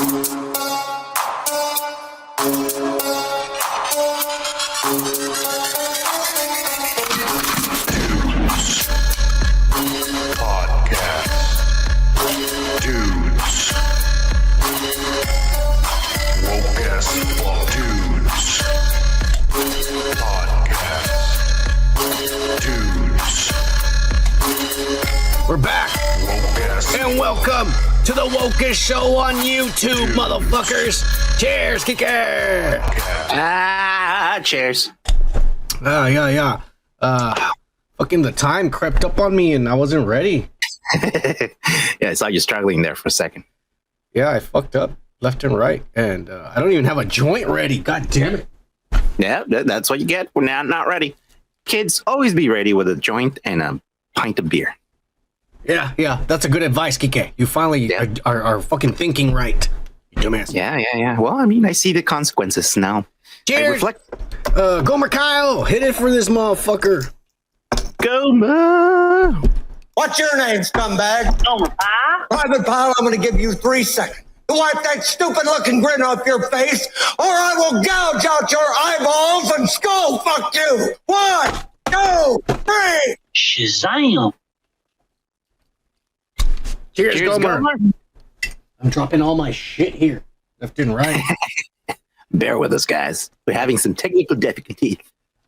We're back, and welcome to the Wokest Show on YouTube, motherfuckers. Cheers, kicker. Cheers. Yeah. Fucking the time crept up on me, and I wasn't ready. Yeah, I saw you struggling there for a second. Yeah, I fucked up left and right, and I don't even have a joint ready. God damn it. Yeah, that's what you get when not ready. Kids, always be ready with a joint and a pint of beer. Yeah, that's a good advice, Kike. You finally are fucking thinking right, you dumbass. Yeah. Well, I mean, I see the consequences now. Cheers! Gomer Kyle, hit it for this motherfucker. Gomer! What's your name, scumbag? Gomer Pie? Private Pile, I'm going to give you 3 seconds to wipe that stupid-looking grin off your face, or I will gouge out your eyeballs and skull fuck you. 1, 2, 3. Shazam! Cheers, Gomer. I'm dropping all my shit here, left and right. Bear with us, guys. We're having some technical difficulties.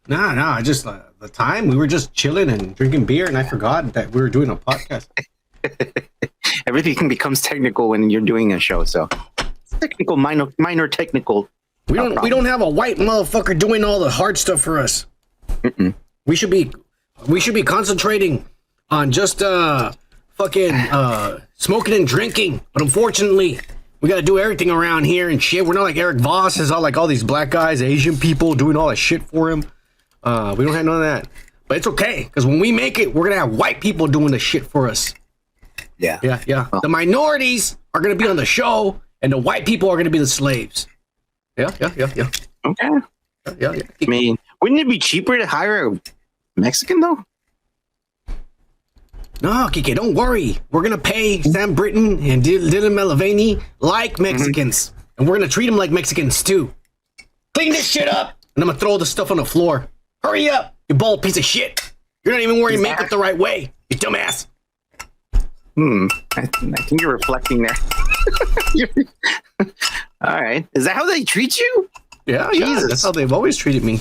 Nah, just the time we were just chilling and drinking beer, and I forgot that we were doing a podcast. Everything becomes technical when you're doing a show, so it's technical, minor technical. We don't have a white motherfucker doing all the hard stuff for us. Mm-mm. We should be concentrating on just fucking smoking and drinking. But unfortunately, we got to do everything around here and shit. We're not like Eric Voss has all these black guys, Asian people doing all that shit for him. We don't have none of that. But it's okay, because when we make it, we're going to have white people doing the shit for us. Yeah. Well, the minorities are going to be on the show, and the white people are going to be the slaves. Yeah. Okay. Yeah. I mean, wouldn't it be cheaper to hire a Mexican, though? No, Kike, don't worry. We're going to pay Sam Britton and Dylan Mulavany like Mexicans. And we're going to treat them like Mexicans, too. Clean this shit up. And I'm going to throw the stuff on the floor. Hurry up, you bald piece of shit. You're not even wearing makeup the right way, you dumbass. I think you're reflecting there. All right. Is that how they treat you? Yeah, Jesus. That's how they've always treated me.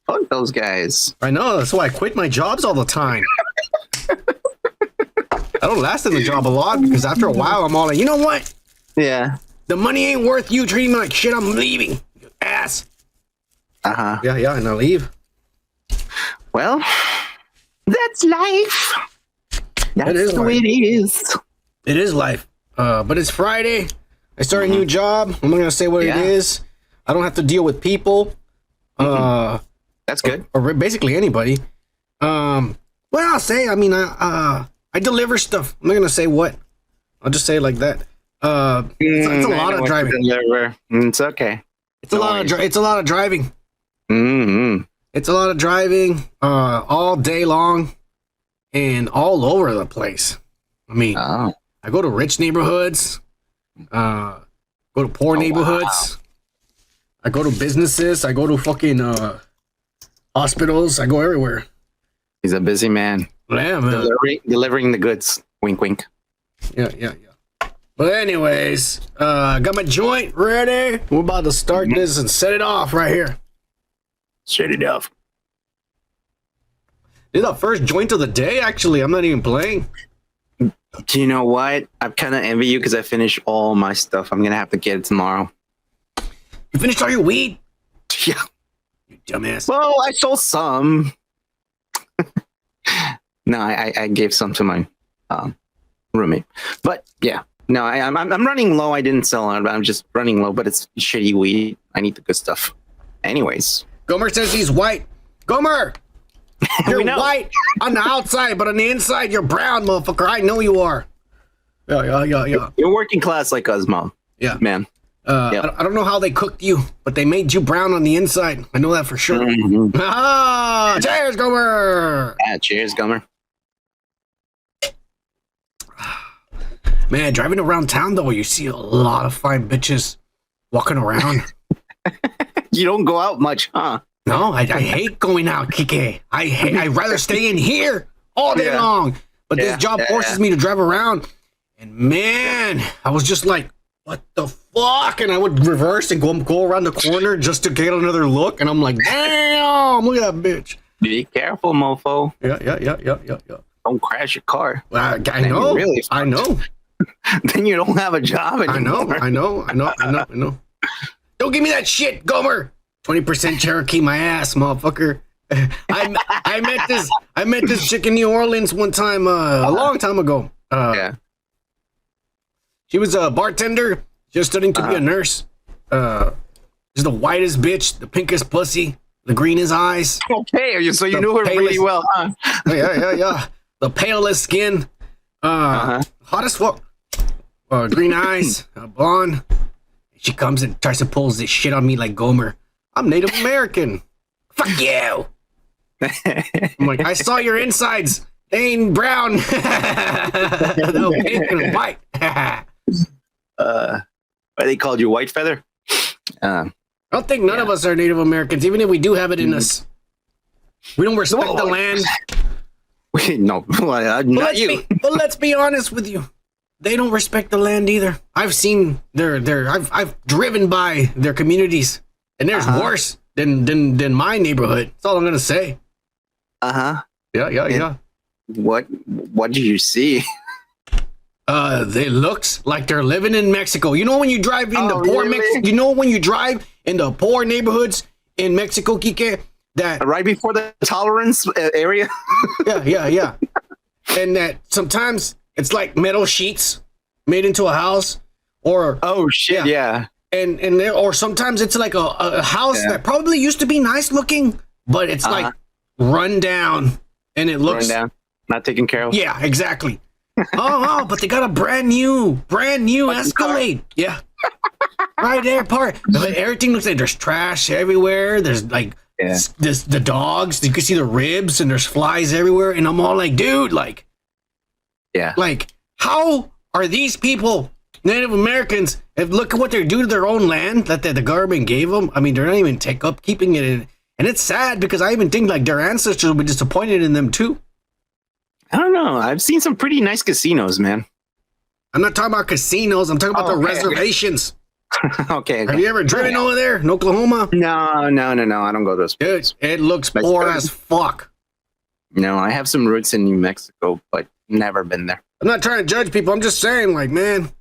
Fuck those guys. I know, that's why I quit my jobs all the time. I don't last in the job a lot because after a while I'm all like, you know what? Yeah. The money ain't worth you treating me like shit. I'm leaving, you ass. Uh-huh. Yeah, and I leave. Well, that's life. That's the way it is. It is life. But it's Friday. I start a new job. I'm not going to say what it is. I don't have to deal with people. That's good. Or basically anybody. Well, I'll say, I deliver stuff. I'm not going to say what. I'll just say it like that. It's a lot of driving. It's okay. It's a lot of driving. Mm-hmm. It's a lot of driving all day long and all over the place. I mean, I go to rich neighborhoods, go to poor neighborhoods. Wow. I go to businesses. I go to fucking hospitals. I go everywhere. He's a busy man. Yeah, man. Delivering the goods. Wink, wink. Yeah. But anyways, got my joint ready. We're about to start this and set it off right here. Set it off. This is the first joint of the day, actually. I'm not even playing. Do you know what? I kind of envy you because I finished all my stuff. I'm going to have to get it tomorrow. You finished all your weed? Yeah. You dumbass. Well, I sold some. No, I gave some to my roommate. But yeah. No, I'm running low. I didn't sell it. I'm just running low, but it's shitty weed. I need the good stuff. Anyways. Gomer says he's white. Gomer! You're white on the outside, but on the inside, you're brown, motherfucker. I know you are. Yeah. You're working class like us, Mom. Yeah. Man. I don't know how they cooked you, but they made you brown on the inside. I know that for sure. Mm-hmm. Cheers, Gomer! Yeah, cheers, Gomer. Man, driving around town though, you see a lot of fine bitches walking around. You don't go out much, huh? No, I hate going out, Kike. I'd rather stay in here all day long. But this job forces me to drive around. And man, I was just like, what the fuck? And I would reverse and go around the corner just to get another look. And I'm like, damn, look at that bitch. Be careful, mofo. Yeah. Don't crash your car. I know. Really I know. Then you don't have a job anymore. I know. Don't give me that shit, Gomer. 20% Cherokee my ass, motherfucker. I met this chick in New Orleans one time, a long time ago. She was a bartender, just studying to be a nurse. She's the whitest bitch, the pinkest pussy, the greenest eyes. Okay, so you knew her really well, huh? Yeah. The palest skin, hottest fuck, green eyes, blonde. She comes and tries to pull this shit on me like Gomer. I'm Native American. Fuck you. I'm like, I saw your insides. They ain't brown. No, pink and white. They called you White Feather? I don't think none of us are Native Americans, even if we do have it in us. We don't respect the land. No, not you. But let's be honest with you. They don't respect the land either. I've seen I've driven by their communities, and there's worse than my neighborhood. That's all I'm gonna say. Yeah. What did you see? They looks like they're living in Mexico. You know when you drive in the poor you know when you drive in the poor neighborhoods in Mexico, Kike, that right before the tolerance area. yeah. And that sometimes it's like metal sheets made into a house, or and or sometimes it's like a house that probably used to be nice looking, but it's like run down, and it looks not taken care of. Yeah, exactly. But they got a brand new Escalade. Yeah, right there. But everything looks like there's trash everywhere. There's like the dogs. You can see the ribs, and there's flies everywhere. And I'm all like, dude, like. Yeah. Like, how are these people, Native Americans, look at what they do to their own land that the government gave them? I mean, they're not even take up keeping it in. And it's sad because I even think like their ancestors will be disappointed in them too. I don't know. I've seen some pretty nice casinos, man. I'm not talking about casinos. I'm talking about the reservations. Okay. Have you ever driven over there in Oklahoma? No. I don't go to those places. It looks poor as fuck. No, I have some roots in New Mexico, but never been there. I'm not trying to judge people. I'm just saying, like, man,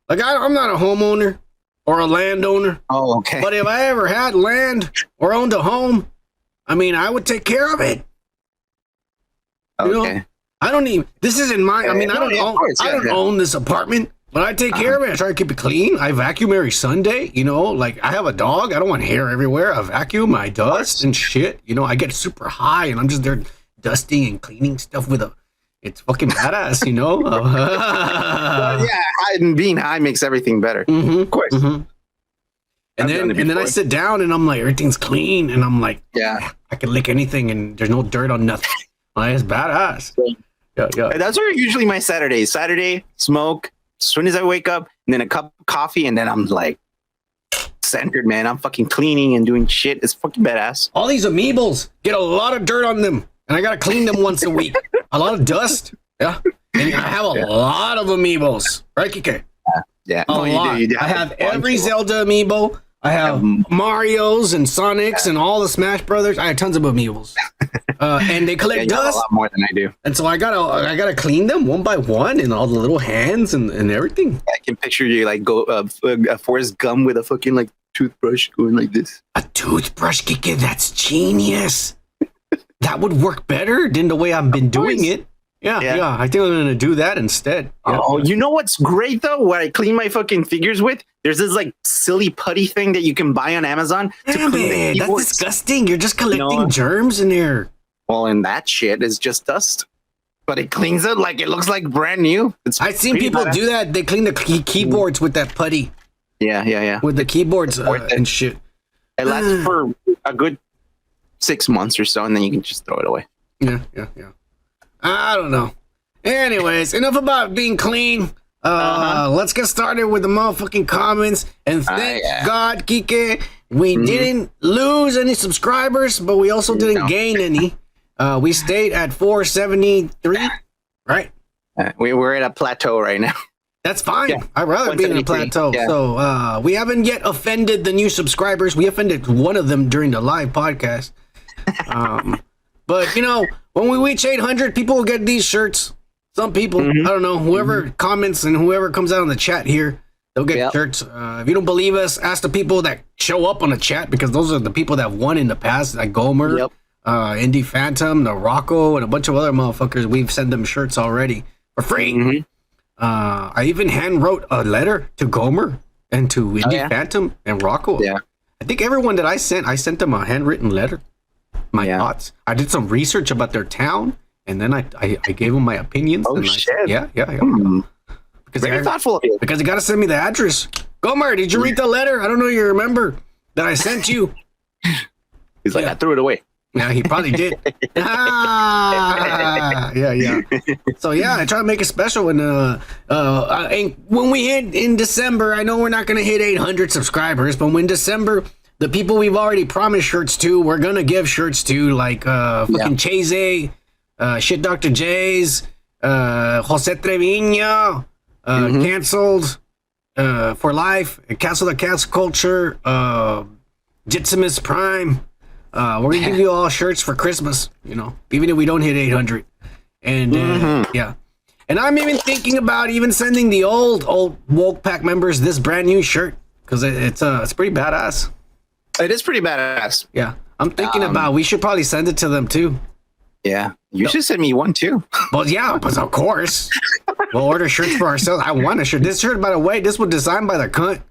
like I'm not a homeowner or a landowner. Oh, okay. But if I ever had land or owned a home, I mean, I would take care of it. Okay. You know, I don't even. This isn't my. I mean, I don't own this apartment, but I take care of it. I try to keep it clean. I vacuum every Sunday. You know, like I have a dog. I don't want hair everywhere. I vacuum. I dust and shit. You know, I get super high, and I'm just there dusting and cleaning stuff with a. It's fucking badass, you know. Being high makes everything better. Mm-hmm, of course. Mm-hmm. And then I sit down and I'm like, everything's clean, and I'm like, I can lick anything, and there's no dirt on nothing. Like, it's badass. Yeah. That's where usually my Saturdays. Saturday, smoke. As soon as I wake up, and then a cup of coffee, and then I'm like centered, man. I'm fucking cleaning and doing shit. It's fucking badass. All these amoebals get a lot of dirt on them, and I gotta clean them once a week. A lot of dust. Yeah. And I have a lot of amiibos. Right, Kike? Yeah. You do. I have every Zelda amiibo. I have Mario's and Sonic's and all the Smash Brothers. I have tons of amiibos. And they collect dust. A lot more than I do. And so I gotta clean them one by one, and all the little hands and everything. I can picture you like go Forrest Gump with a fucking like toothbrush going like this. A toothbrush, Kike? That's genius. That would work better than the way I've been doing it. Yeah. I think I'm going to do that instead. Yeah. Oh, you know what's great, though? What I clean my fucking figures with? There's this, like, silly putty thing that you can buy on Amazon. Damn it, that's disgusting. You're just collecting germs in there. Well, and that shit is just dust. But it cleans it like it looks like brand new. I've seen people do that. They clean the keyboards with that putty. Yeah. With the keyboards and shit. It lasts for a good 6 months or so, and then you can just throw it away. Yeah. I don't know. Anyways, enough about being clean. Let's get started with the motherfucking comments. And thank God, Kike, we didn't lose any subscribers, but we also didn't gain any. We stayed at 473, right? We're at a plateau right now. That's fine. Yeah. I'd rather be in a plateau. Yeah. So we haven't yet offended the new subscribers. We offended one of them during the live podcast. But, you know, when we reach 800, people will get these shirts. Some people, I don't know, whoever comments and whoever comes out in the chat here, they'll get shirts. If you don't believe us, ask the people that show up on the chat, because those are the people that won in the past, like Gomer, Indie Phantom, the Rocco, and a bunch of other motherfuckers. We've sent them shirts already for free. I even hand wrote a letter to Gomer and to Indie Phantom and Rocco. Yeah. I think everyone that I sent them a handwritten letter. My thoughts. I did some research about their town, and then I gave them my opinions. Oh, shit. Yeah. Because very thoughtful of you. Because you got to send me the address. Gomer, did you read the letter? I don't know if you remember that I sent you. He's like, I threw it away. Yeah, he probably did. Yeah. So yeah, I try to make it special. And when we hit in December, I know we're not gonna hit 800 subscribers, but when December, the people we've already promised shirts to, we're gonna give shirts to, like fucking Chase, Shit Dr. J's, Jose Trevino, canceled for life, Castle the Cancel Culture, Jitsimus Prime. We're gonna give you all shirts for Christmas, you know, even if we don't hit 800. And and I'm even thinking about even sending the old Woke Pack members this brand new shirt, because it's pretty badass. It is pretty badass. Yeah, I'm thinking about we should probably send it to them too. Yeah, you should send me one too. Well, yeah, but of course we'll order shirts for ourselves. I want a shirt. This shirt, by the way, this was designed by the Cont.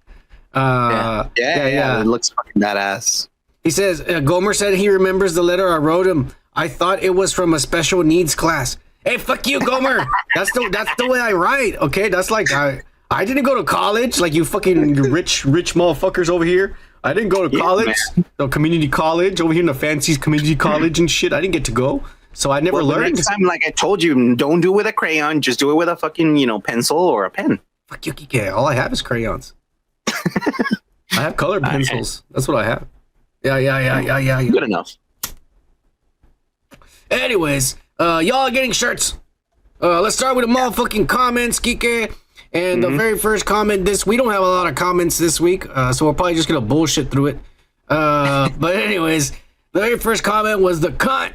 It looks fucking badass. He says, Gomer said he remembers the letter I wrote him. I thought it was from a special needs class. Hey, fuck you, Gomer. That's the way I write, okay? That's like, I didn't go to college, like you fucking rich motherfuckers over here. I didn't go to college, no community college, over here in the fancy community college and shit. I didn't get to go, so I never learned. Next time, like I told you, don't do it with a crayon. Just do it with a fucking, pencil or a pen. Fuck you, Kike. All I have is crayons. I have colored pencils. That's what I have. Yeah. Good enough. Anyways, y'all are getting shirts. Let's start with the motherfucking comments, Kike. And the very first comment we don't have a lot of comments this week, so we're probably just gonna bullshit through it. But anyways, the very first comment was the Cont.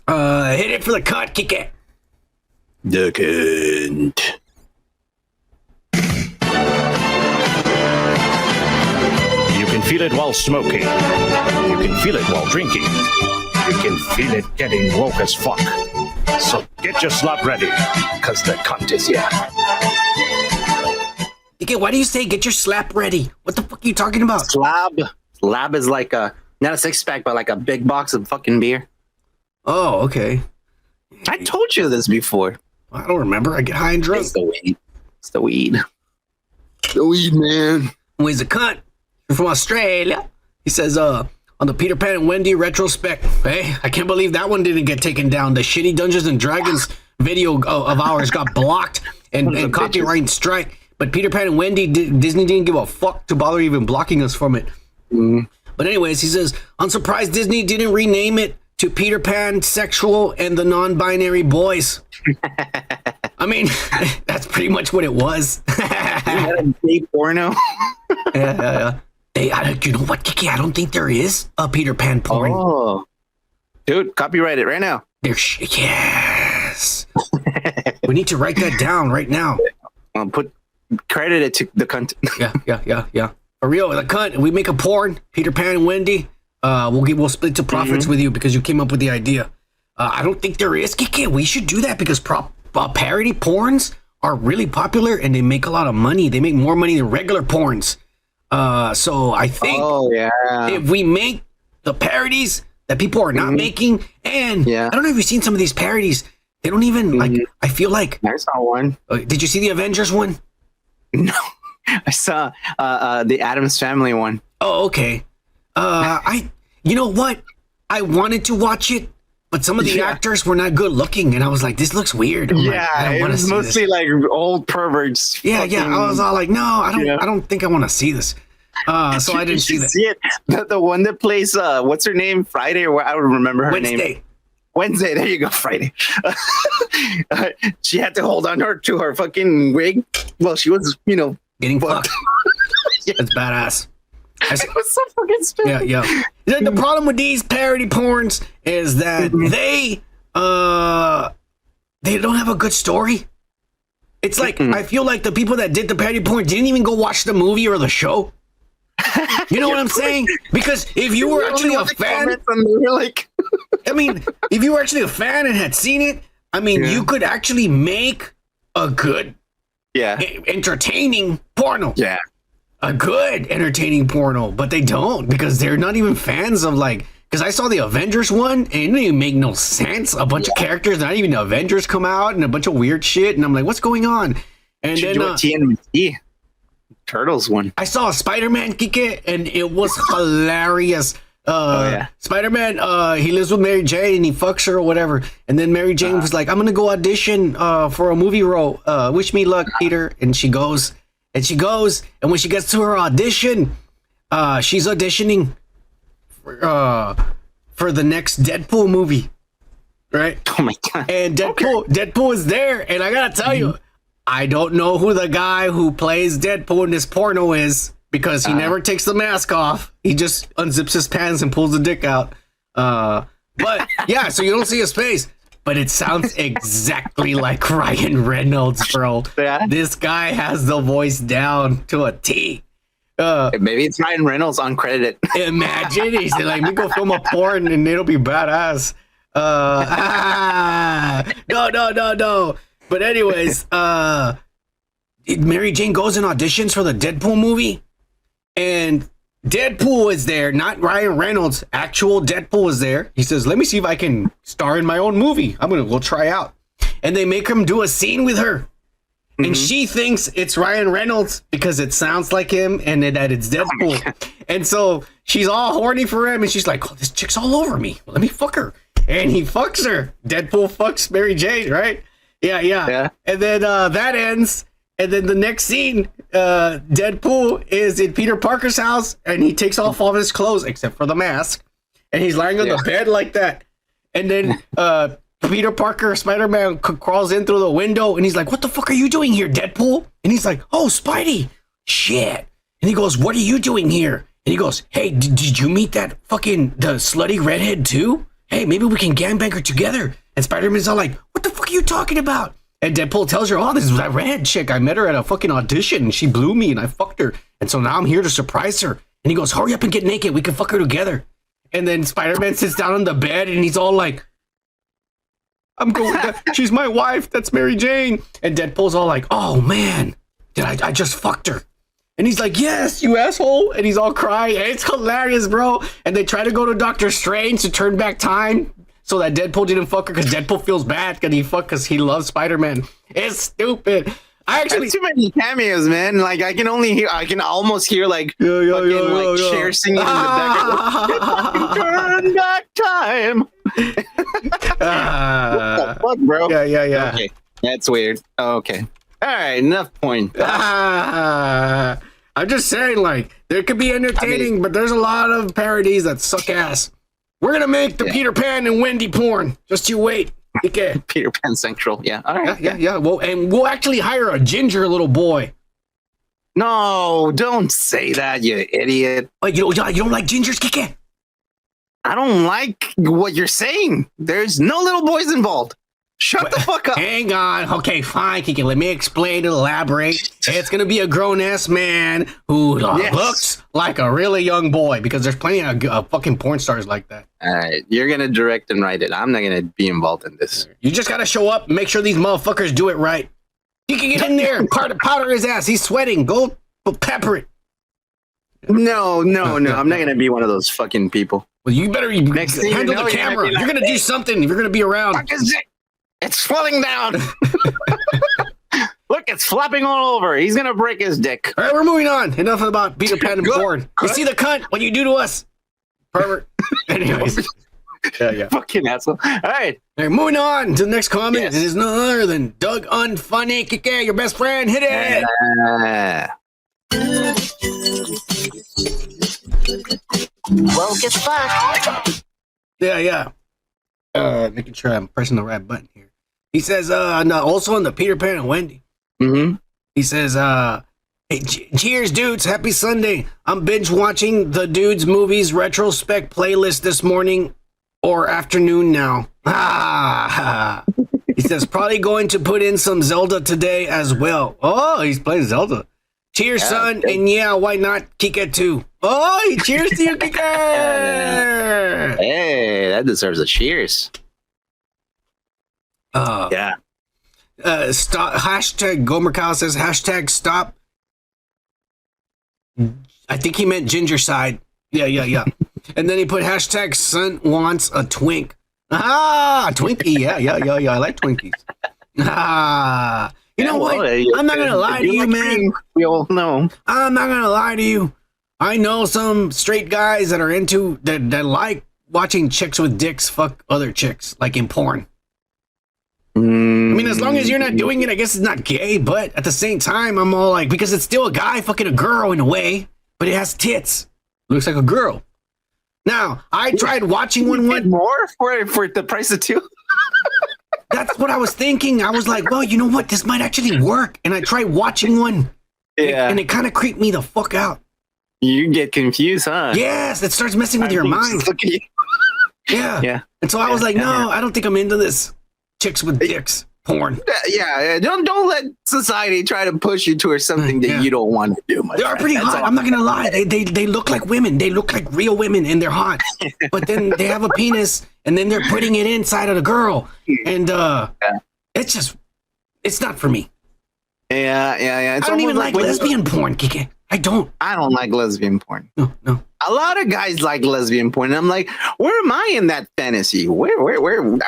Hit it for the Cont, Kike. The Cont. You can feel it while smoking. You can feel it while drinking. You can feel it getting woke as fuck. So get your slap ready, because the Cont is here. Okay, why do you say get your slap ready? What the fuck are you talking about? Slab is like not a 6-pack, but like a big box of fucking beer. Oh, okay. I told you this before. I don't remember. I get high and drunk. It's the weed. The weed, man. He's a Cont. You're from Australia. He says, on the Peter Pan and Wendy retrospect, hey, I can't believe that one didn't get taken down. The shitty Dungeons and Dragons video of ours got blocked and copyright strike. But Peter Pan and Wendy, Disney didn't give a fuck to bother even blocking us from it. But anyways, he says, I'm surprised Disney didn't rename it to Peter Pan, Sexual, and the Non-Binary Boys. I mean, that's pretty much what it was. Gay porno. Yeah. Hey, you know what, Kiki? I don't think there is a Peter Pan porn. Oh, dude, copyright it right now. Yes. We need to write that down right now. Credit it to the Cont. Yeah. For real, the Cont. We make a porn, Peter Pan and Wendy. We'll split the profits with you because you came up with the idea. I don't think there is, Kiki. We should do that because parody porns are really popular and they make a lot of money. They make more money than regular porns. So I think if we make the parodies that people are not making, and I don't know if you've seen some of these parodies, they don't even like. I feel like I saw one. Did you see the Avengers one? No, I saw the Addams Family one. Oh, okay. You know what? I wanted to watch it, but some of the actors were not good looking, and I was like, this looks weird. I'm like, I don't it want to was see mostly this. like old perverts. Yeah, I was all like, no, I don't think I want to see this. So I didn't see that. See it. The one that plays what's her name? Friday, or I don't remember her name. Wednesday. There you go. Friday. She had to hold on to her fucking wig. Well, she was, Getting fucked. That's badass. It was so fucking stupid. Yeah. The problem with these parody porns is that they don't have a good story. It's like I feel like the people that did the parody porn didn't even go watch the movie or the show. You know what I'm saying? Because if you were actually a fan, I mean, if you were actually a fan and had seen it, I mean, you could actually make a good, entertaining porno. Yeah. A good entertaining porno, but they don't because they're not even fans of because I saw the Avengers one and it didn't even make no sense. A bunch of characters, not even the Avengers come out and a bunch of weird shit. And I'm like, what's going on? And then TMNT Turtles one. I saw a Spider-Man Kike and it was hilarious. Spider-Man, he lives with Mary Jane and he fucks her or whatever. And then Mary Jane was like, I'm going to go audition for a movie role. Wish me luck, Peter. And she goes. And when she gets to her audition, she's auditioning for the next Deadpool movie, right? Oh my god! And Deadpool is there, and I gotta tell you, I don't know who the guy who plays Deadpool in this porno is because he never takes the mask off. He just unzips his pants and pulls the dick out. But yeah, so you don't see his face. But it sounds exactly like Ryan Reynolds, bro. Yeah. This guy has the voice down to a T. Maybe it's Ryan Reynolds uncredited. Imagine he's like, we go film a porn and it'll be badass. No. But anyways, Mary Jane goes and auditions for the Deadpool movie, and Deadpool is there, not Ryan Reynolds. Actual Deadpool is there. He says, let me see if I can star in my own movie. I'm going to go try out. And they make him do a scene with her. And she thinks it's Ryan Reynolds because it sounds like him and that it's Deadpool. And so she's all horny for him. And she's like, oh, this chick's all over me. Well, let me fuck her. And he fucks her. Deadpool fucks Mary Jane, right? Yeah. And then that ends. And then the next scene, Deadpool is in Peter Parker's house and he takes off all of his clothes except for the mask. And he's lying on the bed like that. And then Peter Parker, Spider-Man, crawls in through the window and he's like, what the fuck are you doing here, Deadpool? And he's like, oh, Spidey. Shit. And he goes, what are you doing here? And he goes, hey, did you meet that the slutty redhead too? Hey, maybe we can gangbang her together. And Spider-Man's all like, what the fuck are you talking about? And Deadpool tells her, oh, this is that redhead chick. I met her at a fucking audition and she blew me and I fucked her. And so now I'm here to surprise her. And he goes, hurry up and get naked. We can fuck her together. And then Spider-Man sits down on the bed and he's all like, I'm going, she's my wife. That's Mary Jane. And Deadpool's all like, oh man, I just fucked her. And he's like, yes, you asshole. And he's all crying. And it's hilarious, bro. And they try to go to Doctor Strange to turn back time so that Deadpool didn't fuck her because Deadpool feels bad because he loves Spider-Man. It's stupid. There's too many cameos, man. Like I can almost hear Cher singing in the background. Turn back time. What the fuck, bro? Yeah. Okay, that's weird. Okay. All right, enough point. I'm just saying, there could be entertaining, but there's a lot of parodies that suck ass. We're gonna make the Peter Pan and Wendy porn. Just you wait. Okay. Peter Pan Central. Yeah. All right. Yeah. Well, and we'll actually hire a ginger little boy. No, don't say that, you idiot. Like, you don't like gingers, Kike? I don't like what you're saying. There's no little boys involved. Shut the fuck up. Hang on. Okay, fine, Kike. Let me explain and elaborate. It's going to be a grown-ass man who looks like a really young boy because there's plenty of fucking porn stars like that. All right. You're going to direct and write it. I'm not going to be involved in this. You just got to show up and make sure these motherfuckers do it right. You can get in there and powder his ass. He's sweating. Go pepper it. No. I'm not going to be one of those fucking people. Well, you better handle the camera. You're going to do something. You're going to be around. It's falling down. Look, it's flopping all over. He's going to break his dick. All right, we're moving on. Enough about Peter Pan and porn. You see the cunt? What do you do to us? Pervert. Anyways. Yeah. Fucking asshole. All right. All right, moving on to the next comment. Yes. It is none other than Doug Unfunny. Kike, your best friend. Hit it. Woke as fuck. Yeah. Making sure I'm pressing the right button here. He says, also on the Peter Pan and Wendy. Mm-hmm. He says, hey, cheers, dudes. Happy Sunday. I'm binge watching the Dudes Movies Retrospect playlist this morning or afternoon now. He says, probably going to put in some Zelda today as well. Oh, he's playing Zelda. Cheers, son. Okay. And yeah, why not Kika too? Oh, cheers to you, Kika. Hey, that deserves a cheers. Yeah. Stop. Hashtag Gomer Kyle says hashtag stop. I think he meant ginger side. Yeah. And then he put hashtag son wants a twink. Twinkie. Yeah. I like Twinkies. You know what? I'm not gonna lie to you, man. We all know. I'm not gonna lie to you. I know some straight guys that are into that like watching chicks with dicks fuck other chicks, like in porn. I mean, as long as you're not doing it, I guess it's not gay. But at the same time, I'm all like, because it's still a guy fucking a girl in a way, but it has tits. Looks like a girl. Now, I tried watching one. More for the price of two. That's what I was thinking. I was like, well, you know what? This might actually work. And I tried watching one. Yeah. And it kind of creeped me the fuck out. You get confused, huh? Yes, it starts messing with your mind. Look at you. Yeah. And so I was like, no, I don't think I'm into this chicks with dicks porn. Yeah. Don't let society try to push you towards something that you don't want to do. They are pretty hot. I'm not gonna lie. They look like women. They look like real women, and they're hot. But then they have a penis, and then they're putting it inside of the girl, and it's not for me. Yeah. It's I don't even almost like lesbian porn, Kike. I don't like lesbian porn. No. A lot of guys like lesbian porn. And I'm like, where am I in that fantasy? Where? I'm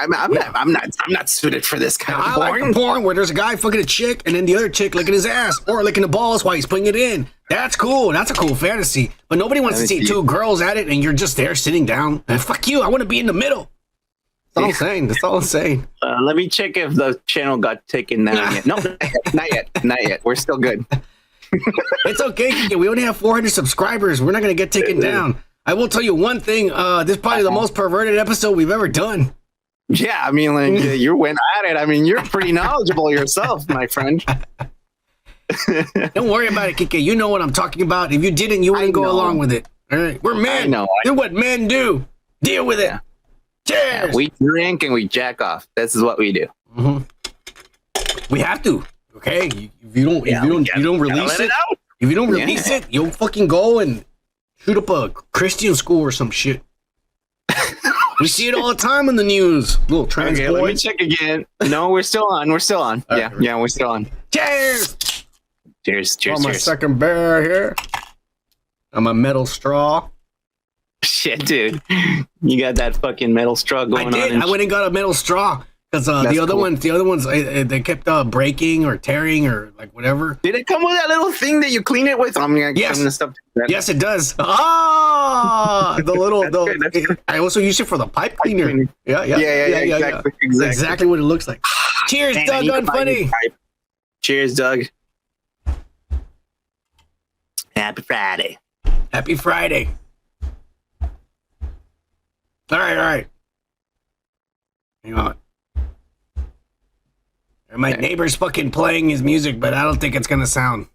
not suited for this kind of porn. I like the porn where there's a guy fucking a chick, and then the other chick licking his ass or licking the balls while he's putting it in. That's cool. That's a cool fantasy. But nobody wants to see two girls at it, and you're just there sitting down. And fuck you. I want to be in the middle. That's all I'm saying. Let me check if the channel got taken down yet. No, not yet. We're still good. It's okay, Kike. We only have 400 subscribers. We're not going to get taken down. I will tell you one thing. This is probably the most perverted episode we've ever done. Yeah, I mean, like, you went at it. I mean, you're pretty knowledgeable yourself, my friend. Don't worry about it, Kike. You know what I'm talking about. If you didn't, you wouldn't go along with it. All right? We're men. I know. Do what men do. Deal with it. Cheers. Yeah, we drink and we jack off. This is what we do. Mm-hmm. We have to. Okay, if you don't release it, if you don't release it, you'll fucking go and shoot up a Christian school or some shit. We see it all the time in the news. Little trans boys. Let me check again. No, we're still on. We're still on. Right. Yeah, we're still on. Cheers! Cheers! On my second beer here. On my metal straw. Shit, dude, you got that fucking metal straw going on. I did. I went and got a metal straw. Because the other ones, they kept breaking or tearing or like whatever. Did it come with that little thing that you clean it with? Yes, it does. The little. I also use it for the pipe cleaner. Yeah. Exactly what it looks like. Cheers, Doug Unfunny. Cheers, Doug. Happy Friday. Happy Friday. All right. Hang on. My neighbor's fucking playing his music, but I don't think it's gonna sound.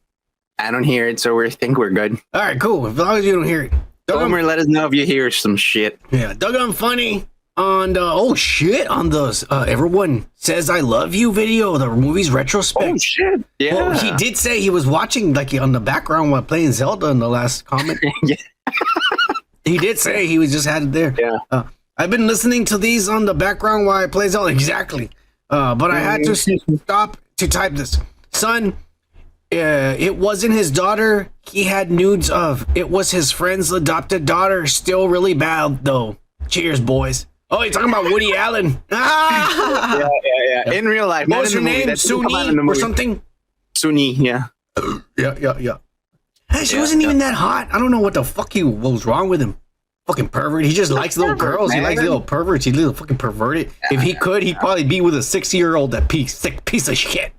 I don't hear it, so we think we're good. All right, cool. As long as you don't hear it. Homer, let us know if you hear some shit. Yeah, Doug Unfunny on the Everyone Says I Love You video, the movie's retrospect. Oh shit! Yeah, well, he did say he was watching like on the background while playing Zelda in the last comment. Yeah, he did say he was just had it there. Yeah, I've been listening to these on the background while I play Zelda. Exactly. But I had to stop to type this. Son, it wasn't his daughter he had nudes of. It was his friend's adopted daughter. Still really bad, though. Cheers, boys. Oh, you're talking about Woody Allen. Yeah. In real life. What was her name? Suni or something? Suni, yeah. Yeah. Hey, she wasn't even that hot. I don't know what the fuck was wrong with him. Fucking pervert. He just likes little girls. Man. He likes little perverts. He's little fucking perverted. If he could, he'd probably be with a 60-year-old that sick piece of shit.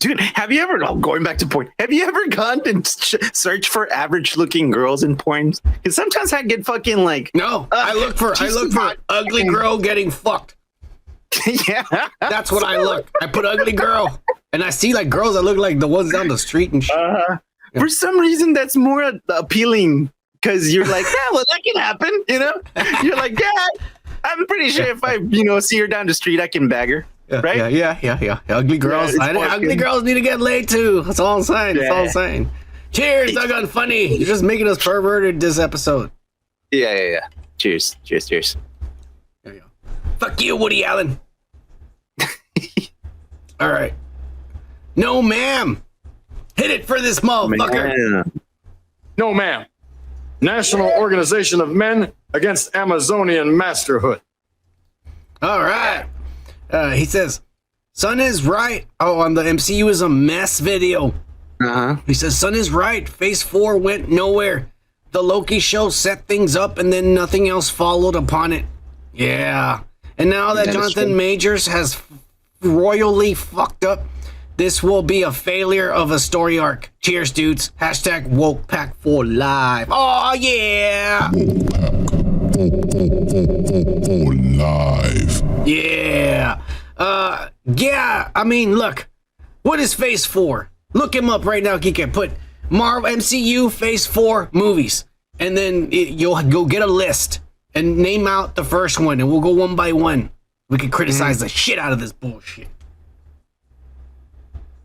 Dude, have you ever, going back to porn, have you ever gone and searched for average looking girls in porn? Because sometimes I get fucking like, No, I look for ugly girl getting fucked. yeah, That's what I look. I put ugly girl, and I see like girls that look like the ones down the street and shit. For some reason, that's more appealing because you're like, yeah, well, that can happen, you know? You're like, yeah, I'm pretty sure if I, see her down the street, I can bag her, right? Yeah. Ugly girls. Ugly girls need to get laid too. That's all I'm saying. That's all I'm saying. Cheers, Doug Unfunny. You're just making us perverted this episode. Yeah. Cheers. There you go. Fuck you, Woody Allen. All right. No, ma'am. Hit it for this motherfucker. No, ma'am. National Organization of Men Against Amazonian Masterhood. All right. He says, Son is right. Oh, on the MCU is a mess video. He says, Son is right. Phase 4 went nowhere. The Loki show set things up and then nothing else followed upon it. Yeah. And now that Jonathan Majors has royally fucked up, this will be a failure of a story arc. Cheers, dudes. Hashtag woke pack for live. Oh, yeah. Live. Yeah. Yeah. I mean, look. What is Phase 4? Look him up right now, Kike. Put Marvel MCU Phase 4 movies. And then you'll go get a list and name out the first one. And we'll go one by one. We can criticize the shit out of this bullshit.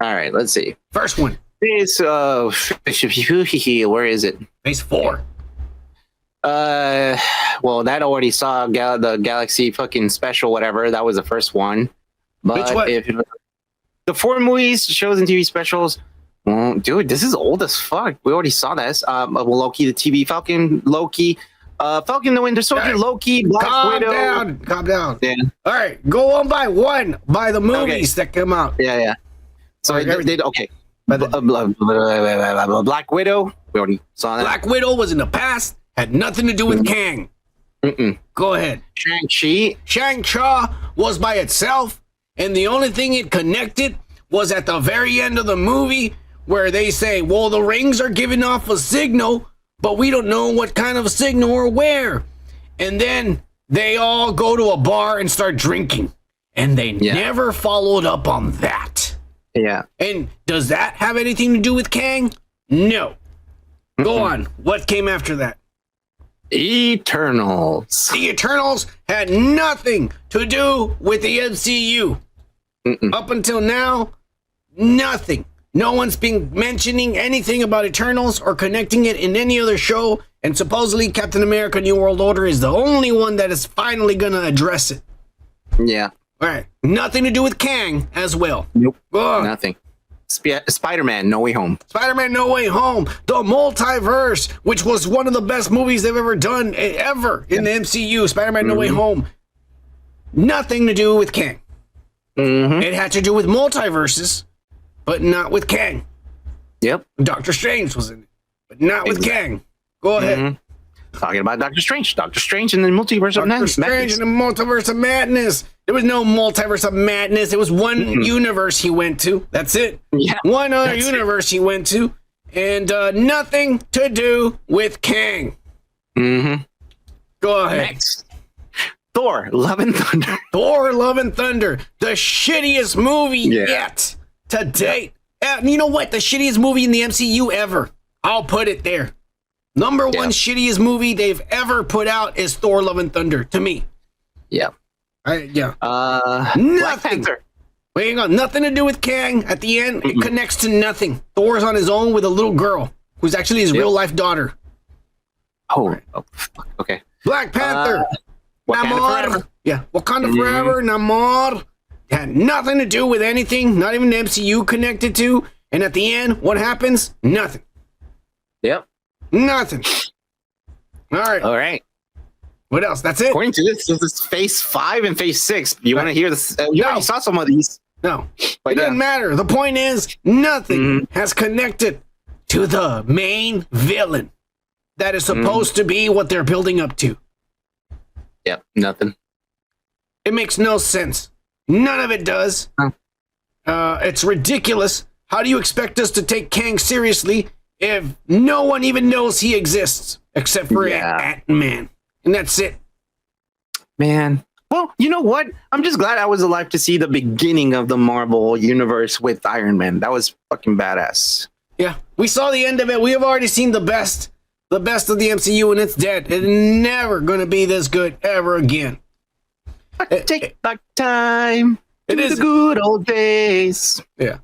All right, let's see. First one. Phase, where is it? Phase 4. Well, that already saw the Galaxy fucking special, whatever. That was the first one. But Which one? if the 4 movies, shows, and TV specials, well, dude, this is old as fuck. We already saw this. Loki, the TV, Falcon, Loki, Falcon the Winter Soldier, Loki, Black Widow. Calm down. Yeah. All right, go one by one by the movies that come out. Yeah. So Okay. they okay. Black Widow, we already saw that. Black Widow was in the past, had nothing to do with Kang. Go ahead. Shang-Chi. Shang-Chi was by itself, and the only thing it connected was at the very end of the movie where they say, well, the rings are giving off a signal, but we don't know what kind of signal or where. And then they all go to a bar and start drinking, and they never followed up on that. Yeah. And does that have anything to do with Kang? No. Go on. What came after that? Eternals. The Eternals had nothing to do with the MCU. Up until now, nothing. No one's been mentioning anything about Eternals or connecting it in any other show. And supposedly Captain America New World Order is the only one that is finally going to address it. Yeah. All right. Nothing to do with Kang as well. Nope. Ugh. Nothing. Spider-Man, No Way Home. Spider-Man No Way Home. The Multiverse, which was one of the best movies they've ever done, ever in the MCU. Spider-Man No Way Home. Nothing to do with Kang. It had to do with multiverses, but not with Kang. Yep. Doctor Strange was in it, but not with Kang. Go ahead. Talking about Doctor Strange. Doctor Strange and the Multiverse of Madness. Doctor Strange and the Multiverse of Madness. There was no Multiverse of Madness. It was one universe he went to. That's it. Yeah, one other universe he went to. And nothing to do with Kang. Go ahead. Next. Thor, Love and Thunder. Thor, Love and Thunder. The shittiest movie yet to date. You know what? The shittiest movie in the MCU ever. I'll put it there. Number one shittiest movie they've ever put out is Thor, Love and Thunder, to me. Yeah. Nothing. Black Panther. Wait, hang on. Nothing to do with Kang. At the end, it connects to nothing. Thor's on his own with a little girl who's actually his real life daughter. Oh, fuck. Okay. Black Panther. Wakanda Forever. Yeah, Wakanda Forever, Namor. Had nothing to do with anything, not even the MCU connected to. And at the end, what happens? Nothing. Yep. Nothing. All right. What else? That's it? According to this is Phase 5 and Phase 6. You want to hear this? You already saw some of these. No. It doesn't matter. The point is, nothing has connected to the main villain. that is supposed to be what they're building up to? Yep, nothing. It makes no sense. None of it does. It's ridiculous. How do you expect us to take Kang seriously if no one even knows he exists except for Ant-Man? And that's it. Man. Well, you know what? I'm just glad I was alive to see the beginning of the Marvel universe with Iron Man. That was fucking badass. Yeah, we saw the end of it. We have already seen the best of the MCU, and it's dead. It's never going to be this good ever again. Take back time. It is the good old days. Yeah.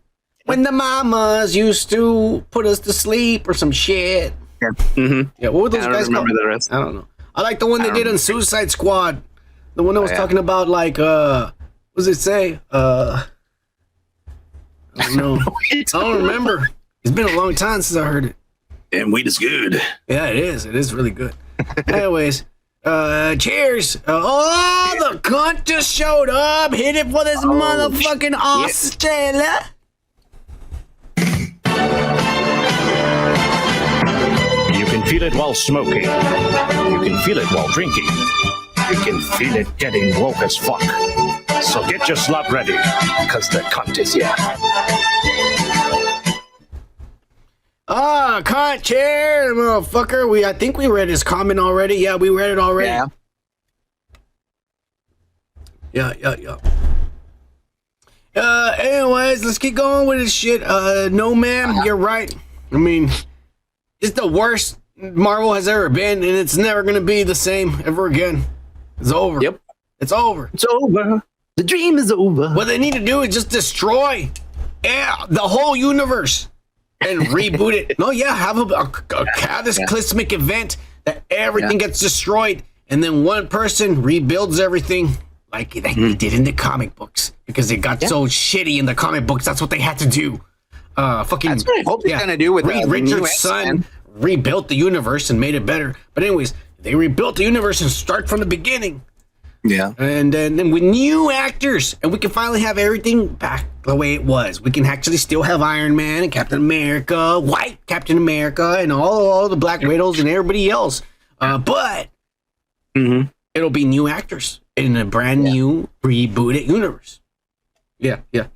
When the mamas used to put us to sleep or some shit. Yeah. Mm-hmm. Yeah, what were those I don't guys remember called? the rest. I don't know. I like the one they did on Suicide Squad. The one that was talking about, like, what does it say? I don't know. I don't remember. It's been a long time since I heard it. And weed is good. Yeah, it is. It is really good. Anyways, cheers. The cunt just showed up. Hit it for this motherfucking Australia. You can feel it while smoking. You can feel it while drinking. You can feel it getting woke as fuck. So get your slot ready, because the cunt is here. Cont, cheers, motherfucker. I think we read his comment already. Yeah, we read it already. Yeah. Anyways, let's keep going with this shit. No, ma'am, you're right. I mean, it's the worst Marvel has ever been, and it's never gonna be the same ever again. It's over. Yep. It's over. It's over. The dream is over. What they need to do is just destroy the whole universe and reboot it. No, have a cataclysmic event that everything gets destroyed, and then one person rebuilds everything like they did in the comic books, because it got so shitty in the comic books. That's what they had to do. That's what I hope they're gonna do with Reed Richards' son rebuilt the universe and made it better. But anyways, they rebuilt the universe and start from the beginning. Yeah. And then with new actors, and we can finally have everything back the way it was. We can actually still have Iron Man and Captain America, White Captain America, and all the Black Widows and everybody else. But it'll be new actors in a brand new rebooted universe. Yeah. Yeah,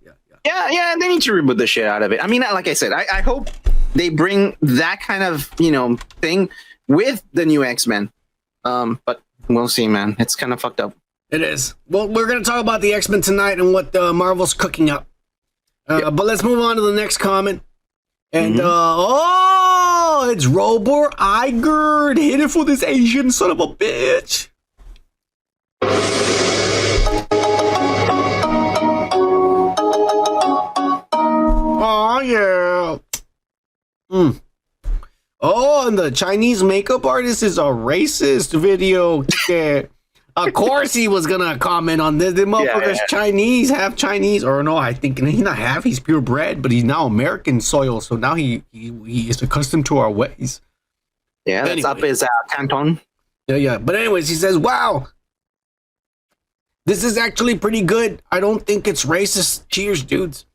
they need to reboot the shit out of it. I mean, like I said, I hope they bring that kind of, thing with the new X-Men. But we'll see, man. It's kind of fucked up. It is. Well, we're going to talk about the X-Men tonight and what Marvel's cooking up. But let's move on to the next comment. And, it's Robor Igerd. Hit it for this Asian son of a bitch. Oh, yeah. Oh, and the Chinese makeup artist is a racist video. Yeah. Of course he was going to comment on this. The motherfucker's Chinese, half Chinese. Or no, I think he's not half. He's purebred, but he's now American soil. So now he is accustomed to our ways. Yeah, that's up his canton. Yeah. But anyways, he says, wow, this is actually pretty good. I don't think it's racist. Cheers, dudes.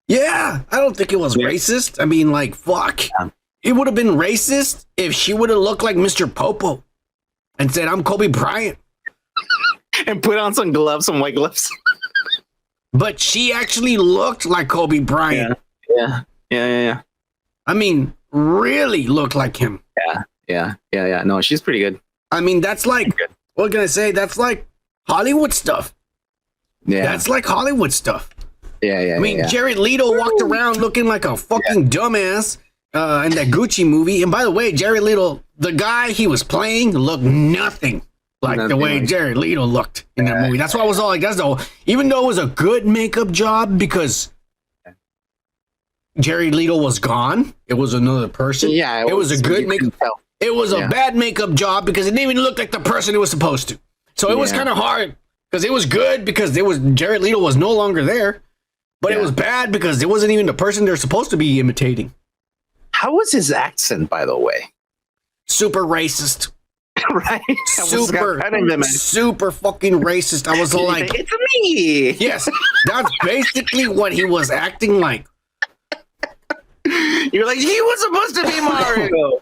Yeah, I don't think it was racist. I mean, like, fuck. Yeah. It would have been racist if she would have looked like Mr. Popo and said, I'm Kobe Bryant. And put on some gloves, some white gloves. But she actually looked like Kobe Bryant. Yeah. I mean, really looked like him. Yeah. No, she's pretty good. I mean, that's like, what can I say? That's like Hollywood stuff. Yeah. That's like Hollywood stuff. Yeah. I mean, Jared Leto walked around looking like a fucking dumbass in that Gucci movie. And by the way, Jared Leto, the guy he was playing, looked nothing like the way Jared Leto looked in that movie. That's why I was all like, that's the even though it was a good makeup job because Jared Leto was gone, it was another person. Yeah, it was a good makeup. It was a bad makeup job because it didn't even look like the person it was supposed to. So it was kind of hard because it was good because Jared Leto was no longer there. But it was bad because it wasn't even the person they're supposed to be imitating. How was his accent, by the way? Super racist. Right? Super fucking racist. I was like, it's me. Yes, that's basically what he was acting like. You're like, he was supposed to be Mario.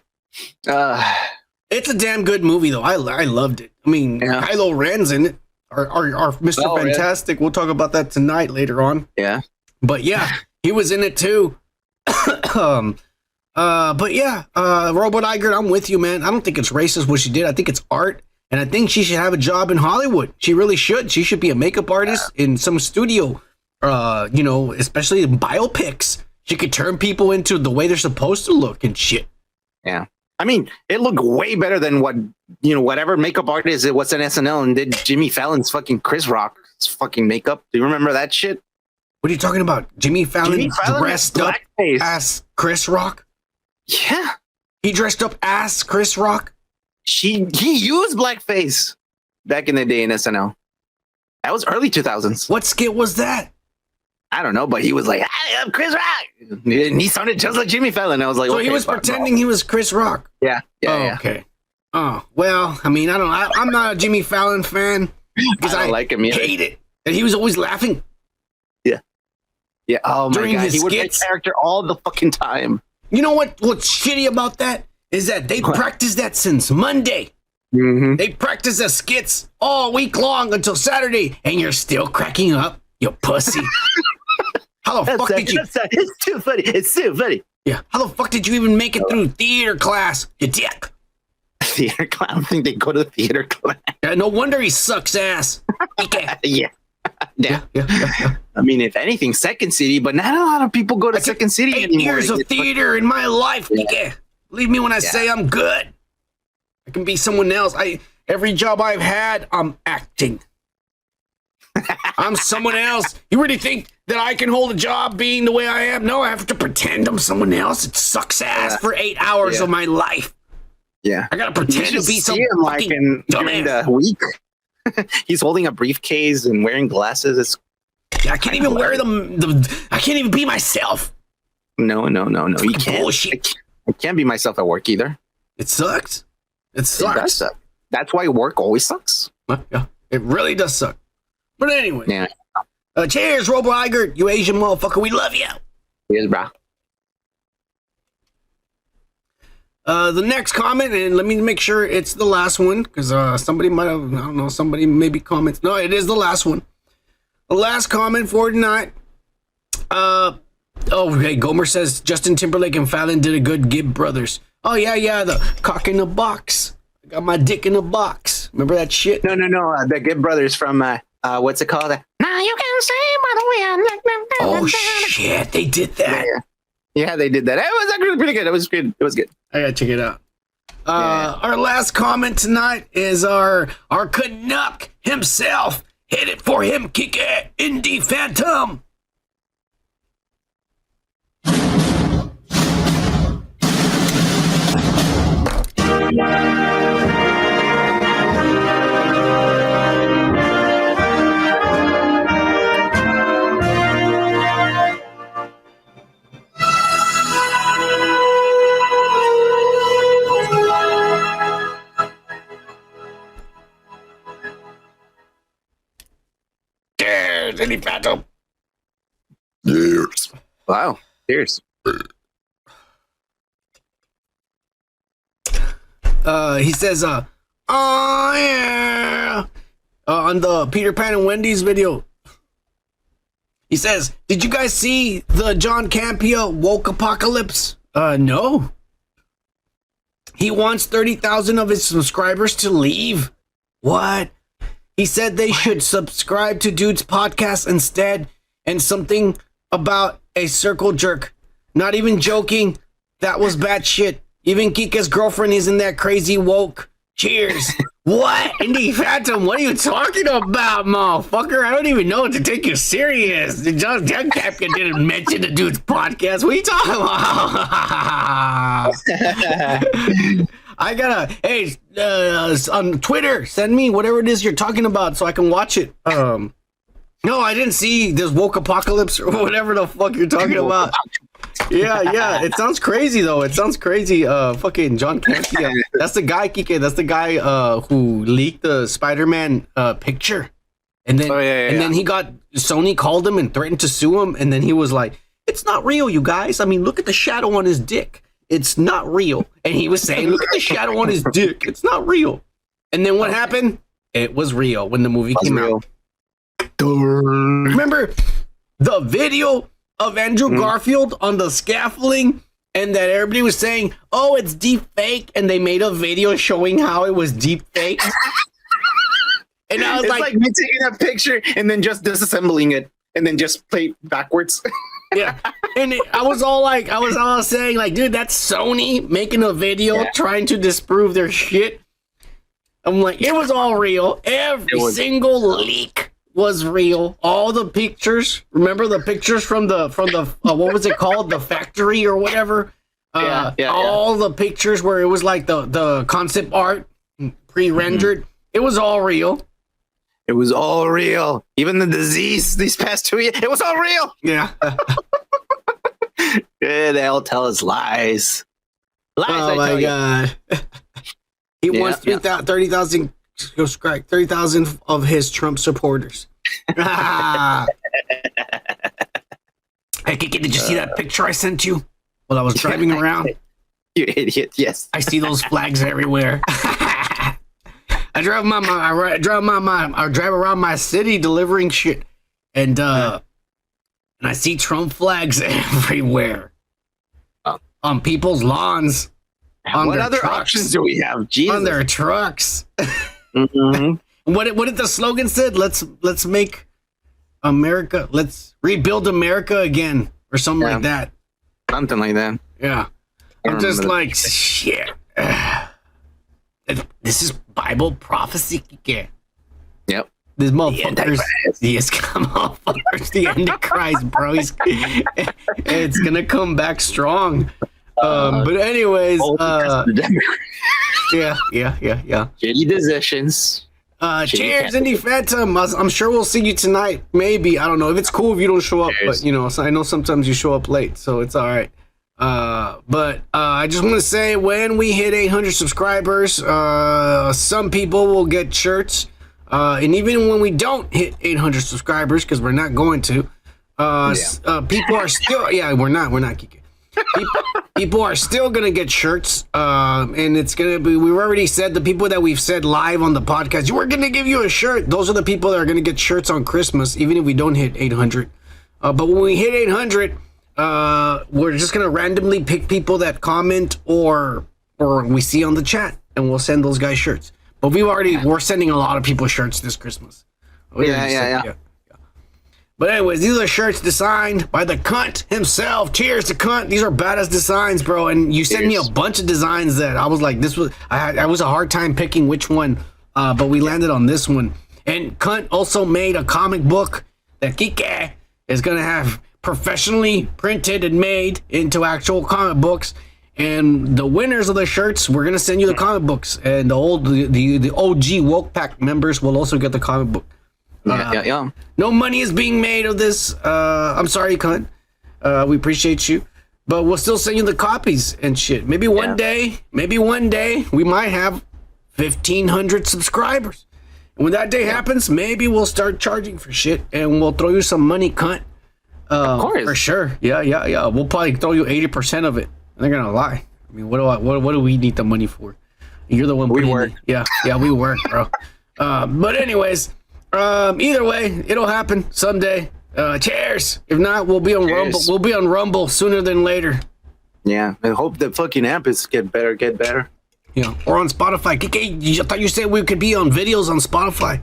It's a damn good movie, though. I loved it. I mean, Kylo Ren's in it. Our Mr. Fantastic. We'll talk about that tonight later on. Yeah. But yeah, he was in it too. But yeah, Robot Iger, I'm with you, man. I don't think it's racist what she did. I think it's art. And I think she should have a job in Hollywood. She really should. She should be a makeup artist in some studio, especially in biopics. She could turn people into the way they're supposed to look and shit. Yeah. I mean, it looked way better than whatever makeup artist it was in SNL and did Jimmy Fallon's fucking Chris Rock's fucking makeup. Do you remember that shit? What are you talking about? Jimmy Fallon dressed up as Chris Rock? Yeah. He dressed up as Chris Rock? He used blackface back in the day in SNL. That was early 2000s. What skit was that? I don't know, but he was like, "Hi, I'm Chris Rock," and he sounded just like Jimmy Fallon. I was like, so he was pretending he was Chris Rock. Yeah. Okay. Oh well, I mean, I'm not a Jimmy Fallon fan because I like him. Hate it, and he was always laughing. Yeah. Oh my god, he would play skits. character all the fucking time. You know what's shitty about that is that they practiced that since Monday. Mm-hmm. They practiced the skits all week long until Saturday, and you're still cracking up, you pussy. How the fuck did you? It's too funny. It's too funny. Yeah. How the fuck did you even make it through theater class, you dick? Theater class? I don't think they go to theater class. Yeah, no wonder he sucks ass. Yeah. I mean, if anything, Second City, but not a lot of people go to Second City 8 anymore. years of theater in my life. Yeah. Believe me when I say I'm good. I can be someone else. Every job I've had, I'm acting. I'm someone else. You really think that I can hold a job being the way I am? No, I have to pretend I'm someone else. It sucks ass for 8 hours of my life. Yeah. I gotta pretend to be some fucking during the week. He's holding a briefcase and wearing glasses. I can't even wear them. I can't even be myself. No. You can't. Bullshit. I can't be myself at work either. It sucks. It sucks. It does suck. That's why work always sucks. Yeah, it really does suck. But anyway. Yeah. Cheers, Robo Iger, you Asian motherfucker. We love you. Cheers, bro. The next comment, and let me make sure it's the last one, because somebody might have, I don't know, somebody maybe comments. No, it is the last one. The last comment for tonight. Okay, Gomer says Justin Timberlake and Fallon did a good Gibb Brothers. Oh, yeah, the cock in the box. I got my dick in the box. Remember that shit? No. The Gibb Brothers from, what's it called? Now you can say by the way I like. Oh, shit, they did that. Yeah, they did that. It was actually pretty good. It was good. I gotta check it out. Our last comment tonight is our Canuck himself. Hit it for him, kick it, Indie Phantom. Cheers, Indie Phantom. Cheers. Wow. Cheers. He says, oh yeah, on the Peter Pan and Wendy's video. He says, did you guys see the John Campea woke apocalypse? No. He wants 30,000 of his subscribers to leave. What? He said they should subscribe to Dude's podcast instead, and something about a circle jerk. Not even joking. That was bad shit. Even Kika's girlfriend isn't that crazy woke. Cheers. What? Indie Phantom, what are you talking about, motherfucker? I don't even know what to take you serious. John Campea didn't mention the Dude's podcast. What are you talking about? I gotta, hey, on Twitter, send me whatever it is you're talking about so I can watch it. No, I didn't see this woke apocalypse or whatever the fuck you're talking about. Yeah. It sounds crazy though. It sounds crazy. Fucking John Campea. That's the guy, Kike. That's the guy who leaked the Spider-Man picture. And then then he got Sony called him and threatened to sue him. And then he was like, "It's not real, you guys. I mean, look at the shadow on his dick. It's not real. And he was saying, look at the shadow on his dick. It's not real. And then what happened? It was real when the movie came out. Remember the video of Andrew Garfield on the scaffolding, and that everybody was saying, oh, it's deep fake, and they made a video showing how it was deep fake. And I was It's like me taking a picture and then just disassembling it and then just play backwards. yeah. And I was all saying, like, dude, that's Sony making a video trying to disprove their shit. I'm like, it was all real. Every single leak was real. All the pictures. Remember the pictures from the what was it called? The factory or whatever. All the pictures where it was like the concept art pre-rendered. It was all real. It was all real. Even the disease these past 2 years, it was all real. Yeah. They all tell us lies. Lies. Oh my god. He wants 30,000 of his Trump supporters. Hey, Kiki, did you see that picture I sent you while I was driving around? You idiot! Yes, I see those flags everywhere. I drive around my city delivering shit, and I see Trump flags everywhere on people's lawns. What other options do we have? Jesus. On their trucks. What did the slogan said? Let's make America. Let's rebuild America again, or something like that. Something like that. Yeah. I'm just like, shit. This is Bible prophecy again. Yep. This motherfucker's the Antichrist, bro. It's gonna come back strong. But anyways, yeah. Shitty decisions. Cheers, Indie Phantom. I'm sure we'll see you tonight. Maybe, I don't know if it's cool if you don't show up, but I know sometimes you show up late, so it's all right. But I just want to say, when we hit 800 subscribers, some people will get shirts, and even when we don't hit 800 subscribers, because we're not going to, people are still we're not Kiki. People are still gonna get shirts, and it's gonna be. We've already said the people that we've said live on the podcast, we're gonna give you a shirt. Those are the people that are gonna get shirts on Christmas, even if we don't hit 800. But when we hit 800, we're just gonna randomly pick people that comment or we see on the chat, and we'll send those guys shirts. But we're sending a lot of people shirts this Christmas. Yeah. But anyways, these are shirts designed by the Cont himself. Cheers to Cont. These are badass designs, bro. And you sent me a bunch of designs that I was like, I was a hard time picking which one, but we landed on this one. And Cont also made a comic book that Kike is gonna have professionally printed and made into actual comic books. And the winners of the shirts, we're gonna send you the comic books. And the OG Woke Pack members will also get the comic book. No money is being made of this. I'm sorry, Cunt. We appreciate you, but we'll still send you the copies and shit. Maybe one day, we might have 1,500 subscribers. And when that day happens, maybe we'll start charging for shit, and we'll throw you some money, Cunt. Of course, for sure. Yeah. We'll probably throw you 80% of it. They're gonna lie. I mean, what do we need the money for? You're the one. We work. Yeah, we work, bro. But anyways. Either way, it'll happen someday. Cheers. If not, we'll be on Rumble. We'll be on Rumble sooner than later. Yeah, I hope the fucking app is get better. Yeah, or on Spotify. I thought you said we could be on videos on Spotify.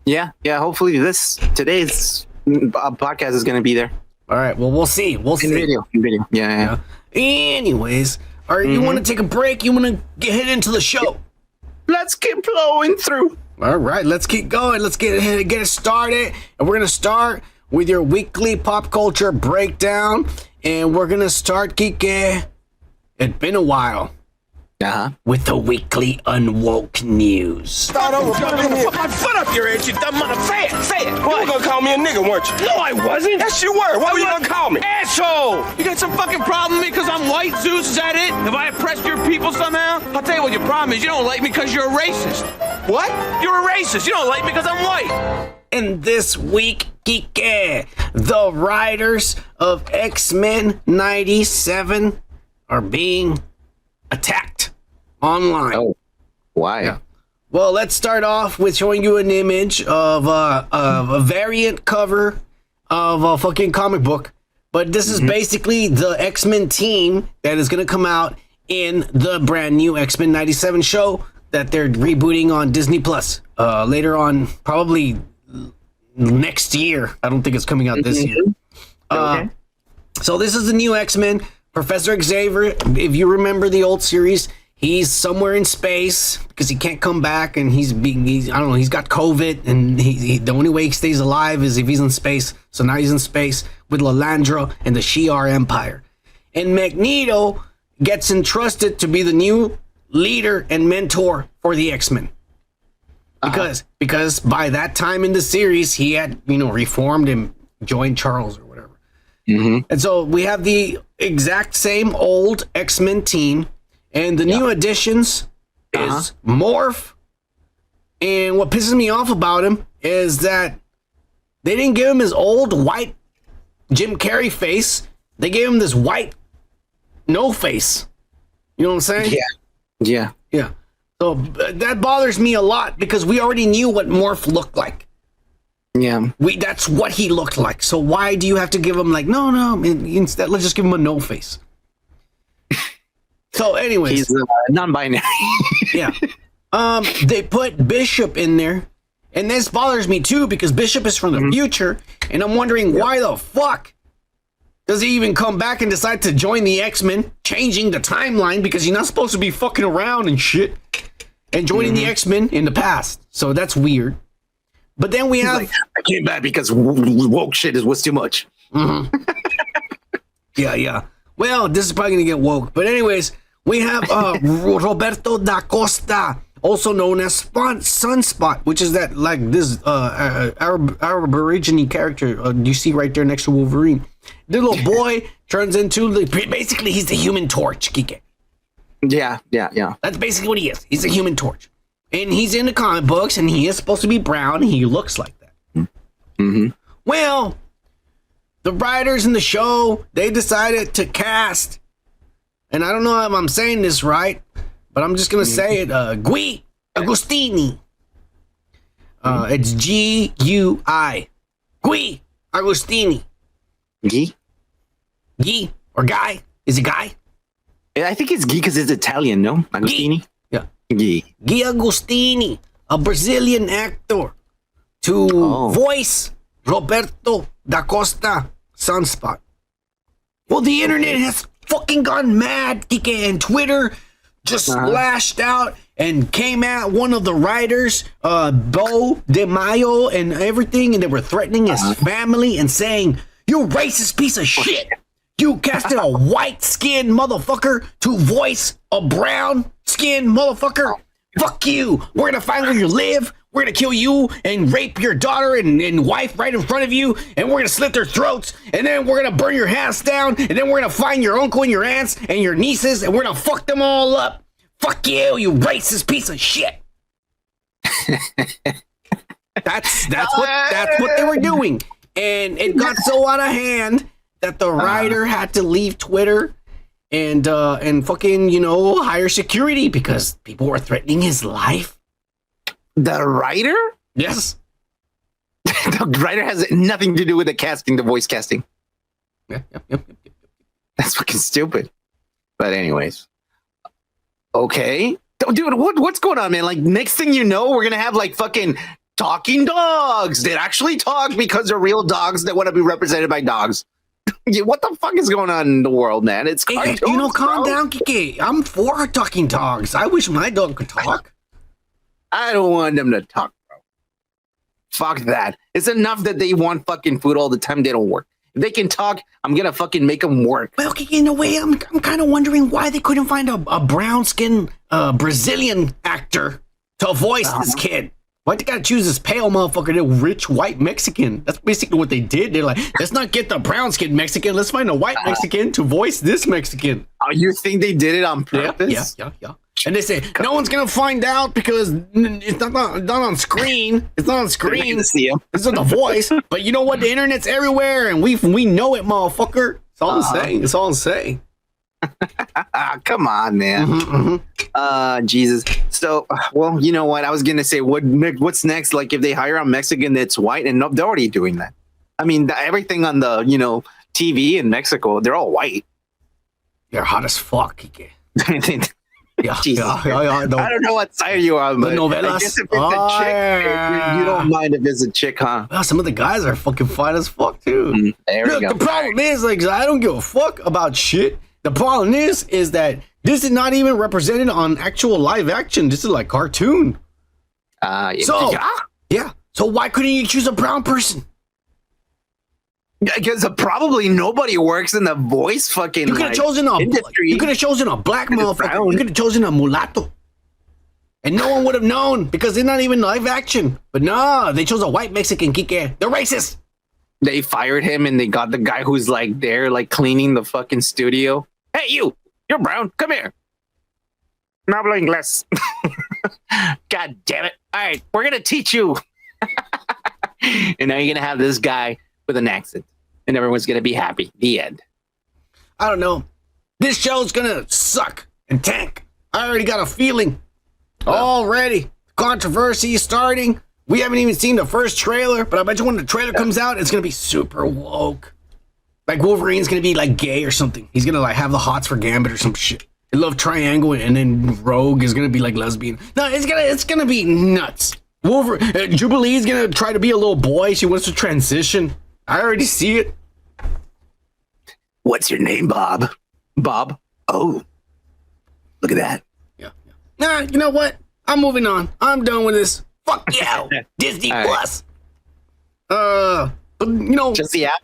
Yeah. Hopefully today's podcast is gonna be there. All right. Well, we'll see. In video. Yeah. Anyways, all right. You want to take a break? You want to get into the show? Let's keep flowing through. All right, let's keep going. Let's get it started. And we're going to start with your weekly pop culture breakdown. And we're going to start, Kike. It's been a while. With the weekly Unwoke news. Start over. Put my foot up your ass, you dumb mother. Say it. You were gonna call me a nigga, weren't you? No, I wasn't. Yes, you were. What were you gonna call me? Asshole! You got some fucking problem with me because I'm white, Zeus? Is that it? Have I oppressed your people somehow? I'll tell you what your problem is. You don't like me because you're a racist. What? You're a racist. You don't like me because I'm white. And this week, Kike, the writers of X-Men 97 are being attacked online. Oh, why? Yeah. Well, let's start off with showing you an image of a variant cover of a fucking comic book. But this is basically the X-Men team that is going to come out in the brand new X-Men 97 show that they're rebooting on Disney Plus later on, probably next year. I don't think it's coming out this year. Okay. So this is the new X-Men. Professor Xavier, if you remember the old series, he's somewhere in space because he can't come back, and he's I don't know, he's got COVID, and he the only way he stays alive is if he's in space. So now he's in space with Lalandra and the Shi'ar Empire. And Magneto gets entrusted to be the new leader and mentor for the X-Men. Because by that time in the series, he had, reformed and joined Charles or whatever. And so we have the exact same old X-Men team, and the new additions is Morph. And what pisses me off about him is that they didn't give him his old white Jim Carrey face. They gave him this white no face. You know what I'm saying? Yeah. So that bothers me a lot because we already knew what Morph looked like. Yeah. That's what he looked like. So why do you have to give him no, instead let's just give him a no face. So anyways. He's non-binary. Yeah. They put Bishop in there, and this bothers me too because Bishop is from the future, and I'm wondering why the fuck does he even come back and decide to join the X-Men, changing the timeline because he's not supposed to be fucking around and shit, and joining the X-Men in the past. So that's weird. But then we have... I came back because woke shit was too much. Yeah. Well, this is probably going to get woke. But anyways, we have Roberto da Costa, also known as Sunspot, which is that, this Arab Aborigine character you see right there next to Wolverine. The little boy turns into, basically, he's the Human Torch, Kike. Yeah. That's basically what he is. He's a Human Torch. And he's in the comic books, and he is supposed to be brown, and he looks like that. Well, the writers in the show, they decided to cast, and I don't know if I'm saying this right, but I'm just going to say it, Gui Agostini. It's G-U-I. Gui Agostini. Guy or Guy? Is it Guy? I think it's Guy because it's Italian, no? Agostini? Yeah. Guy Agostini, a Brazilian actor, to voice Roberto da Costa, Sunspot. Well, the internet has fucking gone mad, Kike, and Twitter just lashed out and came at one of the writers, Bo De Mayo, and everything, and they were threatening his family and saying, "You racist piece of shit! You casted a white-skinned motherfucker to voice a brown-skinned motherfucker. Fuck you! We're gonna find where you live. We're gonna kill you and rape your daughter and wife right in front of you, and we're gonna slit their throats, and then we're gonna burn your house down, and then we're gonna find your uncle and your aunts and your nieces, and we're gonna fuck them all up. Fuck you, you racist piece of shit." That's what they were doing, and it got so out of hand that the writer had to leave Twitter and fucking hire security because people were threatening his life. The writer? Yes. The writer has nothing to do with the voice casting. Yep. That's fucking stupid. But anyways. Okay. Dude, what's going on, man? Like, next thing you know, we're going to have, fucking talking dogs that actually talk because they're real dogs that want to be represented by dogs. What the fuck is going on in the world, man? It's cartoons, calm down, Kike. I'm for talking dogs. I wish my dog could talk. I don't want them to talk, bro. Fuck that. It's enough that they want fucking food all the time. They don't work. If they can talk, I'm gonna fucking make them work. Well, in a way, I'm kind of wondering why they couldn't find a brown-skinned Brazilian actor to voice this kid. Why they gotta choose this pale motherfucker, the rich white Mexican? That's basically what they did. They're like, let's not get the brown-skinned Mexican. Let's find a white Mexican to voice this Mexican. Oh, you think they did it on purpose? Yeah. And they say, no one's going to find out because it's not on screen. It's not on screen. It's on the voice. But you know what? The internet's everywhere, and we know it, motherfucker. It's all I'm saying. It's all I'm saying. Come on, man. Jesus. So, well, you know what? I was gonna say, what's next? Like, if they hire a Mexican that's white, and no, they're already doing that. I mean, everything on the TV in Mexico, they're all white. They're hot as fuck. Yeah, I don't know what side you are, but I guess if it's a chick, you don't mind if it's a chick, huh? Well, some of the guys are fucking fine as fuck too. Look, the problem is, like, I don't give a fuck about shit. The problem is that this is not even represented on actual live action. This is like cartoon. So why couldn't you choose a brown person? Because probably nobody works in the voice fucking. You could have chosen industry. You could have chosen a black motherfucker. You could have chosen a mulatto, and no one would have known because they're not even live action. But no, they chose a white Mexican. Kike, they're racist. They fired him, and they got the guy who's like there, like cleaning the fucking studio. Hey, you're brown. Come here. No hablo inglés. God damn it! All right, we're gonna teach you. And now you're gonna have this guy with an accent, and everyone's gonna be happy. The end. I don't know. This show's gonna suck and tank. I already got a feeling. Already. Controversy is starting. We haven't even seen the first trailer, but I bet you when the trailer comes out, it's gonna be super woke. Like Wolverine's gonna be like gay or something. He's gonna like have the hots for Gambit or some shit. Love triangle, and then Rogue is gonna be like lesbian. No, it's gonna be nuts. Jubilee's gonna try to be a little boy. She wants to transition. I already see it. What's your name, Bob? Bob? Oh, look at that. Yeah. Nah, you know what? I'm moving on. I'm done with this. Fuck yeah, Disney Plus. But just the app.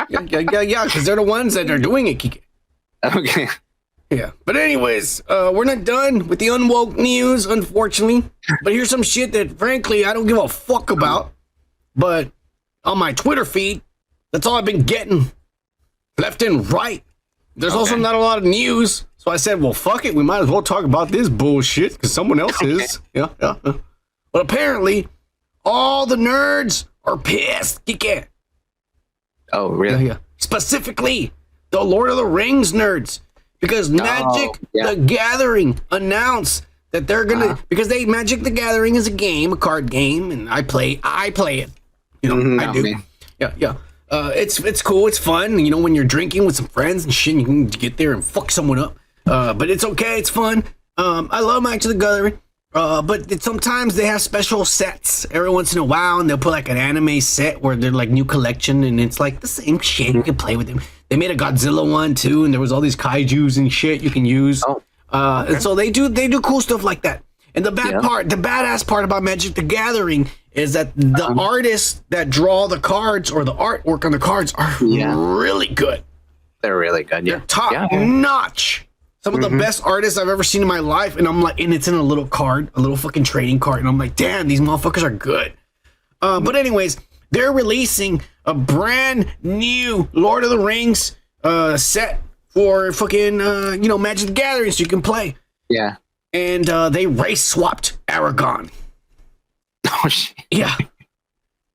yeah, because they're the ones that are doing it, Kike. Okay. Yeah, but anyways, we're not done with the Unwoke news, unfortunately. But here's some shit that, frankly, I don't give a fuck about. But on my Twitter feed, that's all I've been getting, left and right. There's also not a lot of news, so I said, well, fuck it, we might as well talk about this bullshit, because someone else is. Yeah. But apparently, all the nerds are pissed. Kike. Oh, really? Yeah. Specifically, the Lord of the Rings nerds. Because Magic the Gathering announced that they're gonna Magic the Gathering is a game, a card game, and I play it. I do. Man. Yeah. It's cool. It's fun. When you're drinking with some friends and shit, you can get there and fuck someone up. But it's okay. It's fun. I love Magic the Gathering. But sometimes they have special sets every once in a while, and they'll put like an anime set where they're like new collection, and it's like the same shit. You can play with them. They made a Godzilla one too, and there was all these kaijus and shit you can use. And so they do cool stuff like that. And the badass part about Magic the Gathering is that the artists that draw the cards or the artwork on the cards are really good. They're really good. Yeah. They're top notch. Some of the best artists I've ever seen in my life, and I'm like, and it's in a little card, a little fucking trading card, and I'm like, damn, these motherfuckers are good. But anyways, they're releasing a brand new Lord of the Rings set for fucking Magic the Gathering, so you can play. Yeah. And they race swapped Aragon. Oh shit. Yeah.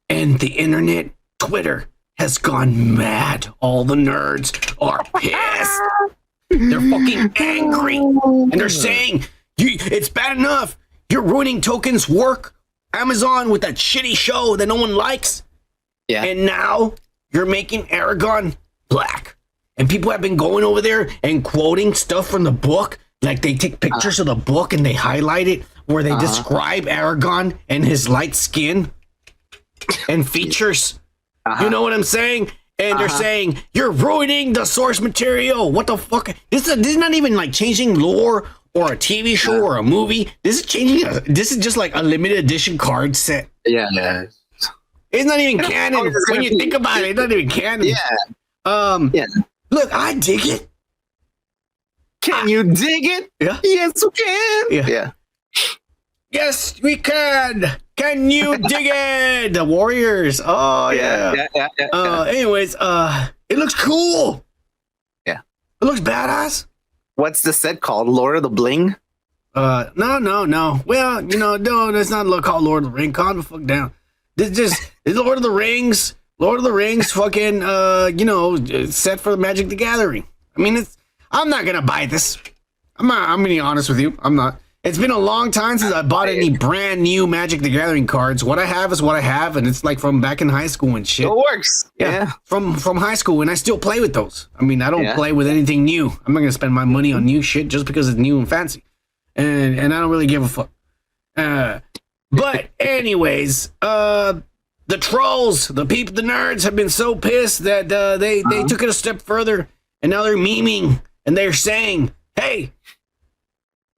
And the internet, Twitter, has gone mad. All the nerds are pissed. They're fucking angry. And they're saying, it's bad enough. You're ruining Token's work. Amazon with that shitty show that no one likes. Yeah. And now you're making Aragon black. And people have been going over there and quoting stuff from the book. Like they take pictures of the book and they highlight it where they describe Aragon and his light skin and features. You know what I'm saying? And they're saying, you're ruining the source material. What the fuck? This is not even like changing lore or a TV show or a movie. This is this is just like a limited edition card set. Yeah. It's not even canon. When you think about it, it's not even canon. Yeah. Look, I dig it. Can you dig it? Yeah. Yes, we can. Yeah. Yes, we can. Can you dig it? The Warriors. Oh, yeah. Anyways, it looks cool. Yeah. It looks badass. What's the set called? Lord of the Bling? No. Well, no, that's not called Lord of the Rings. Calm the fuck down. It's Lord of the Rings. Lord of the Rings fucking, set for the Magic the Gathering. I mean, I'm not gonna buy this. I'm gonna be honest with you. I'm not. It's been a long time since I bought any brand new Magic the Gathering cards. What I have is what I have, and it's like from back in high school and shit. It works. Yeah. From high school, and I still play with those. I mean, I don't play with anything new. I'm not gonna spend my money on new shit just because it's new and fancy, and I don't really give a fuck. But anyways, the trolls, the nerds have been so pissed that they took it a step further, and now they're memeing and they're saying, "Hey,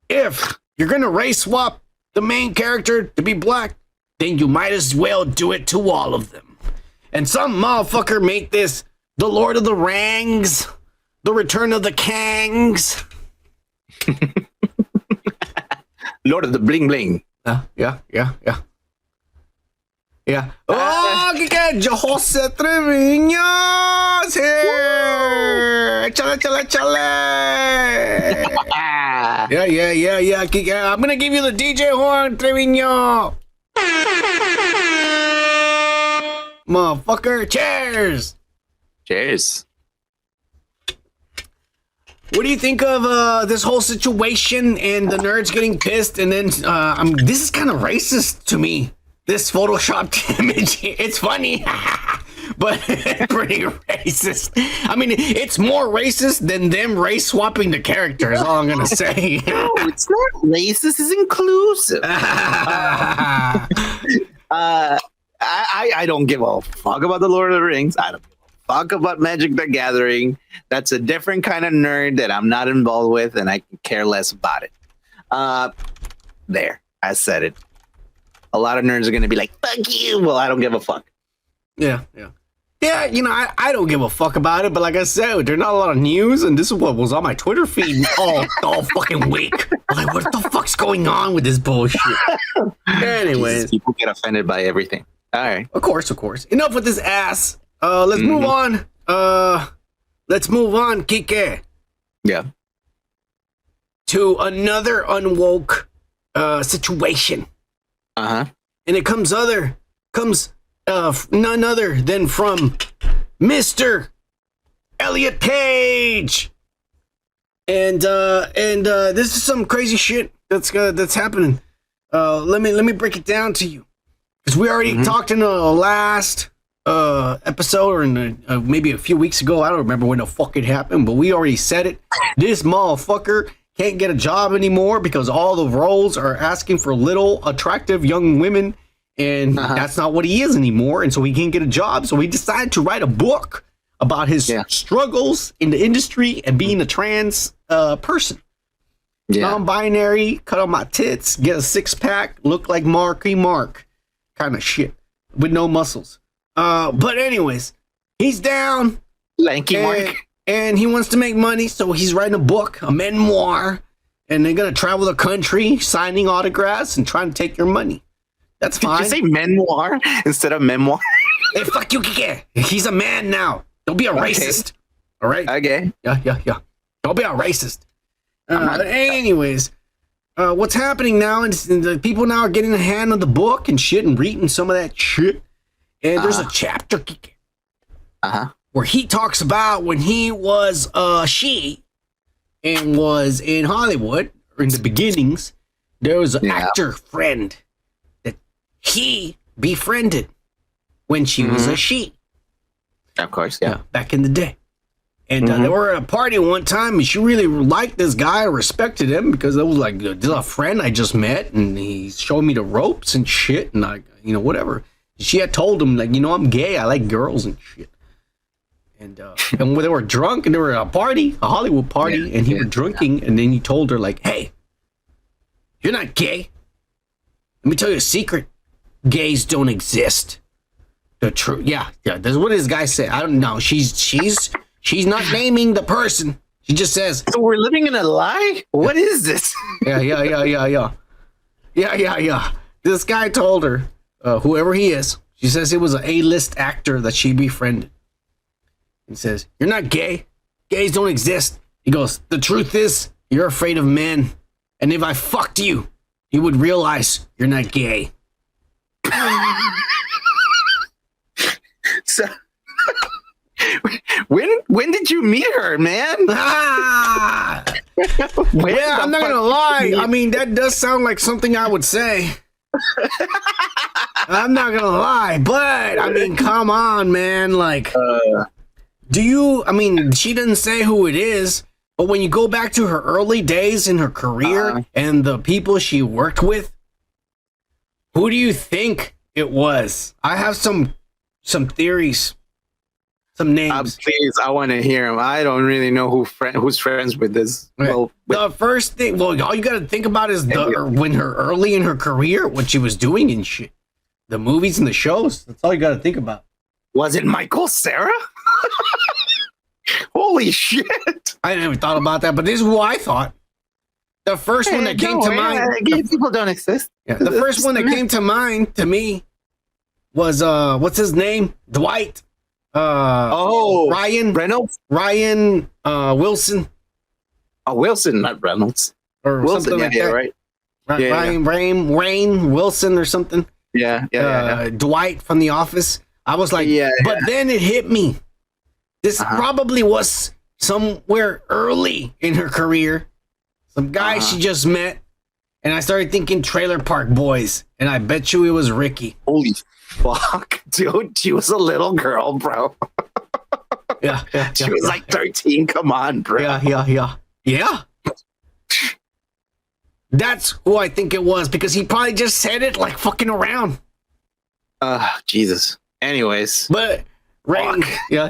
if you're gonna race swap the main character to be black, then you might as well do it to all of them." And some motherfucker make this the Lord of the Rings, the Return of the Kangs. Lord of the Bling Bling. Yeah. Oh, que Jose Treviño's here. Chale. Yeah. I'm gonna give you the DJ horn, Treviño. Motherfucker, cheers. Cheers. What do you think of this whole situation and the nerds getting pissed? And then this is kind of racist to me. This photoshopped image. It's funny, but it's pretty racist. I mean, it's more racist than them race swapping the characters. All I'm gonna say. No, it's not racist. It's inclusive. I don't give a fuck about the Lord of the Rings. I don't give a fuck about Magic the Gathering. That's a different kind of nerd that I'm not involved with, and I can care less about it. There, I said it. A lot of nerds are going to be like, fuck you. Well, I don't give a fuck. Yeah. You know, I don't give a fuck about it, but like I said, there's not a lot of news, and this is what was on my Twitter feed all fucking week. I'm like, what the fuck's going on with this bullshit? Anyways. People get offended by everything. All right. Of course. Enough with this ass. Let's move on. Let's move on, Kike. Yeah. To another unwoke situation. Uh-huh. And it comes none other than from Mr. Elliot Page. And this is some crazy shit that's happening. Let me break it down to you. Because we already talked in the last episode, or in maybe a few weeks ago. I don't remember when the fuck it happened, but we already said it. This motherfucker can't get a job anymore because all the roles are asking for little attractive young women, and that's not what he is anymore. And so he can't get a job. So he decided to write a book about his struggles in the industry and being a trans person. Non-binary, cut on my tits, get a six-pack, look like Marky Mark kind of shit with no muscles. But anyways, he's down. Lanky Mark. And he wants to make money, so he's writing a book, a memoir, and they're going to travel the country, signing autographs and trying to take your money. That's fine. Did you say memoir instead of memoir? Hey, fuck you, Kike. He's a man now. Don't be a racist. All right? Okay. Yeah. Don't be a racist. Anyways, what's happening now is the people now are getting a hand on the book and shit and reading some of that shit. And there's a chapter, Kike. Where he talks about when he was she and was in Hollywood, or in the beginnings, there was an actor friend that he befriended when she was a she. Of course, back in the day. And they were at a party one time, and she really liked this guy, respected him, because it was like, this is a friend I just met, and he's showing me the ropes and shit, and I, whatever. She had told him, like, I'm gay, I like girls and shit. And when they were drunk and they were at a party, a Hollywood party, and he was drinking, and then he told her, like, hey, you're not gay. Let me tell you a secret. Gays don't exist. The truth. Yeah. That's what this guy said. I don't know. She's not naming the person. She just says. So we're living in a lie? What is this? Yeah. This guy told her, whoever he is, she says it was an A-list actor that she befriended. He says, you're not gay. Gays don't exist. He goes, the truth is, you're afraid of men. And if I fucked you, you would realize you're not gay. So, when when did you meet her, man? Ah! Yeah, I'm not gonna lie. I mean, that does sound like something I would say. I'm not gonna lie, but I mean, come on, man. Like, do you? I mean, she didn't say who it is, but when you go back to her early days in her career and the people she worked with, who do you think it was? I have some theories, some names. Please, I want to hear him. I don't really know who's friends with this. Okay. Well, the first thing, all you got to think about is when her early in her career, what she was doing and shit. The movies and the shows. That's all you got to think about. Was it Michael Cera? Holy shit! I never thought about that, but this is who I thought. The first one that came to mind. Gay people don't exist. Yeah, the first one that came to mind to me was what's his name? Dwight. Ryan Reynolds. Ryan Wilson. Oh, Wilson, not Reynolds. Or Wilson, something like that. Right. Rain Wilson or something. Yeah. Dwight from The Office. I was like, but then it hit me. This probably was somewhere early in her career. Some guy she just met. And I started thinking Trailer Park Boys. And I bet you it was Ricky. Holy fuck, dude. She was a little girl, bro. Yeah. She was like 13. Come on, bro. Yeah. That's who I think it was because he probably just said it like fucking around. Jesus. Anyways. But Rain. Yeah.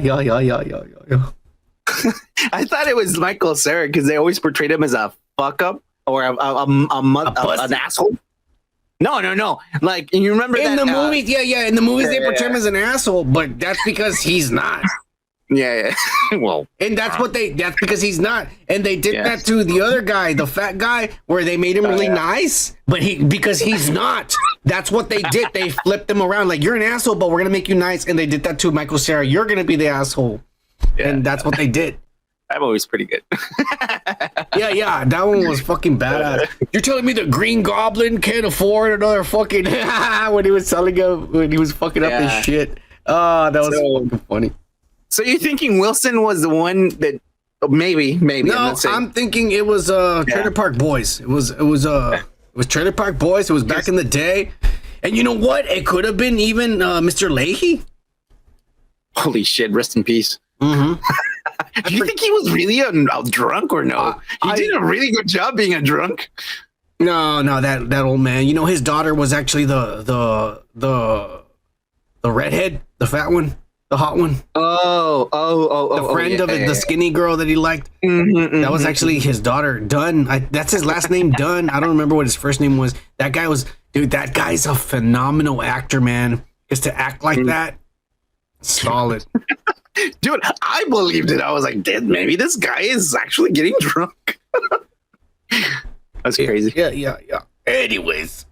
I thought it was Michael Cera because they always portrayed him as a fuck up or an asshole. No. Like, you remember in that, the movies? In the movies they portray him as an asshole, but that's because he's not. Yeah. Well, and that's because he's not. And they did that to the other guy, the fat guy, where they made him really nice, but because he's not. That's what they did. They flipped him around like, you're an asshole, but we're gonna make you nice. And they did that to Michael Cera. You're gonna be the asshole. And that's what they did. That movie's pretty good. Yeah, that one was fucking badass. You're telling me the Green Goblin can't afford another fucking when he was selling up, when he was fucking up his shit. That was fucking funny. So you're thinking Wilson was the one that maybe? No, I'm thinking it was Trailer Park Boys. It was Trailer Park Boys. It was back in the day, and you know what? It could have been even Mr. Leahy. Holy shit! Rest in peace. Mm-hmm. Do you think he was really a drunk or no? He did a really good job being a drunk. No, that old man. You know, his daughter was actually the redhead, the fat one. The hot one. The friend of it, the skinny girl that he liked. That was actually his daughter, Dunn. That's his last name, Dunn. I don't remember what his first name was. That guy's a phenomenal actor, man. Just to act like that, solid. Dude, I believed it. I was like, maybe this guy is actually getting drunk. That's crazy. Yeah. Anyways,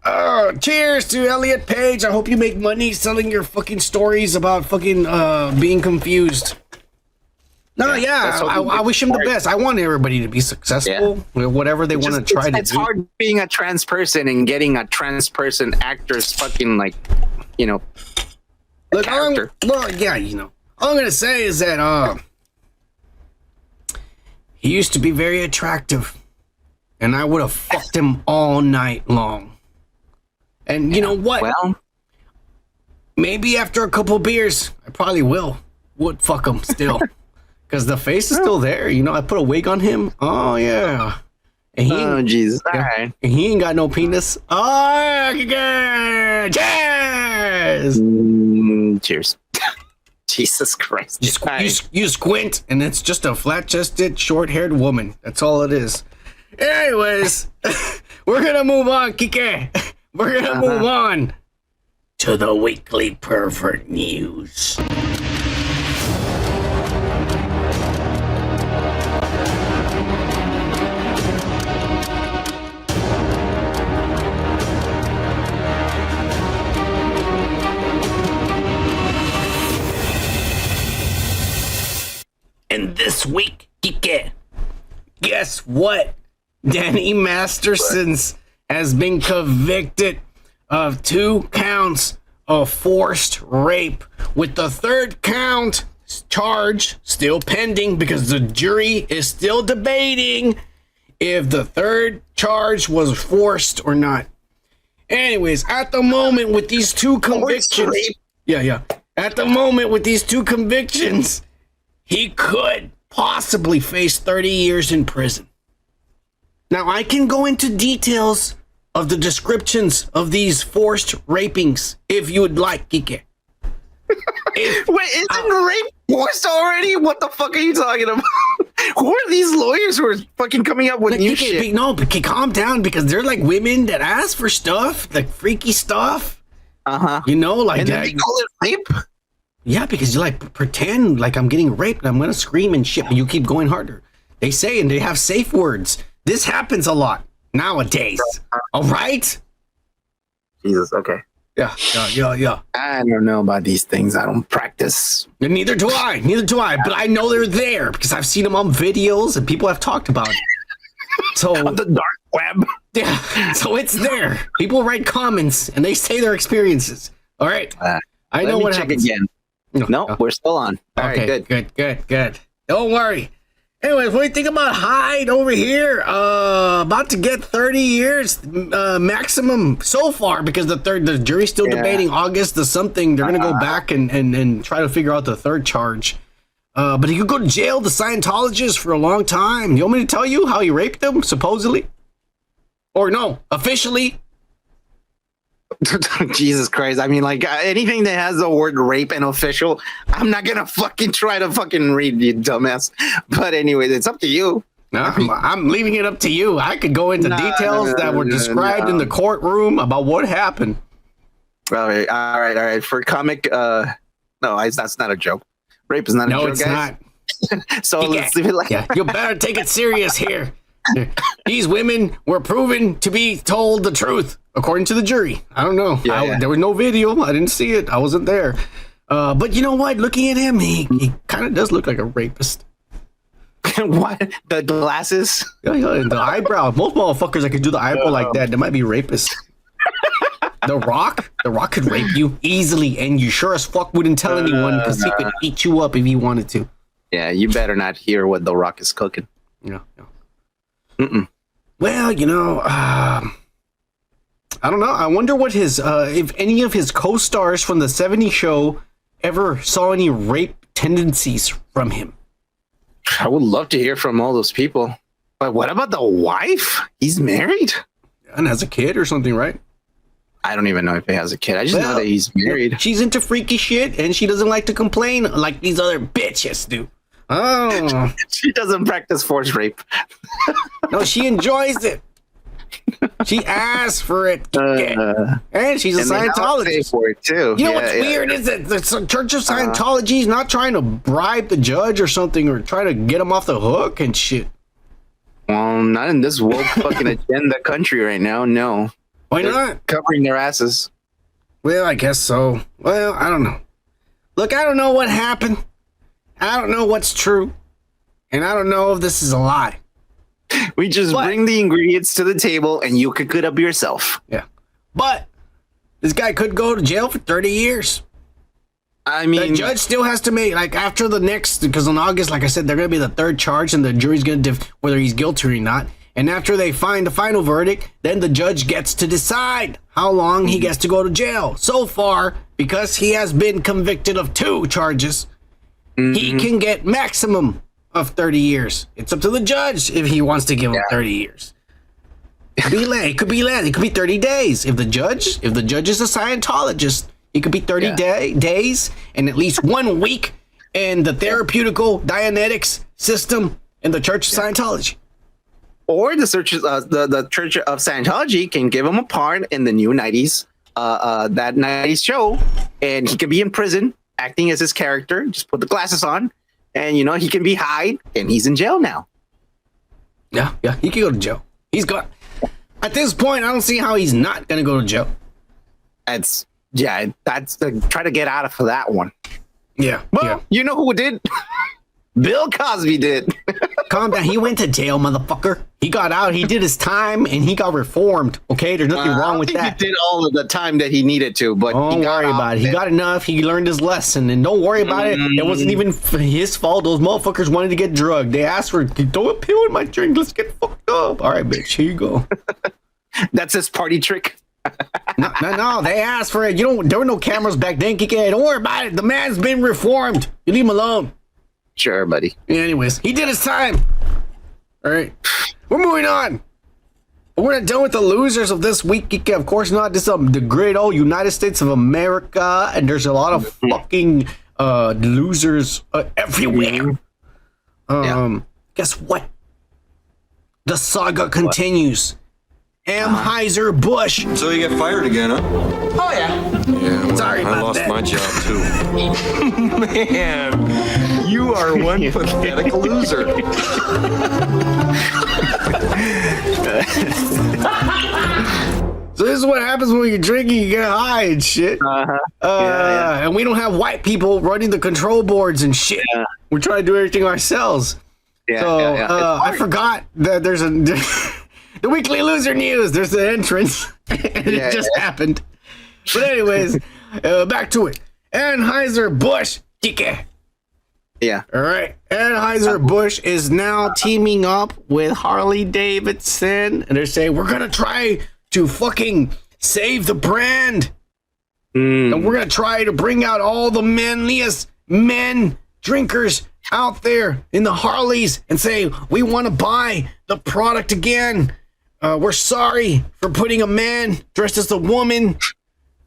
cheers to Elliot Page. I hope you make money selling your fucking stories about fucking being confused. I wish him the best. I want everybody to be successful with whatever they want to try to do. It's hard being a trans person and getting a trans person actor's fucking character. All I'm gonna say is that he used to be very attractive. And I would have fucked him all night long. And you know what? Well, maybe after a couple beers, I probably would fuck him still. Because the face is still there. You know, I put a wig on him. Oh, yeah. And Jesus. All right. And he ain't got no penis. Oh, yeah. Cheers! Cheers. Jesus Christ. You squint, and it's just a flat-chested, short-haired woman. That's all it is. Anyways, we're gonna move on, Kike. We're gonna move on to the weekly pervert news. And this week, Kike, guess what? Danny Masterson has been convicted of 2 counts of forced rape, with the third count charge still pending because the jury is still debating if the third charge was forced or not. Anyways, at the moment with these two convictions, at the moment with these two convictions, he could possibly face 30 years in prison. Now, I can go into details of the descriptions of these forced rapings if you would like, Kike. Wait, isn't rape forced already? What the fuck are you talking about? Who are these lawyers who are fucking coming up with new shit? No, but calm down, because they're like women that ask for stuff, like freaky stuff. You know, like and that. they call it rape? Yeah, because you like pretend like I'm getting raped and I'm gonna scream and shit, but you keep going harder. They say, and they have safe words. This happens a lot nowadays. All right? Jesus, okay. Yeah. I don't know about these things. I don't practice. And neither do I. But I know they're there because I've seen them on videos and people have talked about it. So on the dark web. Yeah. So it's there. People write comments and they say their experiences. All right. I know what happens. Again. No, we're still on. All right, good. Don't worry. Anyways, what do you think about Hyde over here? About to get 30 years maximum so far because the jury's still debating August the something. They're gonna go back and try to figure out the third charge. But he could go to jail, the Scientologist, for a long time. You want me to tell you how he raped them, supposedly? Or no, officially? Jesus Christ. I mean, like anything that has the word rape and official, I'm not gonna fucking try to fucking read, you dumbass. But anyways, it's up to you. I'm leaving it up to you. I could go into details that were described in the courtroom about what happened. All right. For comic, no, that's not a joke. Rape is not a joke, guys. No, it's not. So let's leave it like that. You better take it serious here. These women were proven to be told the truth, according to the jury. I don't know. There was no video. I didn't see it. I wasn't there. But you know what? Looking at him, he kind of does look like a rapist. What? The glasses? Yeah, the eyebrow. Most motherfuckers that could do the eyebrow like that, they might be rapists. The Rock could rape you easily, and you sure as fuck wouldn't tell anyone because he could eat you up if he wanted to. Yeah, you better not hear what The Rock is cooking. Yeah. Well, you know, I don't know. I wonder what his, if any of his co-stars from the 70s show ever saw any rape tendencies from him. I would love to hear from all those people. But what about the wife? He's married? And has a kid or something, right? I don't even know if he has a kid. I just know that he's married. She's into freaky shit, and she doesn't like to complain like these other bitches do. Oh. She doesn't practice forced rape. No, she enjoys it. She asks for it. And she's a Scientologist. For it too. You know what's weird is that the Church of Scientology is not trying to bribe the judge or something or try to get him off the hook and shit. Well, not in this woke fucking agenda country right now. No. Why not? Covering their asses. Well, I guess so. Well, I don't know. Look, I don't know what happened. I don't know what's true. And I don't know if this is a lie. We just bring the ingredients to the table and you cook it up yourself. Yeah. But this guy could go to jail for 30 years. I mean, the judge still has to make, like, after the next, because in August, like I said, they're going to be the third charge and the jury's going to whether he's guilty or not. And after they find the final verdict, then the judge gets to decide how long he gets to go to jail. So far, because he has been convicted of 2 charges, he can get maximum of 30 years. It's up to the judge if he wants to give him 30 years. It could be less. It could be 30 days. If the judge is a Scientologist, it could be 30 days and at least 1 week in the therapeutical Dianetics system in the Church of Scientology. Or the Church of Scientology can give him a part in the new 90s, that 90s show, and he can be in prison acting as his character. Just put the glasses on, and you know he can be Hyde, and he's in jail now. Yeah, he can go to jail. He's got. At this point, I don't see how he's not gonna go to jail. That's try to get out of that one. Yeah. Well, you know who did? Bill Cosby did. Calm down. He went to jail, motherfucker. He got out. He did his time, and he got reformed. Okay, there's nothing wrong with that. He did all of the time that he needed to, but don't worry about it. He got enough. He learned his lesson, and don't worry about it. It wasn't even his fault. Those motherfuckers wanted to get drugged. They asked for, throw a pill in my drink. Let's get fucked up. All right, bitch. Here you go. That's his party trick. No. They asked for it. There were no cameras back then, Kike. Don't worry about it. The man's been reformed. You leave him alone. Sure, buddy. Anyways, he did his time. All right, we're moving on. We're not done with the losers of this week, Kike. Of course not. This is the great old United States of America, and there's a lot of fucking losers everywhere. Guess what? The saga continues. Anheuser-Busch. So you get fired again, huh? Oh, yeah. Yeah, well, Sorry about I lost that. my job too. Man, you are one pathetic loser. So this is what happens when you're drinking, you get high and shit. And we don't have white people running the control boards and shit. Yeah. We're trying to do everything ourselves. I forgot that there's the weekly loser news. There's the entrance. It just happened. But anyways, back to it. Anheuser-Busch, Kike. Yeah. All right. Anheuser-Busch is now teaming up with Harley Davidson, and they're saying we're gonna try to fucking save the brand, and we're gonna try to bring out all the manliest men drinkers out there in the Harleys and say we want to buy the product again. We're sorry for putting a man dressed as a woman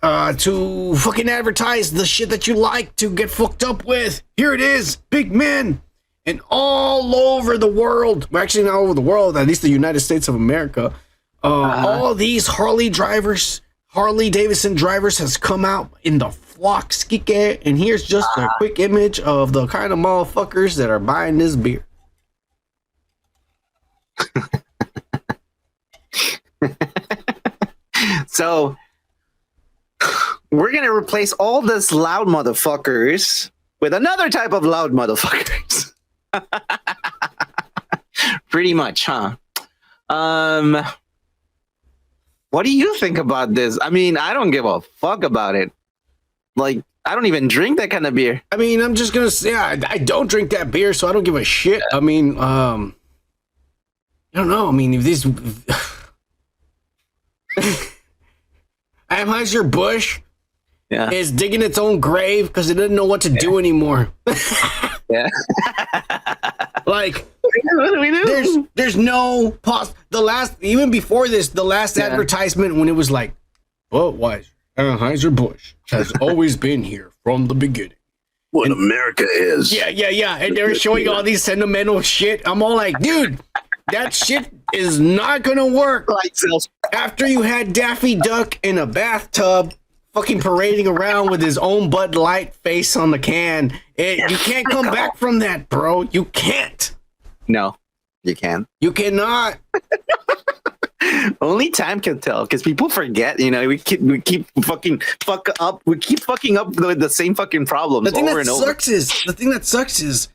to fucking advertise the shit that you like to get fucked up with. Here it is, big men. And all over the world, well, actually not all over the world, at least the United States of America, all these Harley Davidson drivers has come out in the flocks, Kike. And here's just a quick image of the kind of motherfuckers that are buying this beer. So we're gonna replace all this loud motherfuckers with another type of loud motherfuckers. Pretty much, huh? What do you think about this? I mean, I don't give a fuck about it. Like, I don't even drink that kind of beer. I mean, I'm just gonna say I don't drink that beer, so I don't give a shit. I mean, I don't know. I mean, if these Anheuser-Busch is digging its own grave because it doesn't know what to do anymore. Like, what do we do? There's no even before this, the last advertisement when it was like, Budweiser, Anheuser-Busch has always been here from the beginning. What America is. Yeah. And they're showing all these sentimental shit. I'm all like, dude, that shit is not gonna work. After you had Daffy Duck in a bathtub fucking parading around with his own Bud Light face on the can, you can't come back from that, bro. You can't. No, you can. You cannot. Only time can tell, because people forget. You know, we keep fucking up with the same fucking problems over and over. The thing that sucks is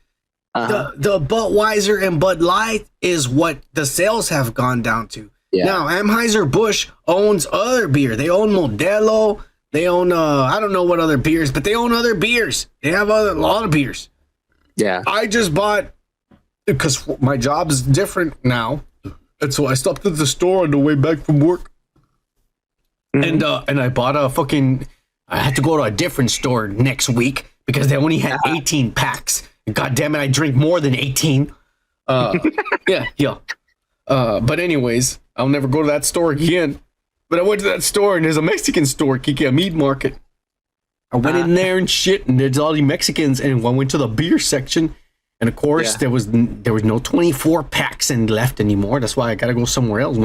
the Budweiser and Bud Light is what the sales have gone down to. Yeah. Now Anheuser-Busch owns other beer. They own Modelo. They own I don't know what other beers, but they own other beers. They have a lot of beers. Yeah. I just bought, because my job is different now, and so I stopped at the store on the way back from work, and I bought a fucking. I had to go to a different store next week because they only had 18 packs. God damn it, I drink more than 18. Yeah. But anyways, I'll never go to that store again. But I went to that store, and there's a Mexican store, Kike, a meat market. I went in there and shit, and there's all the Mexicans, and I went to the beer section, and of course there was no 24 packs left anymore. That's why I gotta go somewhere else.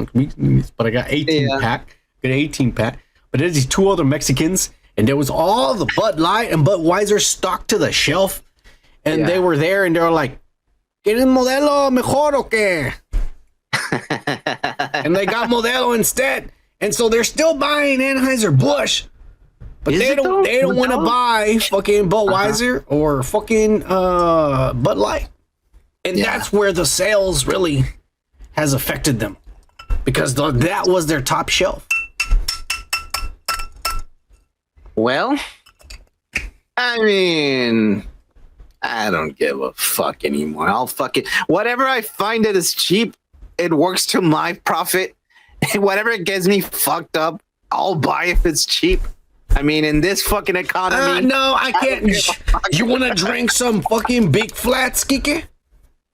But I got 18 pack. Got an 18 pack. But there's these two other Mexicans, and there was all the Bud Light and Budweiser stocked to the shelf, and they were there, and they were like, "¿Quieren Modelo mejor o qué?" And they got Modelo instead. And so they're still buying Anheuser-Busch, but they don't want to buy fucking Budweiser or fucking Bud Light. And that's where the sales really has affected them, because that was their top shelf. Well, I mean, I don't give a fuck anymore. I'll fucking whatever I find that is cheap, it works to my profit. Whatever gets me fucked up, I'll buy if it's cheap. I mean, in this fucking economy. No, I can't. You want to drink some fucking Big Flats, Kike?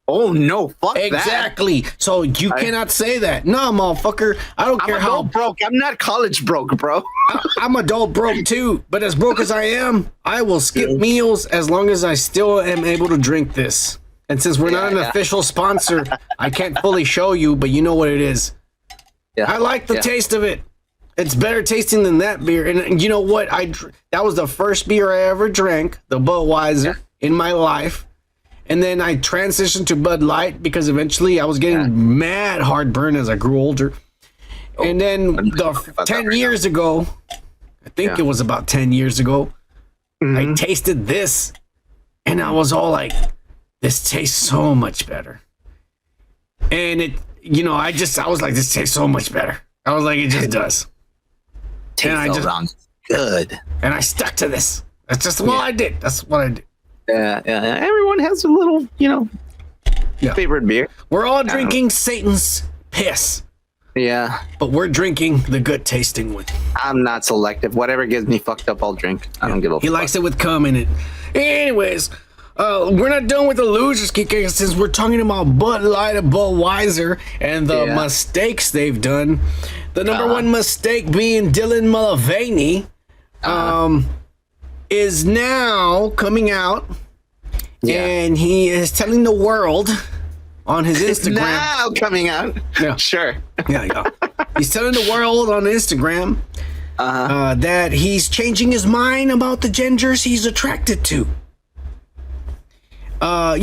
Oh no, fuck exactly. That. So you cannot say that. No, motherfucker. I don't care how broke. I'm not college broke, bro. I'm adult broke too. But as broke as I am, I will skip meals as long as I still am able to drink this. And since we're not an official sponsor, I can't fully show you, but you know what it is. Yeah. I like the taste of it. It's better tasting than that beer. And you know what? That was the first beer I ever drank, the Budweiser, in my life. And then I transitioned to Bud Light because eventually I was getting mad heartburn as I grew older. And then 10 years ago, I think it was about 10 years ago, I tasted this and I was all like, this tastes so much better. And it, I was like, this tastes so much better. I was like, it just does. And I just good. And I stuck to this. That's just what I did. That's what I did. Yeah. Everyone has a little, favorite beer. We're all drinking Satan's piss. Yeah. But we're drinking the good tasting one. I'm not selective. Whatever gets me fucked up, I'll drink. I don't give a fuck. He likes it with cum in it. Anyways, we're not done with the losers, Kike, since we're talking about Bud Light and Budweiser and the mistakes they've done. The number one mistake being Dylan Mulavany. Is now coming out, and he is telling the world on his Instagram. Now coming out. Yeah. Sure. Yeah. He's telling the world on Instagram that he's changing his mind about the genders he's attracted to. Well,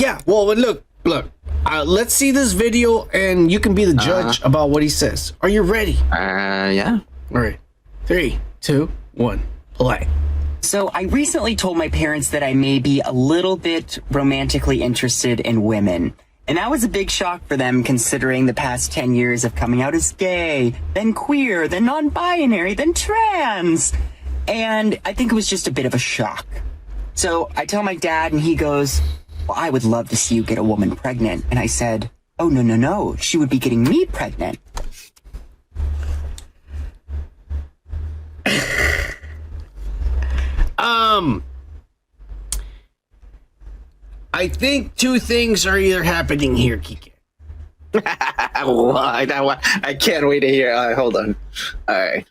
look. Let's see this video, and you can be the judge about what he says. Are you ready? Yeah. All right. 3, 2, 1, play. So I recently told my parents that I may be a little bit romantically interested in women. And that was a big shock for them, considering the past 10 years of coming out as gay, then queer, then non-binary, then trans. And I think it was just a bit of a shock. So I tell my dad, and he goes, well, I would love to see you get a woman pregnant. And I said, oh, no. She would be getting me pregnant. I think two things are either happening here, Kike. I can't wait to hear. Hold on. All right.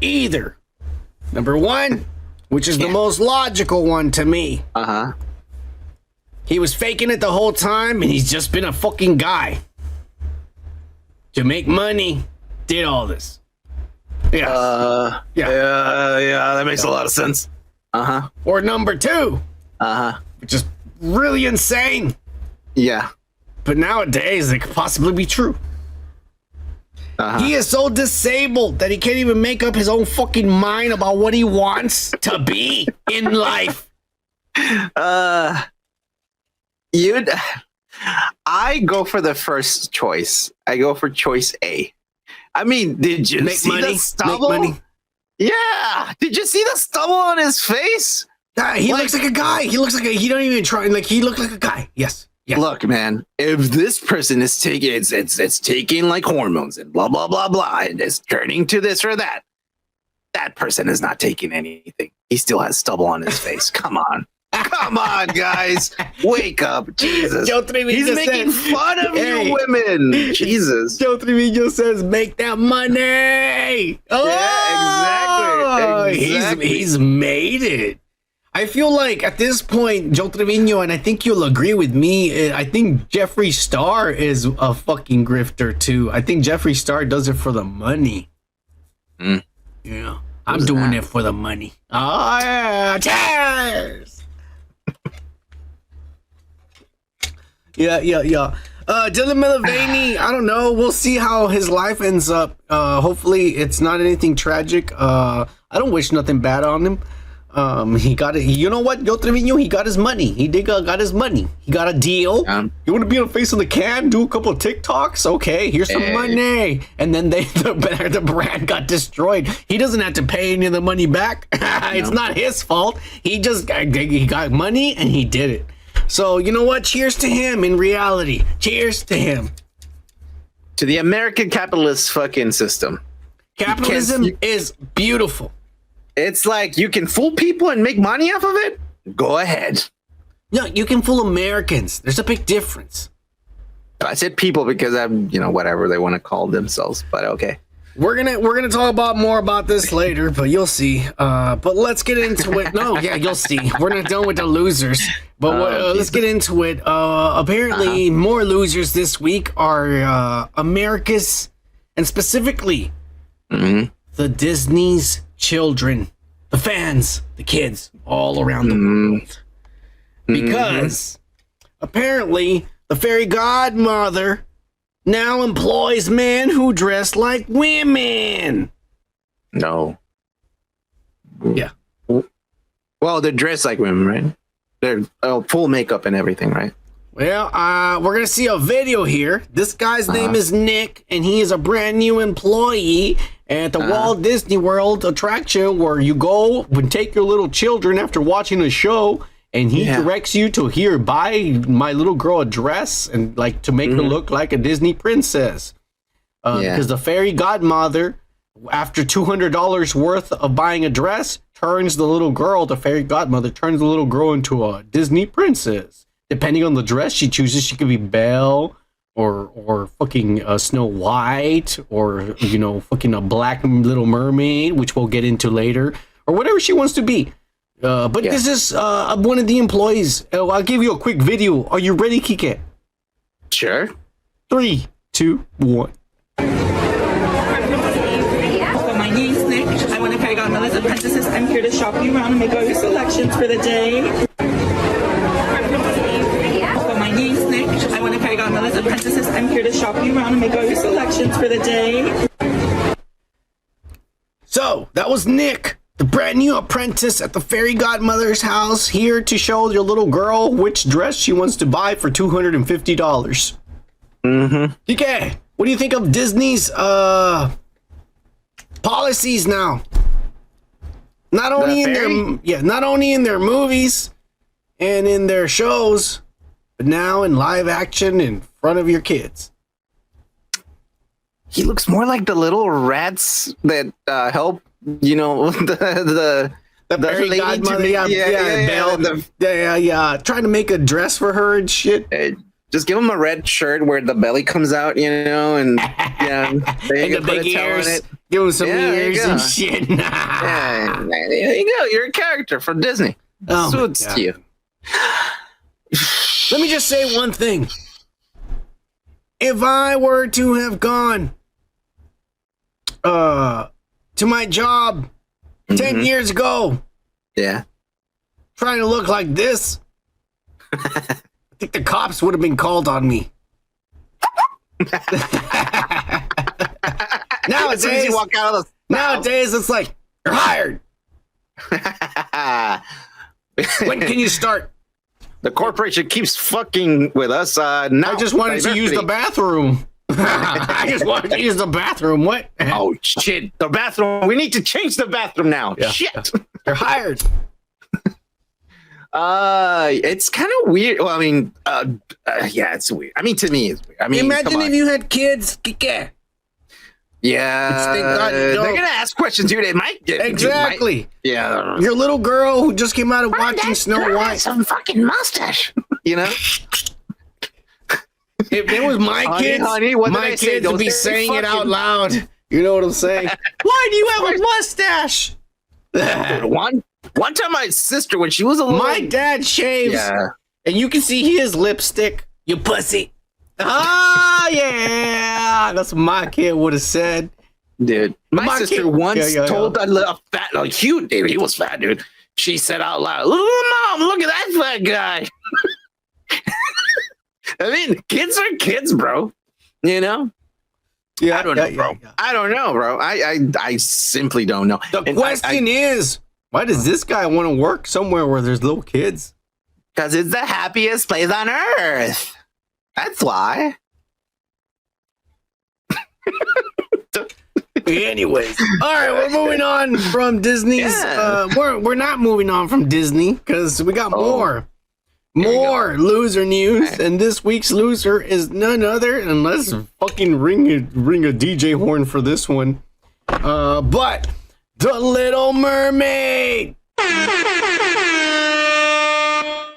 Either, number one, which is the most logical one to me. He was faking it the whole time, and he's just been a fucking guy to make money. Did all this. Yeah, that makes a lot of sense. Or number two, which is really insane. Yeah. But nowadays, it could possibly be true. He is so disabled that he can't even make up his own fucking mind about what he wants to be in life. I go for the first choice. I go for choice A. I mean, did you see the stubble? Make money. Yeah. Did you see the stubble on his face? He looks like a guy. He looks like he don't even try. Like, he looked like a guy. Yes. Look, man, if this person is taking, it's taking like hormones and blah, blah, blah, blah, and it's turning to this or that, that person is not taking anything. He still has stubble on his face. Come on. Come on, guys. Wake up. Jesus. He's making fun of you women. Jesus. Joe Trevino says, make that money. Oh, yeah, exactly. He's made it. I feel like at this point, Joe Trevino, and I think you'll agree with me, I think Jeffree Star is a fucking grifter too. I think Jeffree Star does it for the money. Yeah. I'm doing it for the money. Oh, yeah. Cheers. Yeah. Dylan Mulavany, I don't know. We'll see how his life ends up. Hopefully it's not anything tragic. I don't wish nothing bad on him. He got it. You know what, Yo Trevino? He got his money. He got his money. He got a deal. You want to be on Face on the Can? Do a couple of TikToks? Okay, here's some money. And then the brand got destroyed. He doesn't have to pay any of the money back. It's not his fault. He got money and he did it. So you know what? Cheers to him. In reality, cheers to him. To the American capitalist fucking system. Capitalism is beautiful. It's like you can fool people and make money off of it. Go ahead. No, you can fool Americans. There's a big difference. I said people because I'm, whatever they want to call themselves, but okay. We're gonna talk about more about this later, but you'll see. But let's get into it. No, yeah, you'll see. We're not done with the losers, but let's get into it. Apparently, more losers this week are America's, and specifically the Disney's children, the fans, the kids all around the world. Because apparently the fairy godmother now employs men who dress like women. No. Yeah. Well, they're dressed like women, right? They're full makeup and everything, right? Well, we're going to see a video here. This guy's name is Nick, and he is a brand new employee at the Walt Disney World attraction where you go and take your little children after watching a show, and he directs you to here, buy my little girl a dress and like to make her look like a Disney princess. Because the fairy godmother, after $200 worth of buying a dress, turns the little girl, the fairy godmother turns the little girl into a Disney princess. Depending on the dress she chooses, she could be Belle or fucking Snow White or, fucking a black Little Mermaid, which we'll get into later, or whatever she wants to be. But this is one of the employees. I'll give you a quick video. Are you ready, Kike? Sure. 3, 2, 1. So my name's Nick. I want to fairy godmother's apprentices. I'm here to shop you around and make all your selections for the day. My name's Nick. I want to fairy godmother's apprentices. I'm here to shop you around and make all your selections for the day. So that was Nick, the brand new apprentice at the fairy godmother's house, here to show your little girl which dress she wants to buy for $250. Okay, what do you think of Disney's policies now? Not only in their movies and in their shows, but now in live action in front of your kids. He looks more like the little rats that help, the fairy godmother, trying to make a dress for her and shit. Just give him a red shirt where the belly comes out, and and the big ears. Give him some ears and shit. There you go. You're a character from Disney. Suits you. Let me just say one thing. If I were to have gone to my job 10 years ago, trying to look like this, I think the cops would have been called on me. Nowadays, it's like, you're hired. When can you start? The corporation keeps fucking with us. Now I just wanted to use the bathroom. I just wanted to use the bathroom. What? Oh, shit. The bathroom. We need to change the bathroom now. Yeah. Shit. You're hired. It's kind of weird. Well, I mean, it's weird. I mean, to me, it's weird. I mean, imagine if you had kids. Yeah, they're gonna ask questions. They might get exactly. Yeah, your little girl who just came out of watching Snow White, some fucking mustache. If it was my kids, my kids would be saying it out loud. You know what I'm saying? Why do you have a mustache? One time, my sister, when she was a little, my dad shaves, and you can see his lipstick. You pussy. Ah, yeah, that's what my kid would have said, dude. My sister once told a fat, cute dude. He was fat, dude. She said out loud, "Oh, mom, look at that fat guy." I mean, kids are kids, bro. Yeah, I don't know, bro. I don't know, bro. I simply don't know. The question is, Why does this guy want to work somewhere where there's little kids? Because it's the happiest place on earth. That's why. Anyways, all right, we're moving on from Disney's. Yeah. We're not moving on from Disney because we got more loser news, and this week's loser is none other, and let's fucking ring a DJ horn for this one. But The Little Mermaid,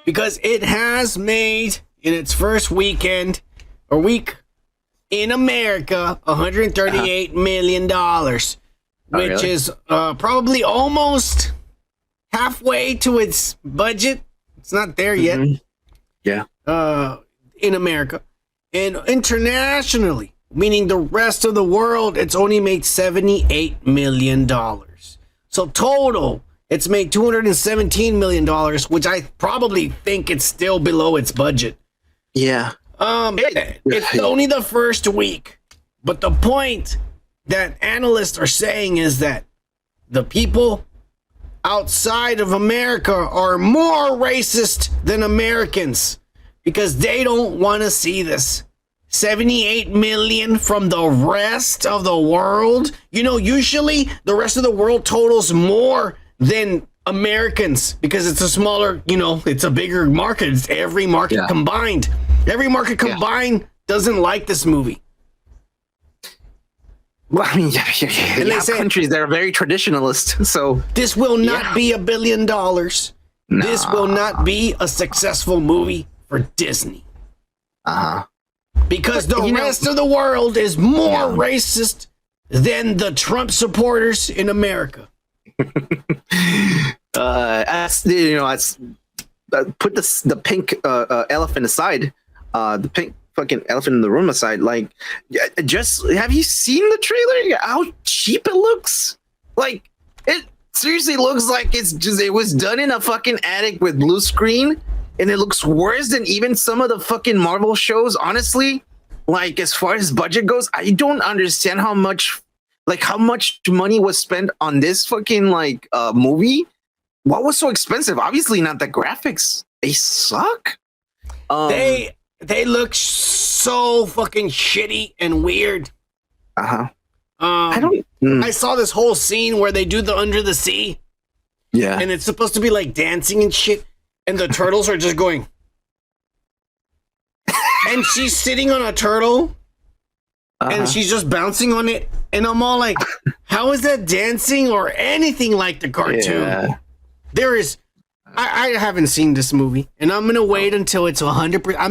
because it has made in its first week in America, $138 million, which is probably almost halfway to its budget. It's not there yet. Yeah. In America. And internationally, meaning the rest of the world, it's only made $78 million. So total, it's made $217 million, which I probably think it's still below its budget. Yeah. It's only the first week, but the point that analysts are saying is that the people outside of America are more racist than Americans because they don't want to see this. 78 million from the rest of the world. You know, usually the rest of the world totals more than Americans because it's a smaller, it's a bigger market. It's every market combined. Every market combined doesn't like this movie. Well, I mean, and they say countries that are very traditionalist, so this will not be $1 billion. This will not be a successful movie for Disney. Because the rest of the world is more racist than the Trump supporters in America. Put the pink elephant aside. The pink fucking elephant in the room aside, like, just have you seen the trailer? How cheap it looks? Like, it seriously looks like it was done in a fucking attic with blue screen, and it looks worse than even some of the fucking Marvel shows. Honestly, like, as far as budget goes, I don't understand how much money was spent on this fucking movie. What was so expensive? Obviously not the graphics. They suck. They look so fucking shitty and weird. I saw this whole scene where they do the under the sea. Yeah. And it's supposed to be like dancing and shit. And the turtles are just going. And she's sitting on a turtle. And she's just bouncing on it. And I'm all like, how is that dancing or anything like the cartoon? Yeah. There is... I haven't seen this movie, and I'm gonna wait until it's 100%. I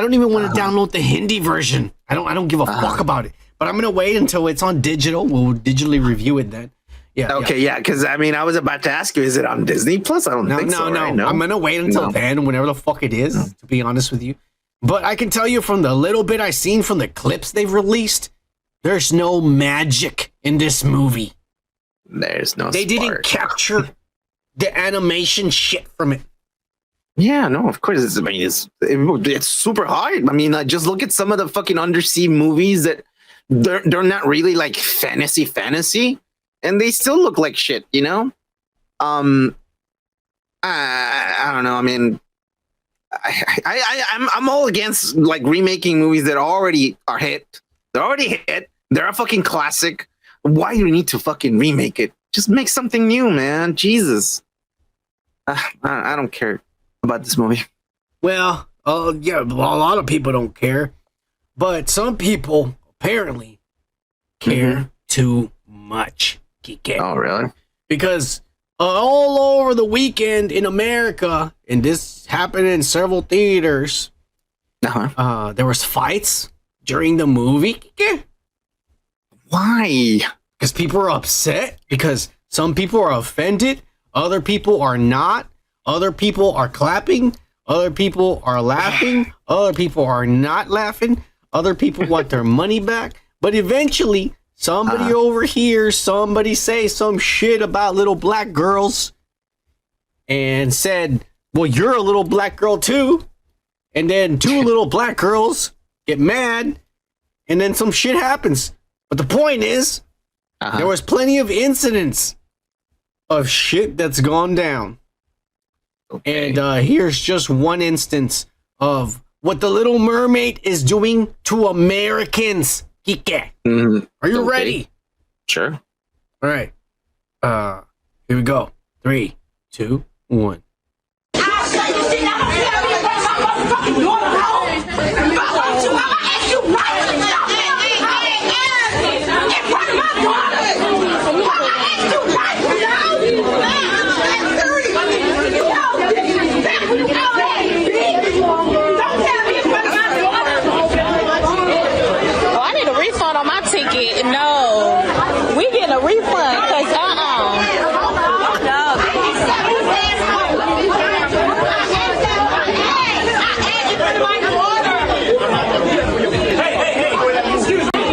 don't even want to download the Hindi version. I don't give a fuck about it. But I'm gonna wait until it's on digital. We'll digitally review it then. Yeah. Okay. Yeah. Because I was about to ask you, is it on Disney Plus? I don't think so. No. Right? I'm gonna wait until then, whenever the fuck it is. To be honest with you, but I can tell you from the little bit I've seen from the clips they've released, there's no magic in this movie. There's no. They didn't capture the animation shit from it. Yeah, no, of course. It's super hard. I mean, just look at some of the fucking undersea movies that they're not really like fantasy, and they still look like shit. I don't know. I mean, I'm all against like remaking movies that already are hit. They're already hit. They're a fucking classic. Why do you need to fucking remake it? Just make something new, man. Jesus. I don't care about this movie. Well, a lot of people don't care, but some people apparently care too much. Oh, really? Because all over the weekend in America, and this happened in several theaters, there was fights during the movie. Why? Because people are upset. Because some people are offended. Other people are not. Other people are clapping. Other people are laughing. Other people are not laughing. Other people want their money back. But eventually, somebody overhears somebody say some shit about little black girls and said, well, you're a little black girl too. And then two little black girls get mad. And then some shit happens. But the point is, there was plenty of incidents of shit that's gone down. Okay. And here's just one instance of what the Little Mermaid is doing to Americans. Kike. Are you ready? Sure. All right. Here we go. 3, 2, 1. I need a refund on my ticket. No, we getting a refund because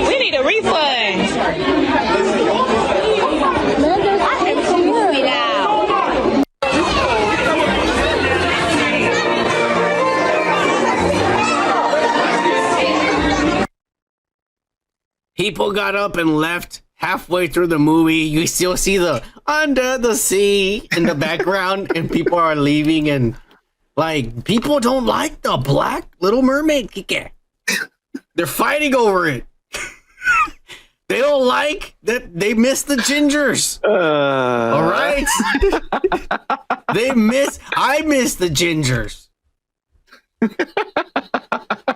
we need a refund. People got up and left halfway through the movie. You still see the Under the Sea in the background, and people are leaving. And like, people don't like the Black Little Mermaid. Kike. They're fighting over it. They don't like that they miss the gingers. All right. I miss the gingers.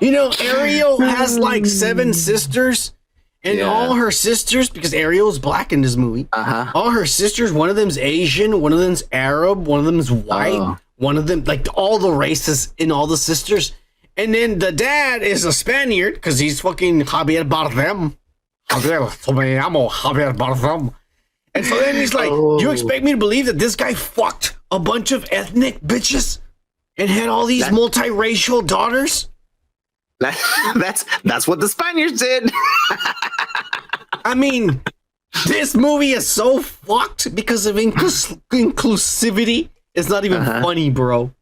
You know, Ariel has like 7 sisters. And all her sisters, because Ariel's black in this movie, all her sisters, one of them's Asian, one of them's Arab, one of them's white, one of them, like all the races in all the sisters. And then the dad is a Spaniard, because he's fucking Javier Bardem. Javier Bardem. And so then he's like, you expect me to believe that this guy fucked a bunch of ethnic bitches and had all these multiracial daughters? That's what the Spaniards did. I mean, this movie is so fucked because of inclusivity. It's not even funny, bro.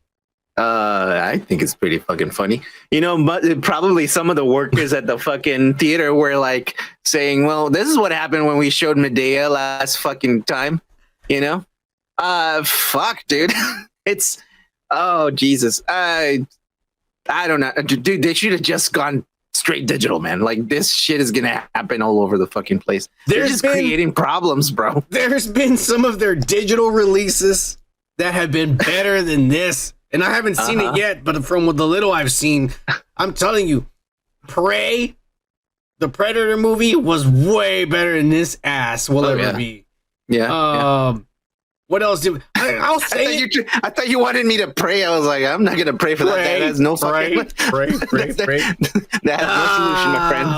I think it's pretty fucking funny. You know, but probably some of the workers at the fucking theater were like saying, well, this is what happened when we showed Medea last fucking time. You know? Fuck, dude. It's, oh, Jesus. I don't know. Dude, they should have just gone straight digital, man. Like, this shit is gonna happen all over the fucking place. They're just creating problems, bro. There's been some of their digital releases that have been better than this. And I haven't seen it yet, but from what the little I've seen, I'm telling you, Prey, the Predator movie, was way better than this ass will ever be. Yeah. What else did I'll say I thought you wanted me to pray. I was like, I'm not gonna pray for that. That has no fucking pray. That has no solution, my friend.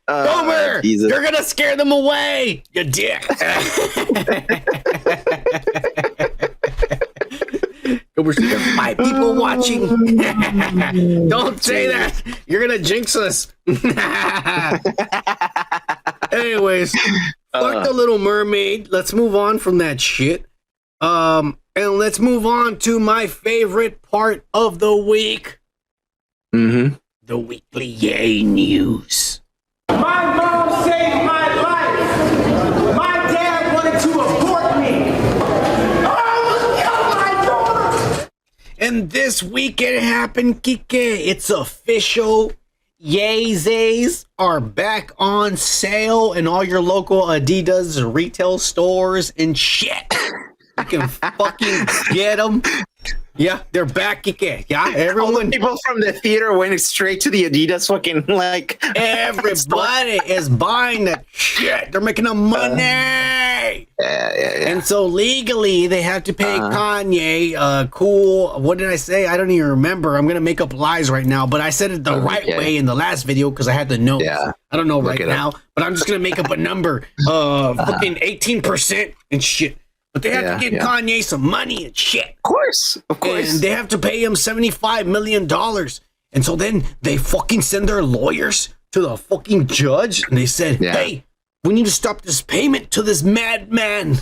Homer, you're gonna scare them away, you dick. Homer's like, 5 people watching. Don't say that. You're gonna jinx us. Anyways, fuck the Little Mermaid. Let's move on from that shit. And let's move on to my favorite part of the week. The weekly Yay News. My mom saved my life. My dad wanted to abort me. Oh, my daughter. And this week it happened, Kike. It's official. Yeezys are back on sale in all your local Adidas retail stores and shit. You can fucking get them. Yeah, they're back, Kike. Yeah, everyone. All the people from the theater went straight to the Adidas fucking, like. Everybody is buying that shit. They're making the money. Yeah. And so legally, they have to pay Kanye. Cool. What did I say? I don't even remember. I'm going to make up lies right now, but I said it the right way in the last video because I had the notes. Yeah. I don't know right now, but I'm just going to make up a number. Fucking 18% and shit. But they have to give Kanye some money and shit. Of course. And they have to pay him $75 million. And so then they fucking send their lawyers to the fucking judge. And they said, hey, we need to stop this payment to this madman.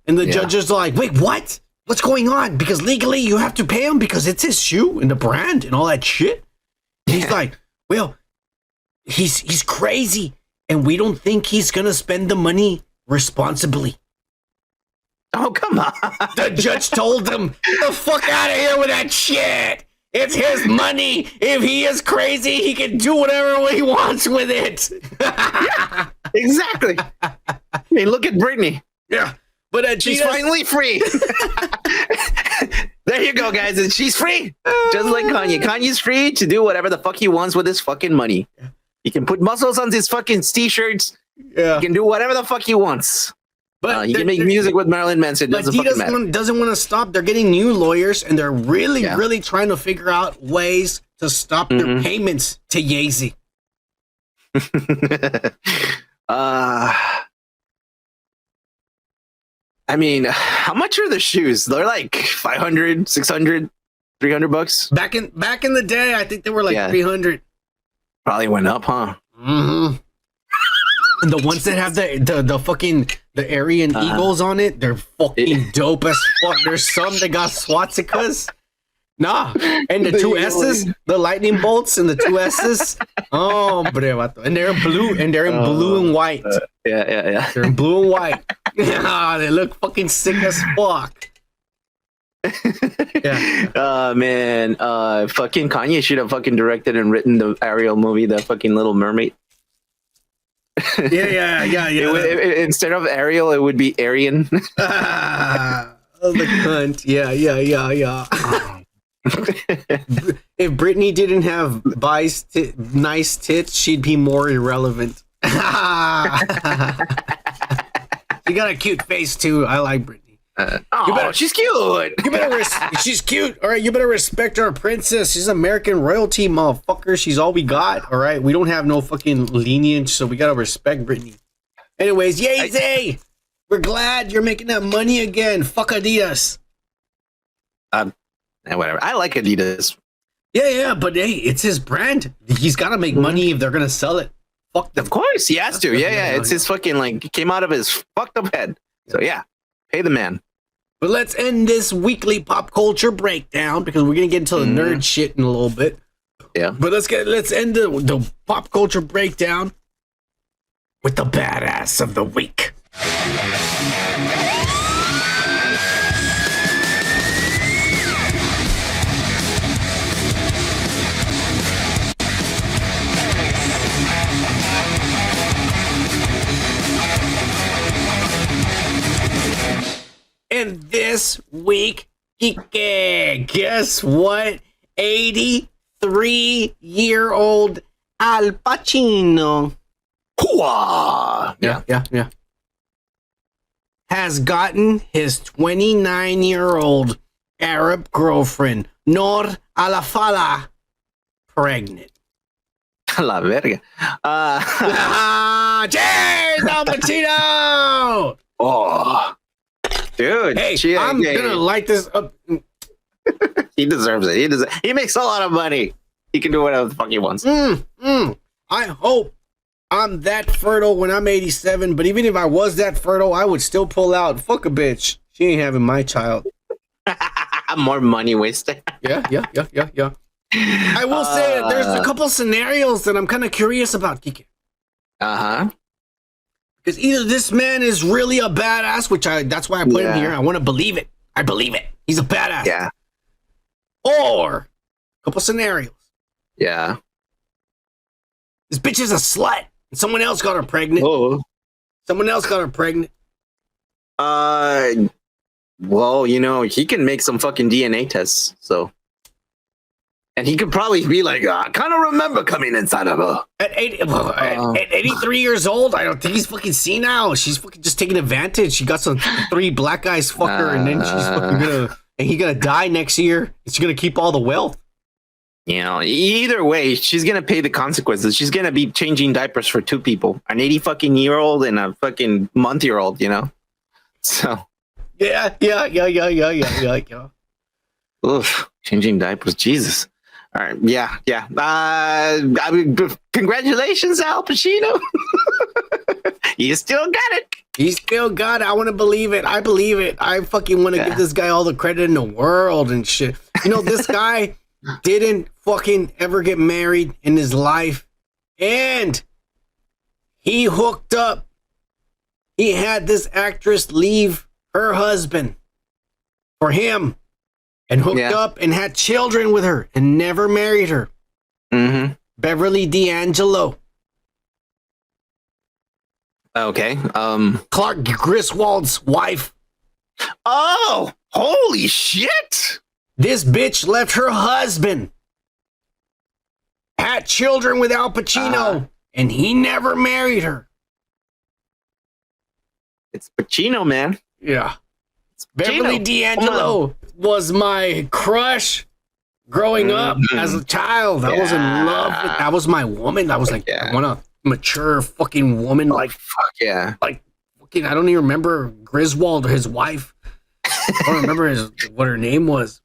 And the judges are like, wait, what? What's going on? Because legally you have to pay him because it's his shoe and the brand and all that shit. And he's like, well, he's crazy. And we don't think he's going to spend the money responsibly. Oh, come on. The judge told him, "Get the fuck out of here with that shit. It's his money. If he is crazy, he can do whatever he wants with it." Yeah, exactly. I mean, look at Britney. Yeah. But she's finally free. There you go, guys. And she's free. Just like Kanye. Kanye's free to do whatever the fuck he wants with his fucking money. He can put muscles on his fucking t-shirts. Yeah. He can do whatever the fuck he wants. But he can make music with Marilyn Manson. But he doesn't want to stop. They're getting new lawyers, and they're really trying to figure out ways to stop their payments to Yeezy. I mean, how much are the shoes? They're like 500, 600, 300 bucks. Back in the day, I think they were like 300. Probably went up, huh? Mm-hmm. And the ones that have the fucking the Aryan Eagles on it, they're fucking dope as fuck. There's some that got swastikas. Nah, and the two S's, the lightning bolts, and the two S's. Oh, brevato. And they're in blue, and blue and white. Yeah. They're in blue and white. Yeah, they look fucking sick as fuck. Yeah. Oh man, fucking Kanye should have fucking directed and written the Ariel movie, the fucking Little Mermaid. Yeah. Instead of Ariel, it would be Aryan. The cunt. Yeah. If Britney didn't have nice tits, she'd be more irrelevant. She got a cute face too. I like Britney. She's cute. She's cute. All right, you better respect our princess. She's American royalty, motherfucker. She's all we got. All right, we don't have no fucking lineage, so we gotta respect Britney. Anyways, Yeezy, we're glad you're making that money again. Fuck Adidas. Whatever. I like Adidas. Yeah, but hey, it's his brand. He's got to make money if they're gonna sell it. Fuck them. Of course, he has to. Yeah. It's his fucking it came out of his fucked up head. So yeah, pay the man. But let's end this weekly pop culture breakdown because we're gonna get into the nerd shit in a little bit. Yeah. But let's end the pop culture breakdown with the badass of the week. And this week, guess what? 83-year-old Al Pacino. Yeah. Has gotten his 29-year-old Arab girlfriend, Noor Alafala, pregnant. La verga. Cheers, Al Pacino! Oh. Dude, hey, I'm gonna light this up. He deserves it. He makes a lot of money. He can do whatever the fuck he wants. I hope I'm that fertile when I'm 87, but even if I was that fertile, I would still pull out. Fuck a bitch. She ain't having my child. More money wasted. Yeah. I will say there's a couple scenarios that I'm kind of curious about, Kike. Because either this man is really a badass, that's why I put him here. I want to believe it. I believe it. He's a badass. Yeah. Or a couple scenarios. Yeah. This bitch is a slut. And someone else got her pregnant. Oh. Someone else got her pregnant. Well, he can make some fucking DNA tests, so. And he could probably be like, I kind of remember coming inside of her. At 83 years old, I don't think he's fucking senile. She's fucking just taking advantage. She got some 3 black guys fuck her, and then she's fucking he's gonna die next year. And she's gonna keep all the wealth. Either way, she's gonna pay the consequences. She's gonna be changing diapers for 2 people, an 80-fucking-year-old and a fucking month-year-old. So. Yeah. Oof, changing diapers, Jesus. All right, yeah. Congratulations, Al Pacino. You still got it. He still got it. I want to believe it. I believe it. I fucking want to give this guy all the credit in the world and shit. This guy didn't fucking ever get married in his life, and he hooked up. He had this actress leave her husband for him and hooked up and had children with her and never married her. Mm-hmm. Beverly D'Angelo. Okay. Clark Griswold's wife. Oh, holy shit. This bitch left her husband, had children with Al Pacino, and he never married her. It's Pacino, man. Yeah. Beverly D'Angelo was my crush growing up as a child. I was in love with, that was my woman. I was like, I want a mature fucking woman. Like, fuck yeah. Like, fucking, I don't even remember Griswold or his wife. I don't remember what her name was.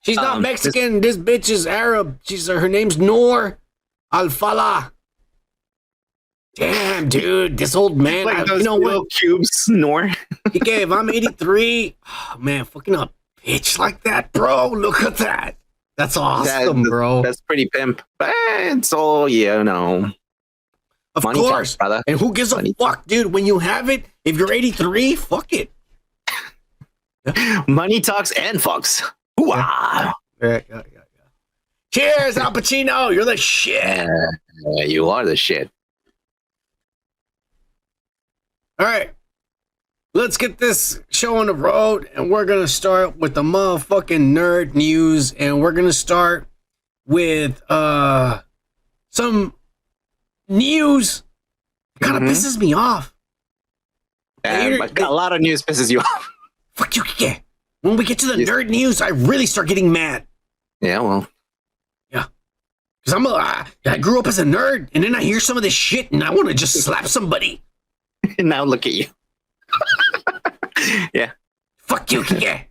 She's not Mexican. This bitch is Arab. Her name's Noor Al-Falah. Damn, dude, this old man. Like those little cubes, Noor. Okay, if I'm 83, oh, man, fucking a bitch like that, bro. Look at that. That's awesome, bro. That's pretty pimp. But it's all, you know. Of money course, talks, brother. And who gives a fuck, dude? When you have it, if you're 83, fuck it. Money talks and fucks. Wow. Yeah. Cheers, Al Pacino. You're the shit. Yeah, you are the shit. All right. Let's get this show on the road, and we're going to start with the motherfucking nerd news, and we're going to start with some news. Kind of pisses me off. But a lot of news pisses you off. Fuck you, yeah. When we get to the nerd news, I really start getting mad. Yeah, well. Yeah. Because I grew up as a nerd, and then I hear some of this shit, and I want to just slap somebody. Now look at you. Yeah. Fuck you, yeah.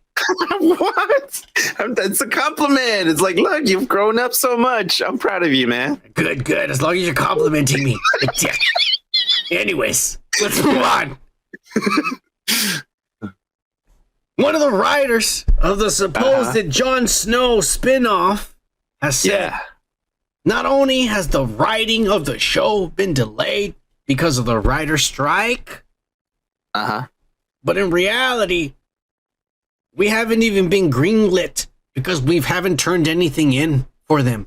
What? That's a compliment. It's like, look, you've grown up so much. I'm proud of you, man. Good. As long as you're complimenting me. Anyways, let's move on. One of the writers of the supposed Jon Snow spinoff has said, not only has the writing of the show been delayed because of the writer's strike, but in reality, we haven't even been greenlit because we haven't turned anything in for them.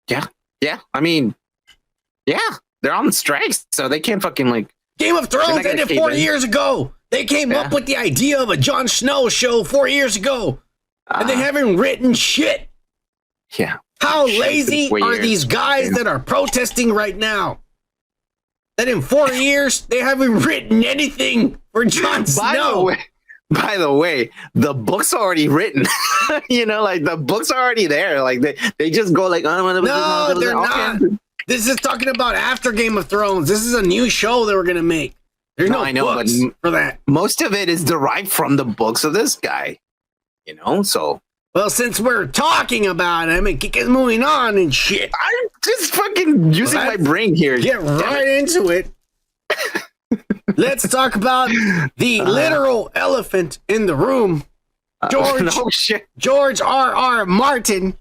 Yeah. I mean, they're on strikes, so they can't fucking like. Game of Thrones ended 4 years ago. They came up with the idea of a Jon Snow show 4 years ago, and they haven't written shit. Yeah. How lazy are these guys that are protesting right now? That in 4 years, they haven't written anything for Jon Snow. By the way, the book's already written. You know, like the book's already there. Like they just go like, no, they're not. This is talking about after Game of Thrones. This is a new show that we're gonna make. There's no books for that. Most of it is derived from the books of this guy. You know, so. Well, since we're talking about him and keep moving on and shit. I'm just fucking using my brain here. Get right into it. Let's talk about the literal elephant in the room. George R.R. Martin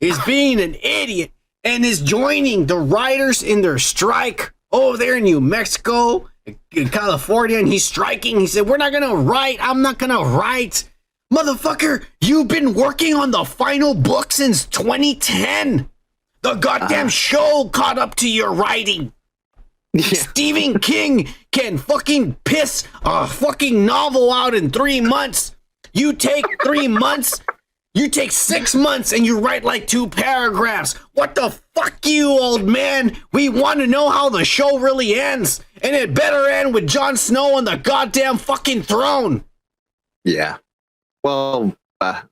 is being an idiot and is joining the writers in their strike over there in New Mexico, in California, and he's striking. He said, we're not going to write. I'm not going to write. Motherfucker, you've been working on the final book since 2010. The goddamn show caught up to your writing. Yeah. Stephen King can fucking piss a fucking novel out in 3 months. You take 3 months, you take 6 months, and you write like 2 paragraphs. What the fuck, you old man? We want to know how the show really ends, and it better end with Jon Snow on the goddamn fucking throne. Yeah. Well,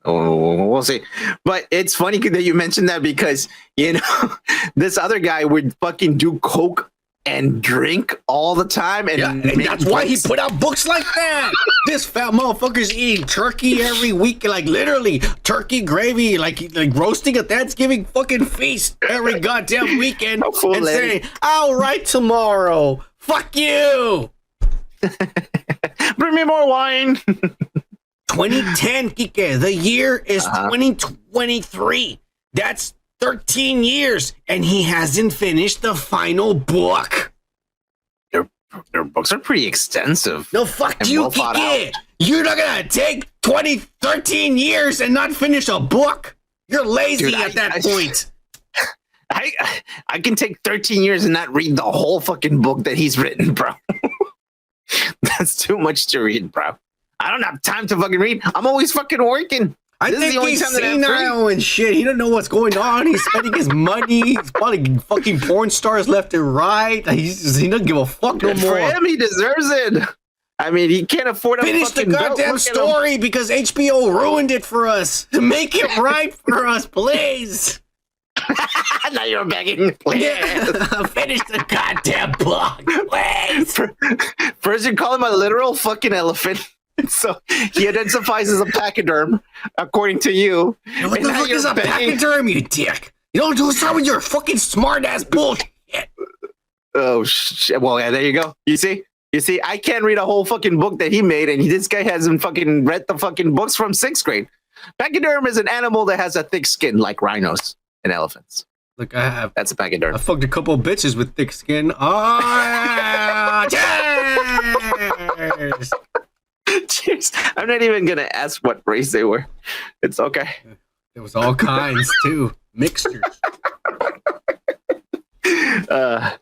we'll see. But it's funny that you mentioned that because, you know, this other guy would fucking do coke and drink all the time. And that's why he put out books like that. This fat motherfucker's eating turkey every week, like literally turkey gravy, like roasting a Thanksgiving fucking feast every goddamn weekend and saying, I'll write tomorrow. Fuck you. Bring me more wine. 2010, Kike. The year is 2023. That's 13 years, and he hasn't finished the final book. their books are pretty extensive. No, fuck and you, well thought Kike. out. You're not gonna take 13 years and not finish a book. You're lazy Dude, at that point. I can take 13 years and not read the whole fucking book that he's written, bro. That's too much to read, bro. I don't have time to fucking read. I'm always fucking working. I This is think the only he's time that I have free. senile and shit. He don't know what's going on. He's spending his money. He's probably fucking porn stars left and right. He doesn't give a fuck no Good more. for him, he deserves it. I mean, he can't afford a Finish the fucking boat. goddamn Look at him. story because HBO ruined it for us. Make it right for us, please. Now you're begging, please. Finish the goddamn book, please. First, you call him a literal fucking elephant. So he identifies as a pachyderm, according to you. What the fuck is a pachyderm, you dick? You don't do start with your fucking smart ass bullshit. Oh shit! Well, yeah, there you go. You see, I can't read a whole fucking book that he made, and this guy hasn't fucking read the fucking books from 6th grade. Pachyderm is an animal that has a thick skin, like rhinos and elephants. Look, that's a pachyderm. I fucked a couple of bitches with thick skin. Ah, cheers! Cheers. I'm not even gonna ask what race they were. It's okay. There was all kinds too, mixtures.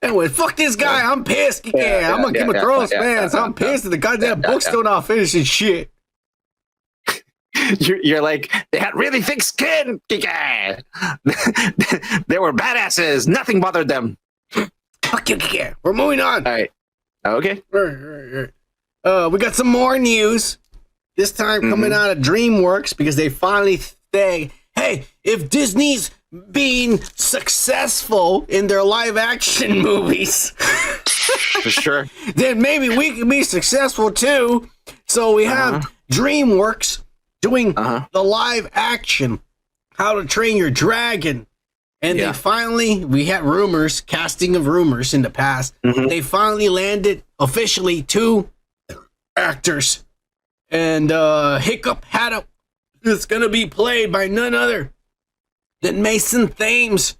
Anyway, fuck this guy. I'm pissed. I'm a Game of Thrones fan, so I'm pissed that the goddamn book's still not finished and shit. You're like, they had really thick skin. They were badasses. Nothing bothered them. Fuck you, Kike. We're moving on. All right. Okay. Right. We got some more news. This time coming out of DreamWorks because they finally say, hey, if Disney's being successful in their live action movies, for sure, then maybe we can be successful too. So we have DreamWorks doing the live action How to Train Your Dragon. And they finally, we had rumors, casting of rumors in the past. They finally landed officially 2 actors. And Hiccup Haddock is going to be played by none other than Mason Thames.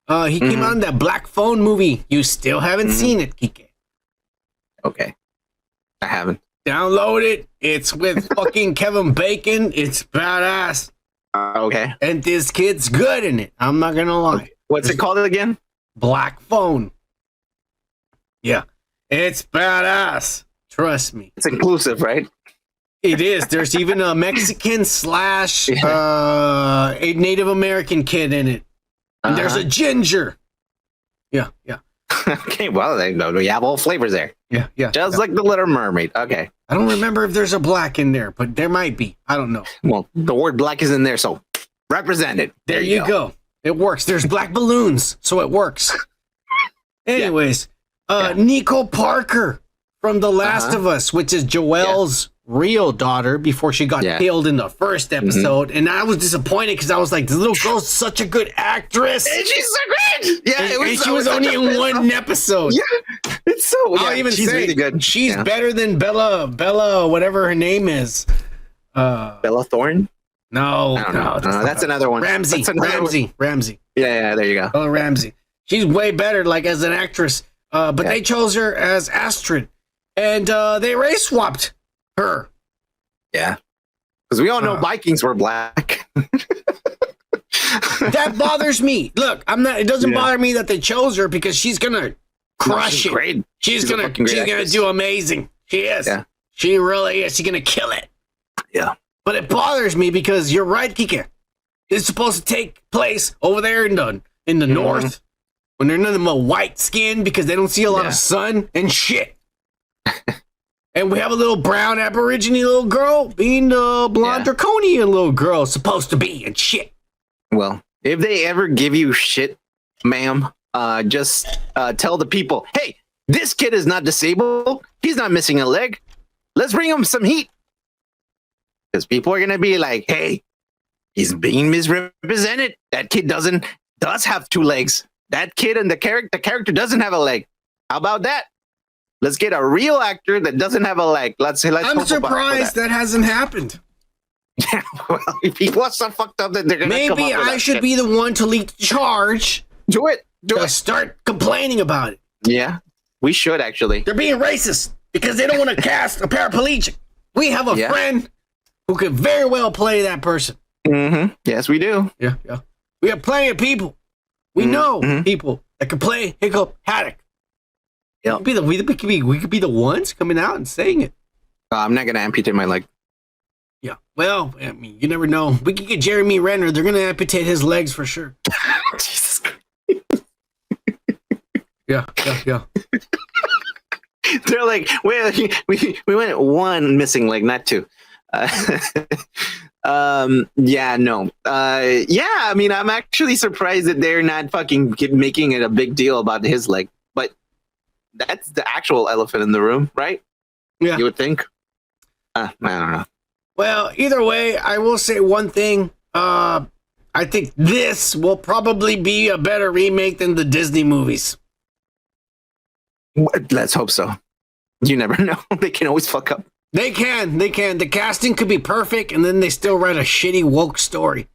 He came out in that Black Phone movie. You still haven't seen it, Kike. Okay. I haven't. Download it. It's with fucking Kevin Bacon. It's badass. Okay. And this kid's good in it. I'm not going to lie. Okay. What's it called again? Black Phone. Yeah. It's badass. Trust me. It's inclusive, right? It is. There's even a Mexican slash a Native American kid in it. And there's a ginger. Yeah. Okay, well, we have all flavors there. Yeah. Just like the Little Mermaid. Okay. I don't remember if there's a black in there, but there might be. I don't know. Well, the word black is in there, so represent it. There you go. It works. There's black balloons, so it works. Anyways, Nico Parker from The Last of Us, which is Joelle's real daughter before she got killed in the first episode. And I was disappointed because I was like, this little girl's such a good actress. And she's so great. Yeah, and she was only in 1 episode. Yeah, it's so. I'll even she's say really good. She's better than Bella, whatever her name is. Bella Thorne? No, that's another one. Ramsey. Yeah, there you go. Bella Ramsey. She's way better, like as an actress. But they chose her as Astrid, and they race swapped her. Yeah, because we all know Vikings were black. That bothers me. Look, I'm not. It doesn't bother me that they chose her because she's gonna crush it. Great. She's gonna do amazing. She is. Yeah. She really is. She's gonna kill it. Yeah. But it bothers me because you're right, Kike. It's supposed to take place over there in the north when they're none of them white skin because they don't see a lot of sun and shit. And we have a little brown Aborigine little girl being the blonde draconian little girl supposed to be and shit. Well, if they ever give you shit, ma'am, just tell the people, hey, this kid is not disabled. He's not missing a leg. Let's bring him some heat. Because people are going to be like, hey, he's being misrepresented. That kid does have 2 legs. That kid and the character doesn't have a leg. How about that? Let's get a real actor that doesn't have a leg. I'm surprised that hasn't happened. Yeah, well, people are so fucked up that they're going to come up with I should be the one to lead the charge. Do it. Start complaining about it. Yeah. We should actually. They're being racist because they don't want to cast a paraplegic. We have a friend who could very well play that person. Mm-hmm. Yes, we do. Yeah. We have plenty of people. We know people that can play Hiccup Haddock. Yeah. We could be the ones coming out and saying it. I'm not gonna amputate my leg. Yeah. Well, I mean, you never know. We could get Jeremy Renner. They're gonna amputate his legs for sure. Jesus Christ. Yeah. They're like, well, we went one missing leg, not two. Yeah, no. Yeah, I mean, I'm actually surprised that they're not fucking making it a big deal about his leg. But that's the actual elephant in the room, right? Yeah. You would think. I don't know. Well, either way, I will say one thing. I think this will probably be a better remake than the Disney movies. Let's hope so. You never know. They can always fuck up. They can. The casting could be perfect, and then they still write a shitty woke story.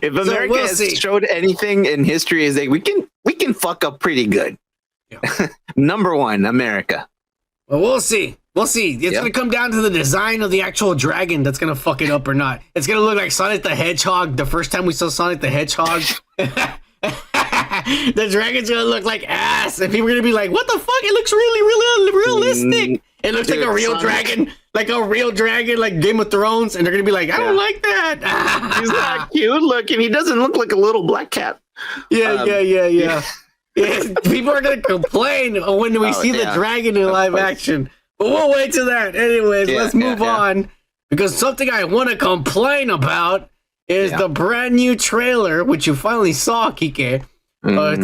If America has showed anything in history, is that we can fuck up pretty good. Yeah. Number one, America. Well, we'll see. It's gonna come down to the design of the actual dragon that's gonna fuck it up or not. It's gonna look like Sonic the Hedgehog. The first time we saw Sonic the Hedgehog, the dragon's gonna look like ass, and people are gonna be like, "What the fuck? It looks really realistic." It looks like a real dragon, like Game of Thrones, and they're gonna be like, "I don't like that." He's not cute looking. He doesn't look like a little black cat. Yeah. People are gonna complain when we see the dragon in live action. But we'll wait to that. Anyways, let's move on. Because something I want to complain about is the brand new trailer, which you finally saw, Kike.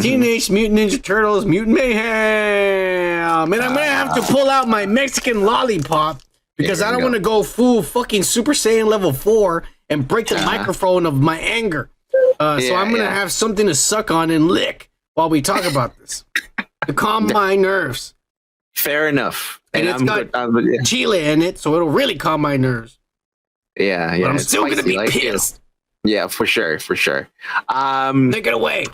Teenage Mutant Ninja Turtles Mutant Mayhem. And I'm going to have to pull out my Mexican lollipop because I don't want to go full fucking Super Saiyan level 4 and break the microphone of my anger. So I'm going to have something to suck on and lick while we talk about this to calm my nerves. Fair enough. And it's got Chile in it, so it'll really calm my nerves. Yeah. But I'm still going to be pissed. Yeah, for sure. Take it away.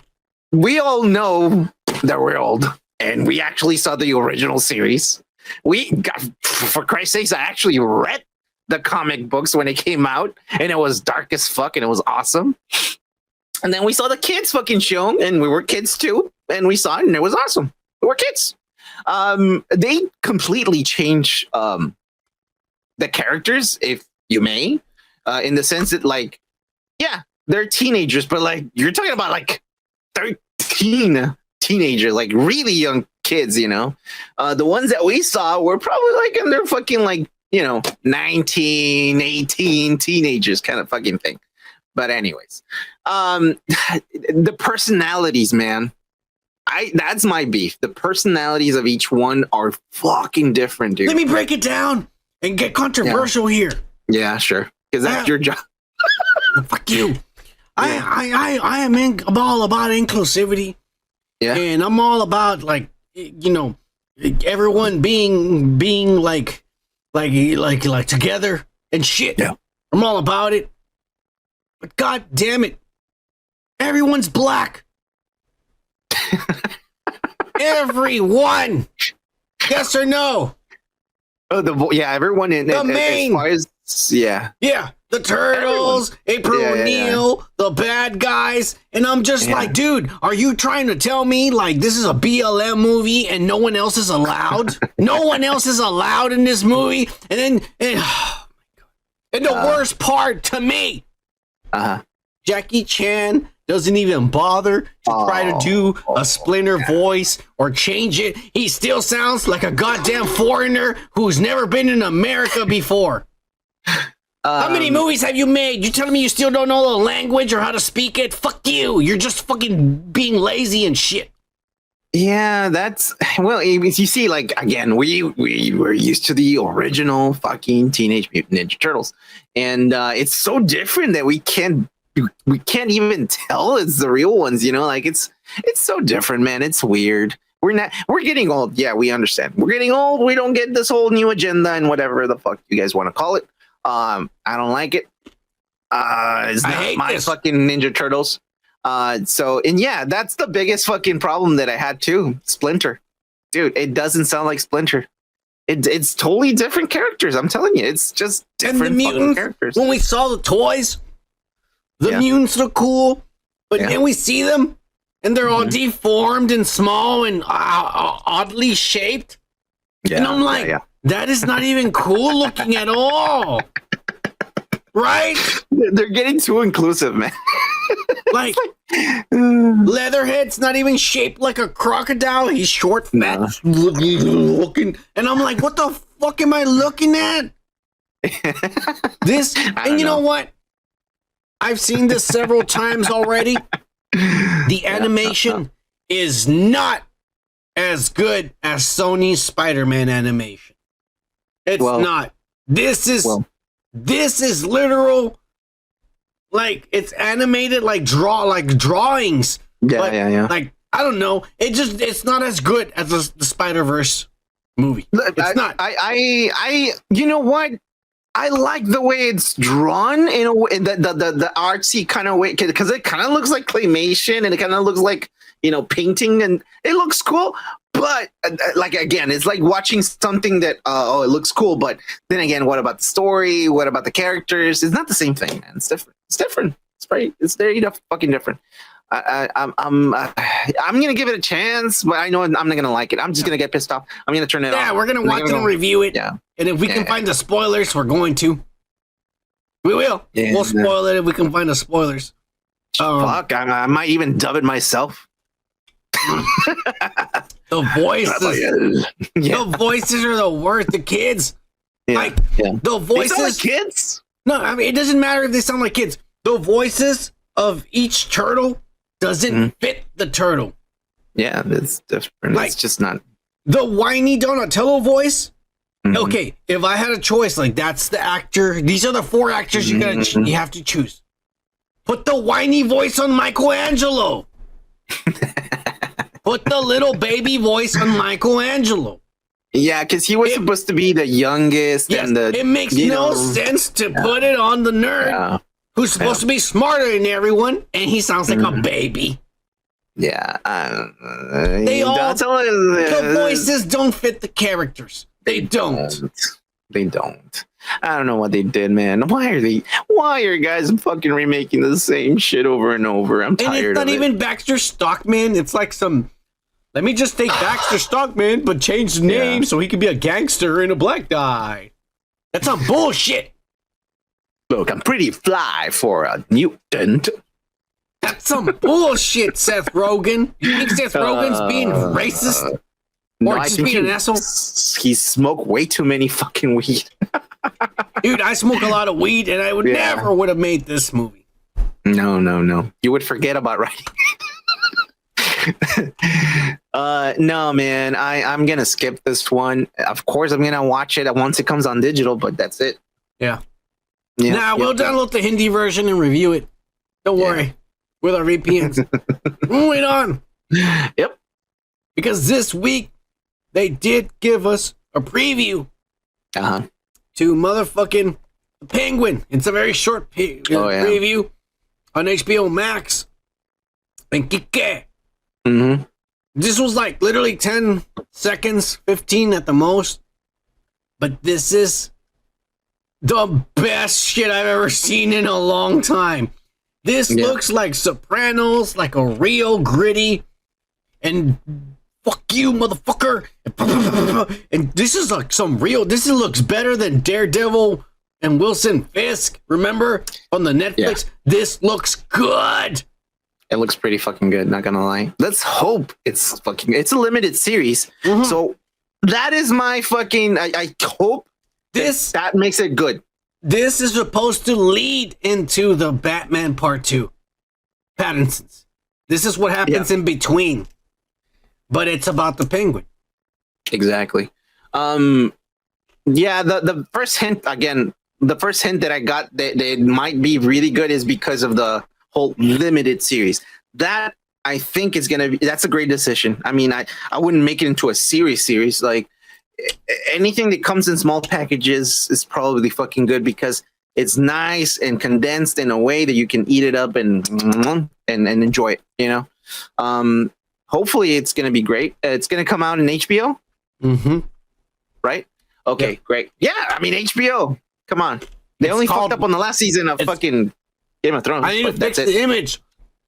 We all know the world, and we actually saw the original series. We got, for Christ's sakes, I actually read the comic books when it came out, and it was dark as fuck, and it was awesome. And then we saw the kids fucking show, and we were kids too, and we saw it, and it was awesome. We were kids. They completely change the characters, if you may, in the sense that, like, yeah, they're teenagers, but like you're talking about like 13 teenagers, like really young kids, you know. The ones that we saw were probably like in their fucking like, you know, 19, 18 teenagers kind of fucking thing. But anyways, the personalities, man. That's my beef. The personalities of each one are fucking different, dude. Let me break it down and get controversial here. Yeah, sure. Because that's your job. Fuck you. I'm all about inclusivity. Yeah. And I'm all about, like, you know, everyone being like together and shit. Yeah. I'm all about it. But god damn it. Everyone's black. Everyone. Yes or no? Oh, everyone in the main. Yeah. The Turtles, April O'Neil, the bad guys, and I'm just like, dude, are you trying to tell me like this is a BLM movie and no one else is allowed? No one else is allowed in this movie, and the worst part to me, Jackie Chan doesn't even bother to try to do a Splinter voice or change it. He still sounds like a goddamn foreigner who's never been in America before. How many movies have you made? You telling me you still don't know the language or how to speak it? Fuck you. You're just fucking being lazy and shit. Yeah, that's, well, you see, like, again, we were used to the original fucking Teenage Mutant Ninja Turtles. And it's so different that we can't even tell it's the real ones, you know? Like, it's so different, man. It's weird. We're getting old. Yeah, we understand. We're getting old. We don't get this whole new agenda and whatever the fuck you guys want to call it. I don't like it. It's not my fucking Ninja Turtles. So, and yeah, that's the biggest fucking problem that I had too. Splinter. dude, it doesn't sound like Splinter. It's totally different characters. I'm telling you, it's just different and the mutants, characters. when we saw the toys, the mutants look cool, but then we see them and they're all deformed and small and oddly shaped. And I'm like, that is not even cool looking at all. Right? They're getting too inclusive, man. Like, Leatherhead's not even shaped like a crocodile. He's short, fat, looking. And I'm like, what the fuck am I looking at? This, and you know what? I've seen this several times already. The animation is not as good as Sony's Spider-Man animation. It's not. This is literal. Like, it's animated like drawings. Like, I don't know. It's not as good as the Spider-Verse movie. It's not. I you know what? I like the way it's drawn in a way, the artsy kind of way, because it kind of looks like claymation and it kind of looks like, painting, and it looks cool. But like, again, it's like watching something that it looks cool, but then again, what about the story? What about the characters? It's not the same thing, man. It's different. It's very fucking different. I'm gonna give it a chance, but I know I'm not gonna like it. I'm just gonna get pissed off. I'm gonna turn it off. Yeah, we're gonna watch it and review it. Yeah, and if we can find the spoilers, we're going to. We will. Yeah, we'll spoil it if we can find the spoilers. Fuck, I might even dub it myself. The voices, the voices are the worst. The kids, the voices, they sound like kids. No, I mean, it doesn't matter if they sound like kids. The voices of each turtle doesn't fit the turtle. Yeah, it's different. Like, it's just not the whiny Donatello voice. Okay, if I had a choice, like, that's the actor. These are the 4 actors you have to choose. Put the whiny voice on Michelangelo. Put the little baby voice on Michelangelo. Yeah, because he was supposed to be the youngest. Yes, and it makes no sense to put it on the nerd who's supposed to be smarter than everyone, and he sounds like a baby. Yeah, the voices don't fit the characters. They don't. They don't. I don't know what they did, man. Why are guys fucking remaking the same shit over and over? I'm tired of it. And it's not even Baxter Stockman. It's like let me just take Baxter Stockman, but change the name so he could be a gangster and a black guy. That's some bullshit. Look, I'm pretty fly for a mutant. That's some bullshit, Seth Rogen. You think Seth Rogen's being racist? No, or just being an asshole? He smoked way too many fucking weed. Dude, I smoke a lot of weed, and I would never would have made this movie. No. You would forget about writing. No, man. I'm gonna skip this one. Of course, I'm gonna watch it once it comes on digital, but that's it. Yeah. We'll download the Hindi version and review it. Don't worry. With our VPNs. Moving on. Yep. Because this week they did give us a preview to motherfucking Penguin. It's a very short preview on HBO Max. And Kike. This was like literally 10 seconds, 15 at the most. But this is the best shit I've ever seen in a long time. This looks like Sopranos, like a real gritty and fuck you, motherfucker. And this is like this looks better than Daredevil and Wilson Fisk. Remember on the Netflix? Yeah. This looks good. It looks pretty fucking good, not gonna lie. Let's hope it's a limited series. So that is my fucking, I hope that makes it good. This is supposed to lead into the Batman Part 2. Pattinson's. This is what happens in between. But it's about the Penguin. Exactly. The first hint, again, that I got that it might be really good is because of the whole limited series. That I think is gonna be, that's a great decision. I mean, I wouldn't make it into a series. Like anything that comes in small packages is probably fucking good because it's nice and condensed in a way that you can eat it up and enjoy it, you know? hopefully it's going to be great. It's going to come out in HBO. Mm-hmm. Right? Okay, great. Yeah, I mean HBO. Come on. They only fucked up on the last season of fucking Game of Thrones. I need to fix the image,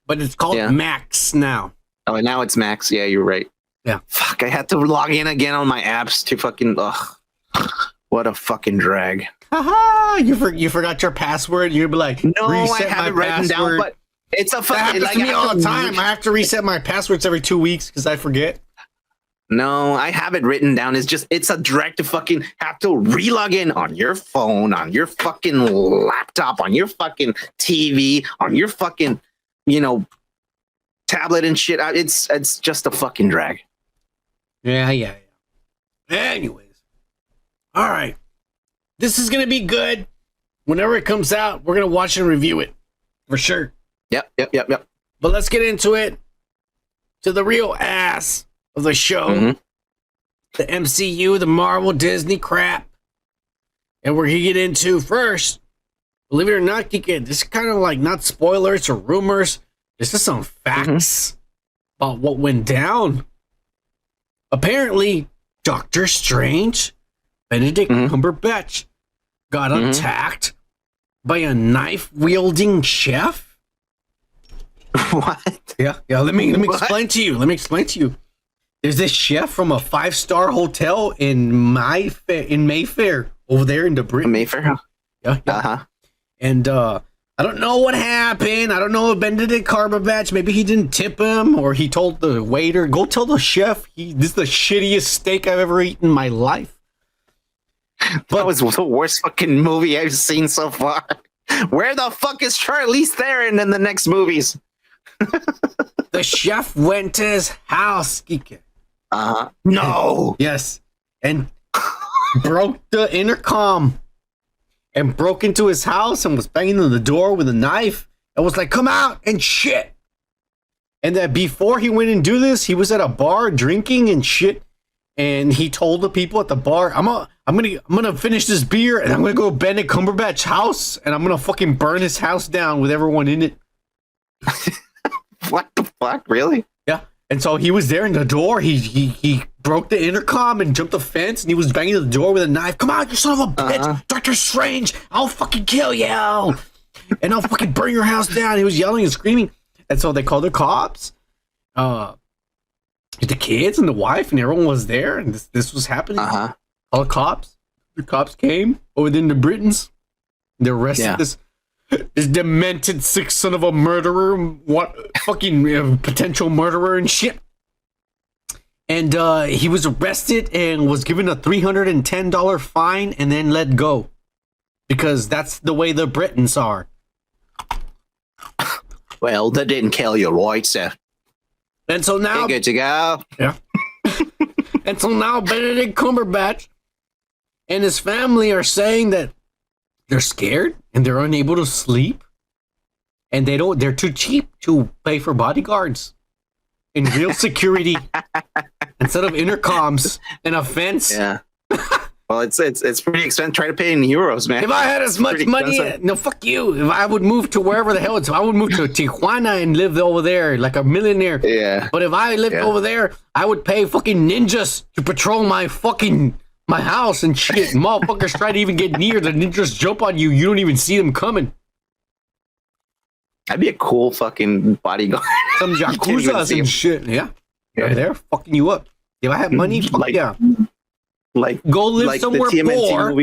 but it's called Max now. Oh, and now it's Max. Yeah, you're right. Yeah. Fuck, I had to log in again on my apps to fucking. Ugh. What a fucking drag. Haha! You forgot your password. You'd be like, no, I have it written down, but it's a fucking. That happens like, to me all the time. I have to reset my passwords every 2 weeks because I forget. No, I have it written down. It's a drag to fucking have to re-log in on your phone, on your fucking laptop, on your fucking TV, on your fucking, tablet and shit. It's just a fucking drag. Yeah. Anyways. All right. This is going to be good. Whenever it comes out, we're going to watch and review it. For sure. Yep. But let's get into it. To the real ass of the show. Mm-hmm. The MCU, the Marvel, Disney crap. And we're going to get into first, believe it or not, this is kind of like not spoilers or rumors. This is some facts about what went down. Apparently, Doctor Strange, Benedict Cumberbatch, got attacked by a knife-wielding chef. What? Yeah. Let me explain to you. There's this chef from a 5-star hotel in Mayfair over there in the Britain. Mayfair. Yeah. Uh-huh. And I don't know what happened. I don't know if Benedict Cumberbatch, maybe he didn't tip him, or he told the waiter, go tell the chef this is the shittiest steak I've ever eaten in my life. That was the worst fucking movie I've seen so far. Where the fuck is Charlize Theron in the next movies? The chef went to his house, Kike. No. Yes. And broke the intercom. And broke into his house and was banging on the door with a knife. And was like, come out and shit. And that before he went and do this, he was at a bar drinking and shit. And he told the people at the bar, I'm gonna finish this beer and I'm gonna go to Benedict Cumberbatch's house and I'm gonna fucking burn his house down with everyone in it. What the fuck? Really? Yeah. And so he was there in the door. He broke the intercom and jumped the fence and he was banging the door with a knife. Come on, you son of a bitch! Doctor Strange! I'll fucking kill you! And I'll fucking burn your house down. He was yelling and screaming. And so they called the cops. The kids and the wife and everyone was there and this was happening. All the cops. The cops came over then the Britons. They arrested this demented sick son of a murderer, fucking potential murderer and shit. And he was arrested and was given a $310 fine and then let go. Because that's the way the Britons are. Well, they didn't kill you, right, sir? And so now... You're good to go. Yeah. And so now Benedict Cumberbatch and his family are saying that they're scared and they're unable to sleep. And they're too cheap to pay for bodyguards and real security instead of intercoms and a fence. Yeah. Well, it's pretty expensive. Try to pay in euros, man. If I had as much money, no, fuck you. If I would move to wherever the hell I would move to Tijuana and live over there like a millionaire. Yeah. But if I lived over there, I would pay fucking ninjas to patrol my house and shit. Motherfuckers try to even get near. The ninjas jump on you. You don't even see them coming. That'd be a cool fucking bodyguard. Some Yakuzas and shit. Yeah. They're fucking you up. If I had money, fuck yeah. Go live somewhere poor.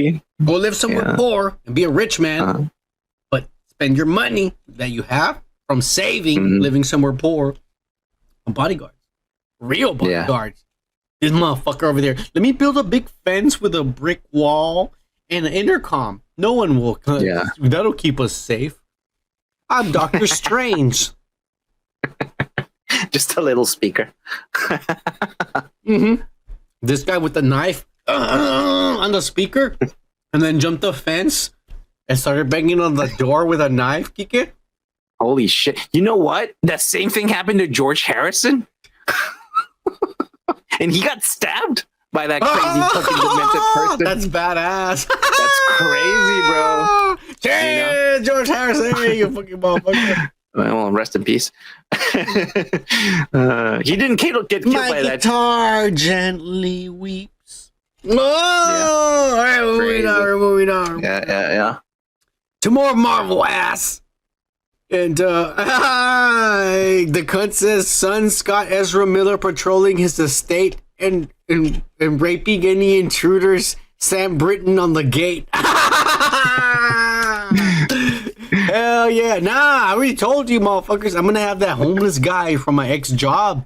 Go live somewhere poor and be a rich man. But spend your money that you have from saving, living somewhere poor, on bodyguards. Real bodyguards. This motherfucker over there. Let me build a big fence with a brick wall and an intercom. No one will come. Yeah. That'll keep us safe. I'm Doctor Strange. Just a little speaker. This guy with the knife on the speaker and then jumped the fence and started banging on the door with a knife, Kike. Holy shit. You know what? That same thing happened to George Harrison. And he got stabbed by that crazy fucking demented person. That's badass. That's crazy, bro. Cheers, George Harrison, you fucking motherfucker. Well, rest in peace. He didn't get killed by that. Guitar gently weeps. Oh, all right, moving on. Yeah. Two more Marvel ass. And the cunt says son Scott Ezra Miller patrolling his estate and raping any intruders. Sam Britton on the gate. Hell yeah. Nah, I already told you, motherfuckers. I'm gonna have that homeless guy from my ex-job.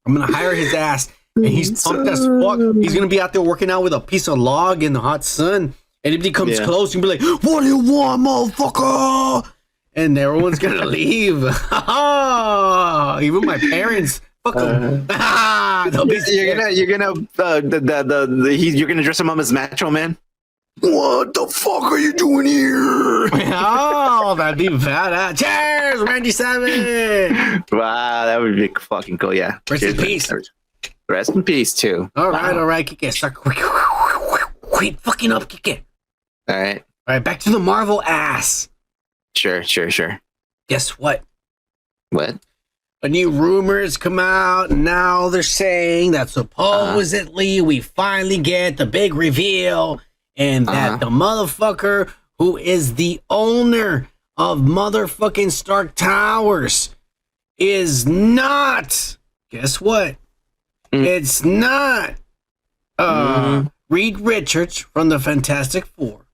I'm gonna hire his ass. And he's pumped as fuck. He's gonna be out there working out with a piece of log in the hot sun. And if he comes close, he'll be like, what do you want, motherfucker? And everyone's gonna leave. Even my parents. Fuck them. You're gonna dress him up as Macho Man. What the fuck are you doing here? Oh, that'd be badass. Cheers, Randy Savage. Wow, that would be fucking cool. Yeah. Rest in peace. Rest in peace too. All right, Kike. Start quit fucking up, Kike. All right, back to the Marvel ass. Sure. Guess what? What? A new rumors come out, and now they're saying that supposedly we finally get the big reveal, and that the motherfucker who is the owner of motherfucking Stark Towers is not. Guess what? It's not Reed Richards from the Fantastic Four.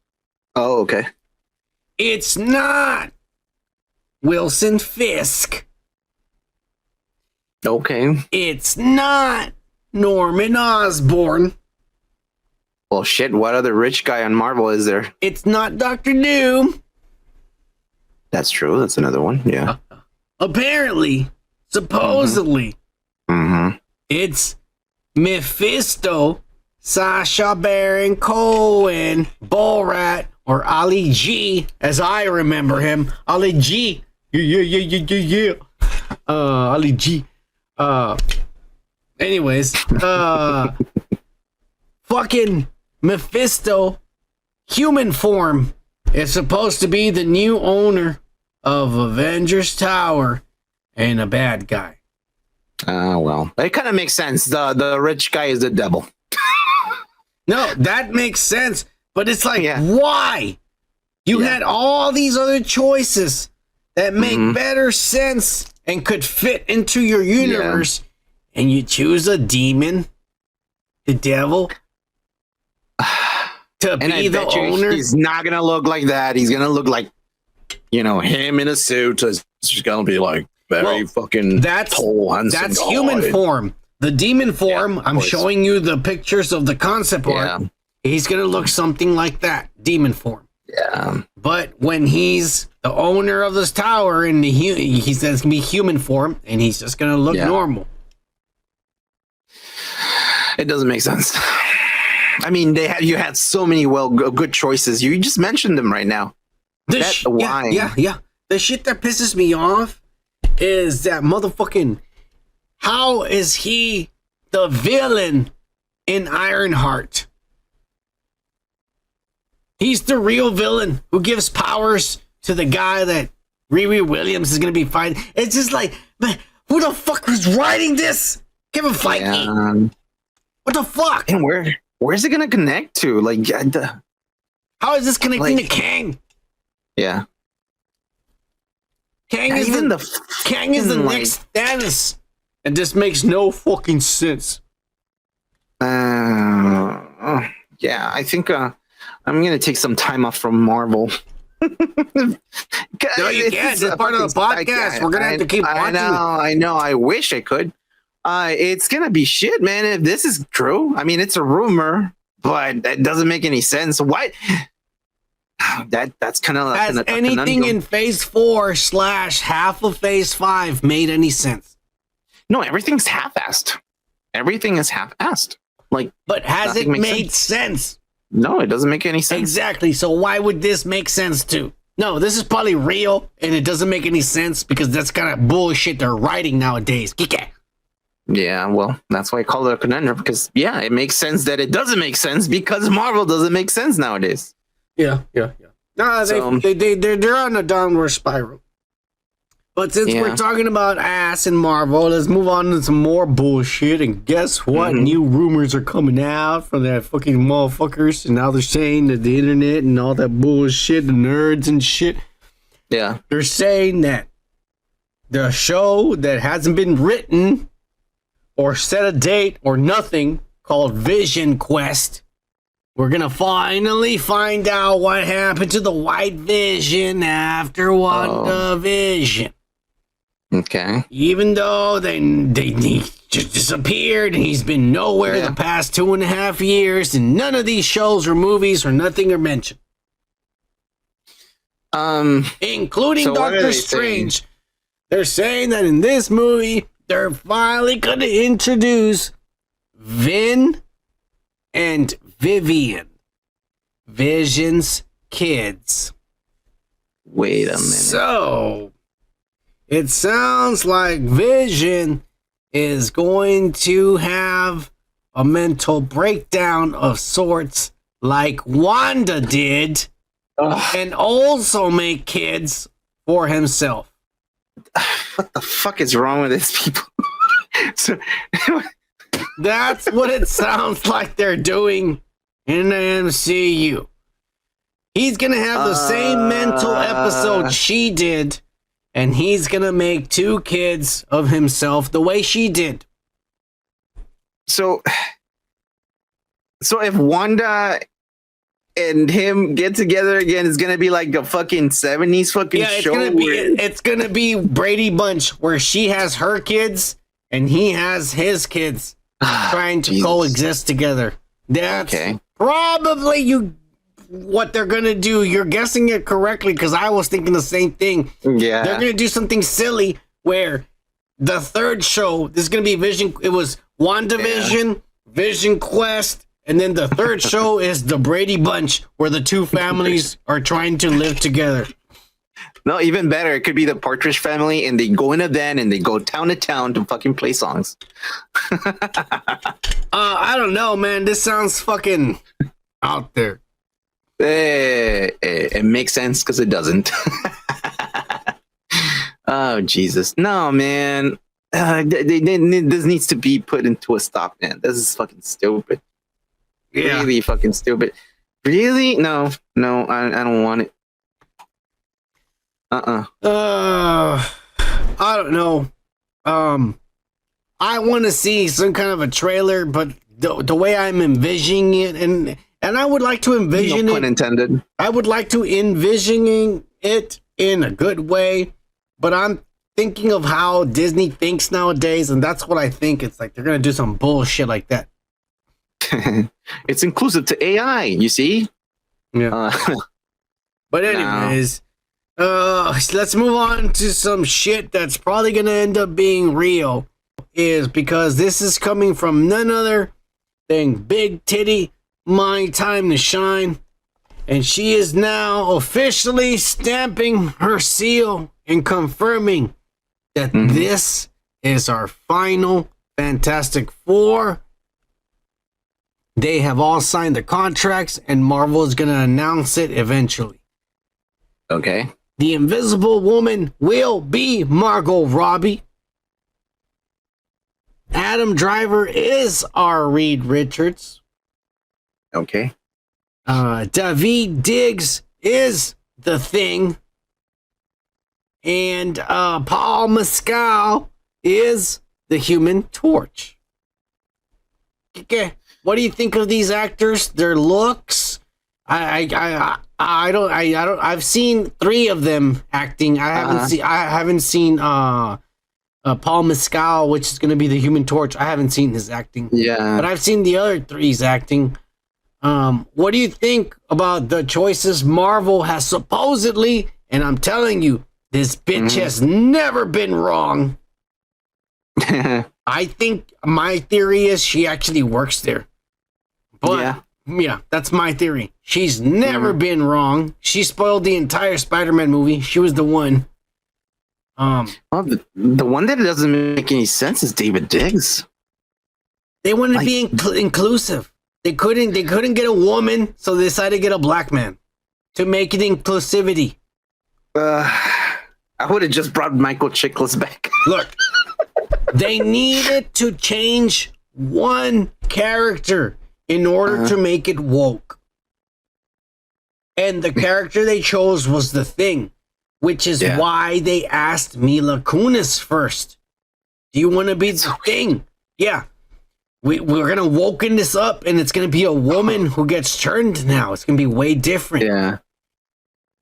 Oh, okay. It's not Wilson Fisk. Okay. It's not Norman Osborn. Well, shit, what other rich guy on Marvel is there? It's not Dr. Doom. That's true. That's another one. Yeah. Apparently, supposedly, it's Mephisto, Sacha Baron Cohen, Borat, or Ali G, as I remember him. Ali G. Yeah. Ali G. Anyways, fucking Mephisto, human form, is supposed to be the new owner of Avengers Tower and a bad guy. Well, it kind of makes sense. The rich guy is the devil. No, that makes sense. But it's like, why? You had all these other choices that make better sense and could fit into your universe, and you choose a demon, the devil, to be the owner. He's not gonna look like that. He's gonna look like, him in a suit. It's just gonna be like very fucking tall, handsome. That's human form. The demon form. I'm showing you the pictures of the concept art. He's gonna look something like that, demon form. Yeah. But when he's the owner of this tower and he says it's gonna be human form, and he's just gonna look normal. It doesn't make sense. I mean, you had so many good choices. You just mentioned them right now. Why? Yeah. The shit that pisses me off is that motherfucking. How is he the villain in Ironheart? He's the real villain who gives powers to the guy that Riri Williams is going to be fighting. It's just like, man, who the fuck was writing this? Kevin Feige. What the fuck? And where's it going to connect to? Like, how is this connecting to Kang? Yeah. Kang is the next Thanos. And this makes no fucking sense. Yeah, I think I'm going to take some time off from Marvel. No, you can't. It's part of the podcast. We're going to have to keep watching. I know. I wish I could. It's going to be shit, man, if this is true. I mean, it's a rumor, but that doesn't make any sense. Why? That's kind of like has anything in Phase 4 / half of Phase 5 made any sense? No, everything's half-assed. Everything is half-assed. Like, but has it made sense? No, it doesn't make any sense. Exactly. So why would this make sense too? No, this is probably real, and it doesn't make any sense because that's kind of bullshit they're writing nowadays. Kike. Yeah, well, that's why I call it a conundrum because, it makes sense that it doesn't make sense because Marvel doesn't make sense nowadays. Yeah. No, they're on a downward spiral. But since we're talking about ass and Marvel, let's move on to some more bullshit. And guess what? New rumors are coming out from that fucking motherfuckers. And now they're saying that the internet and all that bullshit, the nerds and shit. Yeah. They're saying that the show that hasn't been written or set a date or nothing called VisionQuest, we're going to finally find out what happened to the White Vision after WandaVision. Okay. Even though he just disappeared and he's been nowhere the past 2.5 years, and none of these shows or movies or nothing are mentioned. Including Doctor Strange. They're saying that in this movie, they're finally going to introduce Vin and Vivian, Vision's kids. Wait a minute. So, it sounds like Vision is going to have a mental breakdown of sorts like Wanda did, and also make kids for himself. What the fuck is wrong with these people? That's what it sounds like they're doing in the MCU. He's going to have the same mental episode she did, and he's going to make 2 kids of himself the way she did. So if Wanda and him get together again, it's going to be like a fucking 70s fucking show. It's going to be Brady Bunch, where she has her kids and he has his kids trying to coexist together. That's probably what they're going to do. You're guessing it correctly, because I was thinking the same thing. Yeah. They're going to do something silly where the third show, this is going to be Vision. It was WandaVision, VisionQuest, and then the third show is the Brady Bunch, where the 2 families are trying to live together. No, even better. It could be the Partridge Family, and they go in a van and they go town to town to fucking play songs. I don't know, man. This sounds fucking out there. It makes sense because it doesn't. Oh, Jesus. No, man. This needs to be put into a stop, man. This is fucking stupid. Yeah. Really fucking stupid. Really? No, I don't want it. I don't know. I want to see some kind of a trailer, but the way I'm envisioning it, and I would like to envision no pun intended. I would like to envisioning it in a good way, but I'm thinking of how Disney thinks nowadays, and that's what I think. It's like they're gonna do some bullshit like that. It's inclusive to AI, you see? Yeah. But anyways, let's move on to some shit that's probably gonna end up being real, is because this is coming from none other than Big Titty My Time to Shine, and she is now officially stamping her seal and confirming that this is our final Fantastic Four. They have all signed the contracts, and Marvel is going to announce it eventually. Okay. The Invisible Woman will be Margot Robbie. Adam Driver is our Reed Richards. Okay. Daveed Diggs is the Thing. And Paul Mescal is the Human Torch. Okay. What do you think of these actors? Their looks? I've seen 3 of them acting. I haven't seen Paul Mescal, which is going to be the Human Torch. I haven't seen his acting. Yeah. But I've seen the other 3's acting. What do you think about the choices Marvel has supposedly, and I'm telling you, this bitch has never been wrong. I think my theory is she actually works there. But yeah, that's my theory. She's never been wrong. She spoiled the entire Spider-Man movie. She was the one. Well, the one that doesn't make any sense is David Diggs. They wanted to be inclusive. They couldn't get a woman, so they decided to get a black man to make it inclusivity. I I would have just brought Michael Chiklis back. Look, they needed to change one character in order to make it woke. And the character they chose was the Thing, which is why they asked Mila Kunis first. Do you want to be the Thing? Yeah. We're going to woken this up, and it's going to be a woman who gets turned now. It's going to be way different. Yeah.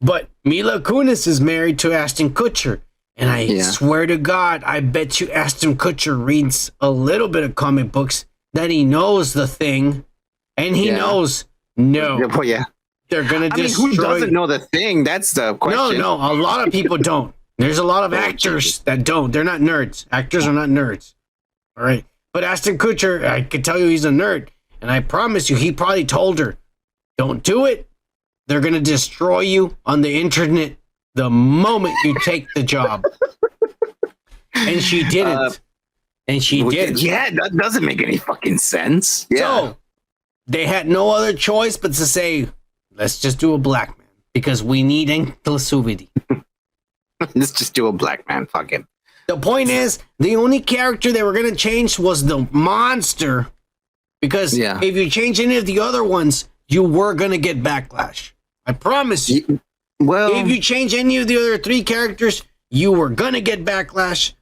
But Mila Kunis is married to Ashton Kutcher. And I swear to God, I bet you Ashton Kutcher reads a little bit of comic books, that he knows the Thing, and he knows, they're going to destroy. Who doesn't know the Thing? That's the question. No, a lot of people don't. There's a lot of actors that don't. They're not nerds. Actors are not nerds. All right. But Ashton Kutcher, I can tell you he's a nerd. And I promise you, he probably told her, don't do it. They're going to destroy you on the internet the moment you take the job. And she didn't. Yeah, that doesn't make any fucking sense. Yeah. So, they had no other choice but to say, let's just do a black man. Because we need inclusivity. Let's just do a black man. Fuck him. The point is, the only character they were going to change was the monster. Because if you change any of the other ones, you were going to get backlash. I promise you. Well, if you change any of the other 3 characters, you were going to get backlash.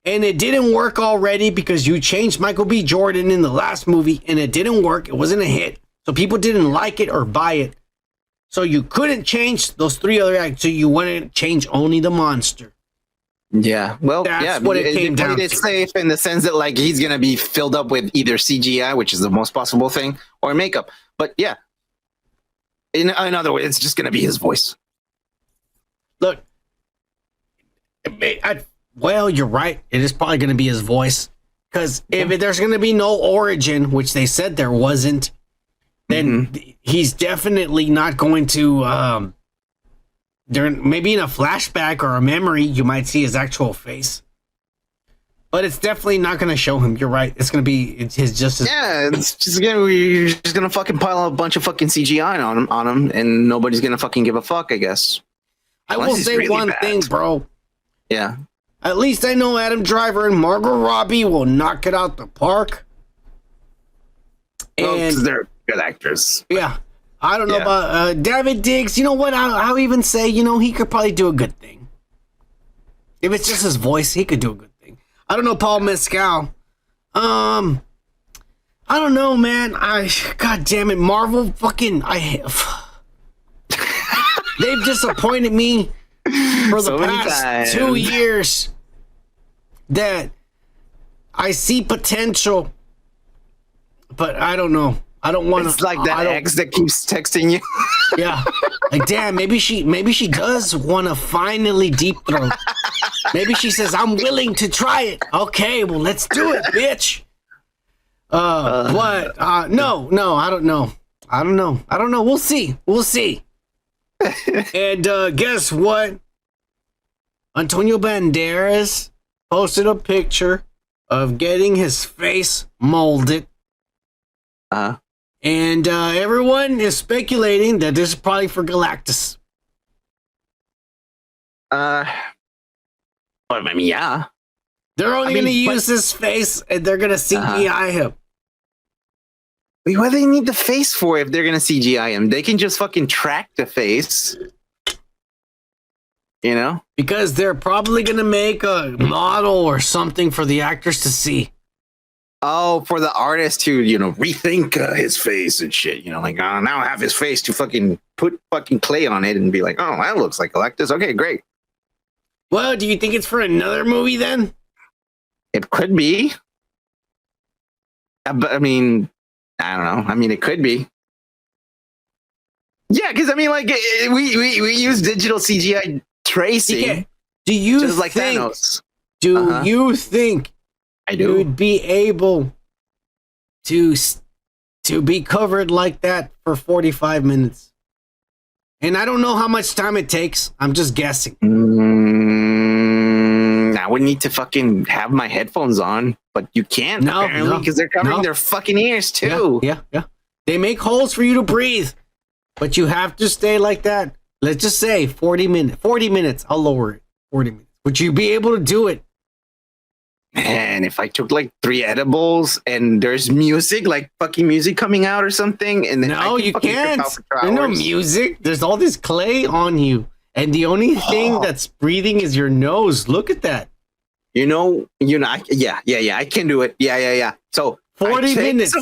And it didn't work already because you changed Michael B. Jordan in the last movie, and it didn't work. It wasn't a hit. So people didn't like it or buy it. So you couldn't change those 3 other actors. So you wanted to change only the monster. Yeah, well, that's what it came down to. It's safe in the sense that like he's gonna be filled up with either CGI, which is the most possible thing, or makeup. But yeah, in other words, it's just gonna be his voice. Look, well, you're right. It is probably gonna be his voice because if there's gonna be no origin, which they said there wasn't, then he's definitely not going to. Maybe in a flashback or a memory, you might see his actual face, but it's definitely not going to show him. You're right. It's going to be it's just you're just gonna fucking pile a bunch of fucking CGI on him, and nobody's gonna fucking give a fuck. I guess. I will say really one thing, bro. Yeah. At least I know Adam Driver and Margot Robbie will knock it out the park. And they're good actors. Yeah. I don't know about David Diggs. You know what? I'll even say, he could probably do a good thing. If it's just his voice, he could do a good thing. I don't know Paul Mescal. I don't know, man. God damn it, Marvel fucking they've disappointed me for the past 2 years. That I see potential, but I don't know. I don't want to. It's like that ex that keeps texting you. Yeah, like damn. Maybe she does want to finally deep throat. Maybe she says, "I'm willing to try it." Okay, well, let's do it, bitch. But no, I don't know. I don't know. We'll see. And guess what? Antonio Banderas posted a picture of getting his face molded. And everyone is speculating that this is probably for Galactus. I mean, yeah. They're only going to use his face, and they're going to CGI him. Wait, what do they need the face for if they're going to CGI him? They can just fucking track the face. Because they're probably going to make a model or something for the actors to see. Oh, for the artist to, rethink his face and shit. Now I have his face to fucking put fucking clay on it and be like, oh, that looks like Galactus. Okay, great. Well, do you think it's for another movie then? It could be. But I mean, I don't know. I mean, it could be. Yeah, because I mean, like, we use digital CGI tracing. Yeah. Do you just like think? Thanos. Do you think? I do. You would be able to be covered like that for 45 minutes. And I don't know how much time it takes. I'm just guessing. I would need to fucking have my headphones on, but you can't apparently because they're covering their fucking ears too. Yeah. They make holes for you to breathe, but you have to stay like that. Let's just say 40 minutes. I'll lower it. 40 minutes. Would you be able to do it? Man, if I took like 3 edibles and there's music, like fucking music coming out or something, and then No, you fucking trip can't. out for 2 There's no hours. music. There's all this clay on you. And the only thing that's breathing is your nose. Look at that. Yeah, I can do it. Yeah. So 40 minutes.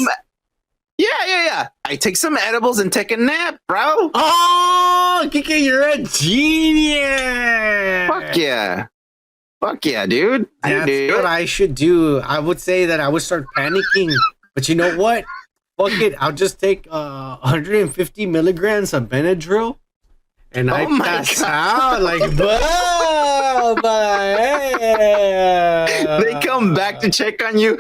I take some edibles and take a nap, bro. Oh, Kiki, you're a genius. Fuck yeah, dude. That's what I should do. I would say that I would start panicking. But you know what? Fuck it. I'll just take 150 milligrams of Benadryl. And I pass out like, boom, They come back to check on you,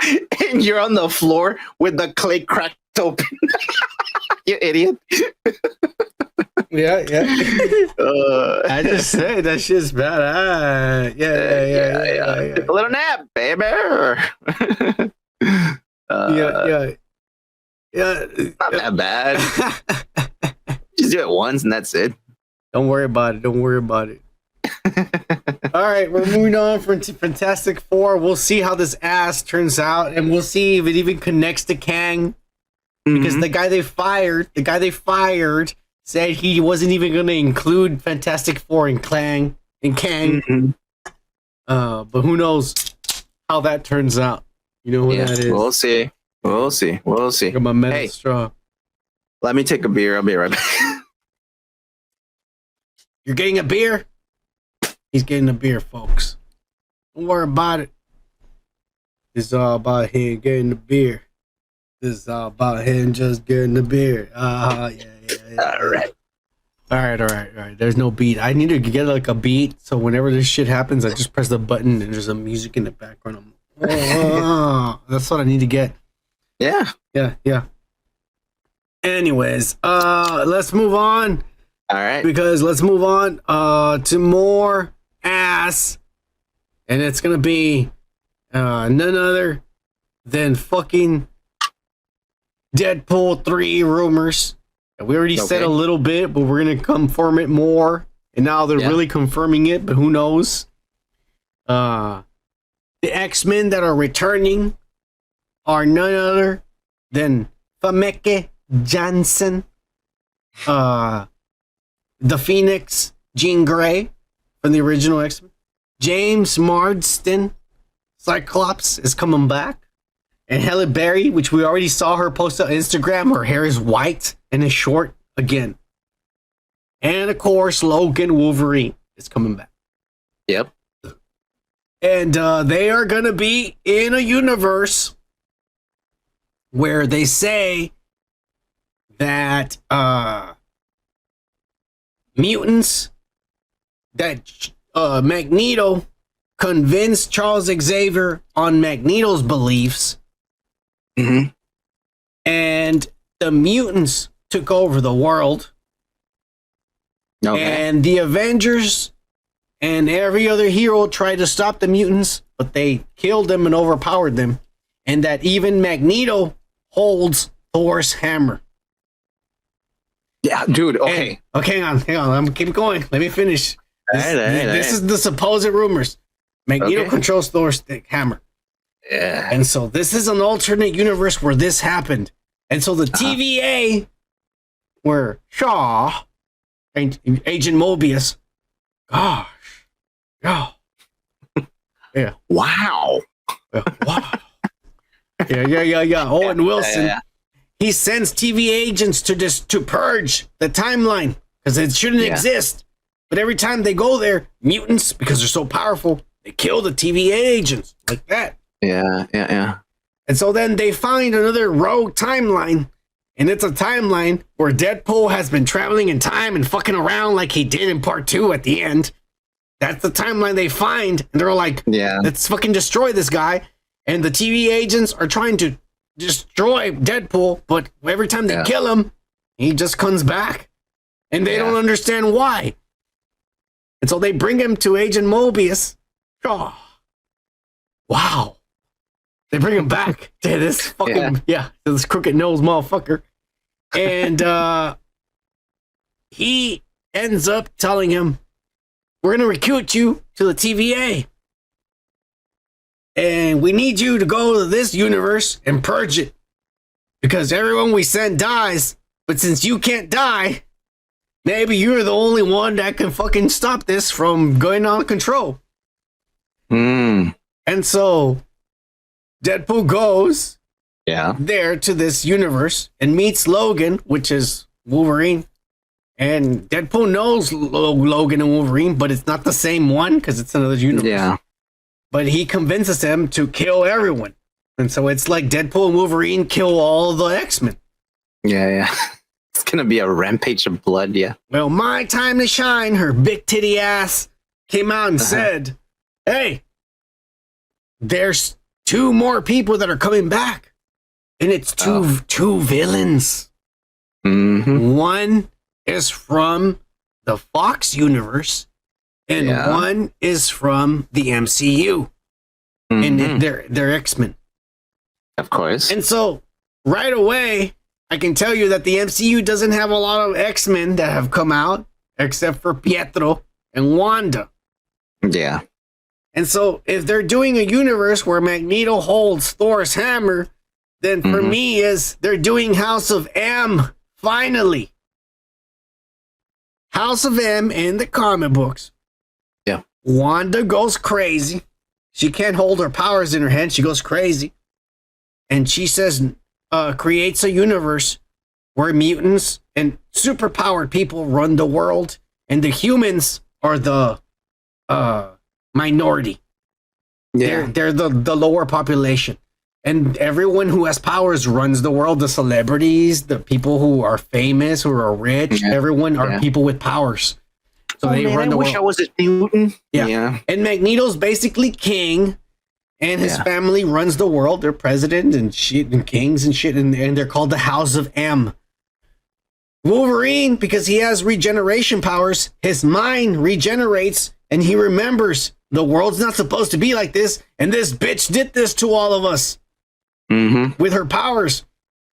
and you're on the floor with the clay cracked open. You idiot. Yeah. I just say that shit's bad. Yeah. Take a little nap, baby. Yeah. Not that bad. Just do it once, and that's it. Don't worry about it. All right, we're moving on from Fantastic Four. We'll see how this ass turns out, and we'll see if it even connects to Kang. Because the guy they fired said he wasn't even going to include Fantastic Four in Kang. But who knows how that turns out? You know who that is. We'll see. Got my metal straw. Let me take a beer. I'll be right back. You're getting a beer? He's getting a beer, folks. Don't worry about it. This is all about him getting the beer. This is all about him just getting the beer. Yeah. All right. There's no beat. I need to get like a beat, so whenever this shit happens, I just press the button and there's some music in the background. That's what I need to get. Yeah. Anyways, let's move on. All right. Because let's move on to more ass. And it's going to be none other than fucking Deadpool 3 rumors. We already said a little bit, but we're going to confirm it more. And now they're really confirming it, but who knows? The X-Men that are returning are none other than Famke Janssen, the Phoenix, Jean Grey from the original X-Men. James Marsden, Cyclops, is coming back. And Halle Berry, which we already saw her post on Instagram, her hair is white and is short again. And of course, Logan Wolverine is coming back. Yep. And they are going to be in a universe where they say that mutants, that Magneto convinced Charles Xavier on Magneto's beliefs, and the mutants took over the world, and the Avengers and every other hero tried to stop the mutants, but they killed them and overpowered them, and that even Magneto holds Thor's hammer. Yeah, dude. Okay. Hang on. I'm gonna keep going. Let me finish. This is the supposed rumors. Magneto controls Thor's hammer. Yeah. And so this is an alternate universe where this happened. And so the TVA, where Shaw, Agent Mobius, gosh. Yeah. Wow. Yeah. Owen Wilson. Yeah. He sends TVA agents to purge the timeline because it shouldn't exist. But every time they go there, mutants, because they're so powerful, they kill the TVA agents like that. Yeah. And so then they find another rogue timeline, and it's a timeline where Deadpool has been traveling in time and fucking around like he did in part 2 at the end. That's the timeline they find, and they're like, let's fucking destroy this guy. And the TVA agents are trying to destroy Deadpool, but every time they kill him, he just comes back. And they don't understand why. And so they bring him to Agent Mobius. Oh, wow. They bring him back to this fucking, to this crooked nose motherfucker. And he ends up telling him, we're going to recruit you to the TVA. And we need you to go to this universe and purge it. Because everyone we send dies. But since you can't die, maybe you're the only one that can fucking stop this from going out of control. And so Deadpool goes there to this universe and meets Logan, which is Wolverine. And Deadpool knows Logan and Wolverine, but it's not the same one because it's another universe. Yeah. But he convinces him to kill everyone. And so it's like Deadpool and Wolverine kill all the X-Men. Yeah. It's going to be a rampage of blood, yeah. Well, My Time to Shine, her big titty ass, came out and said, hey, there's 2 more people that are coming back. And it's two villains. One is from the Fox universe, and one is from the MCU. And they're X-Men. Of course. And so, right away, I can tell you that the MCU doesn't have a lot of X-Men that have come out, except for Pietro and Wanda. Yeah. And so, if they're doing a universe where Magneto holds Thor's hammer, then for me they're doing House of M, finally. House of M in the comic books. Yeah. Wanda goes crazy. She can't hold her powers in her hand. She goes crazy. And she says, creates a universe where mutants and superpowered people run the world, and the humans are the minority. Yeah. They're the lower population. And everyone who has powers runs the world. The celebrities, the people who are famous, who are rich, everyone are people with powers. So they run the world. I wish I was a mutant. Yeah. And Magneto's basically king, and his family runs the world. They're president and shit and kings and shit, and they're called the House of M. Wolverine, because he has regeneration powers, his mind regenerates, and he remembers the world's not supposed to be like this, and this bitch did this to all of us. With her powers.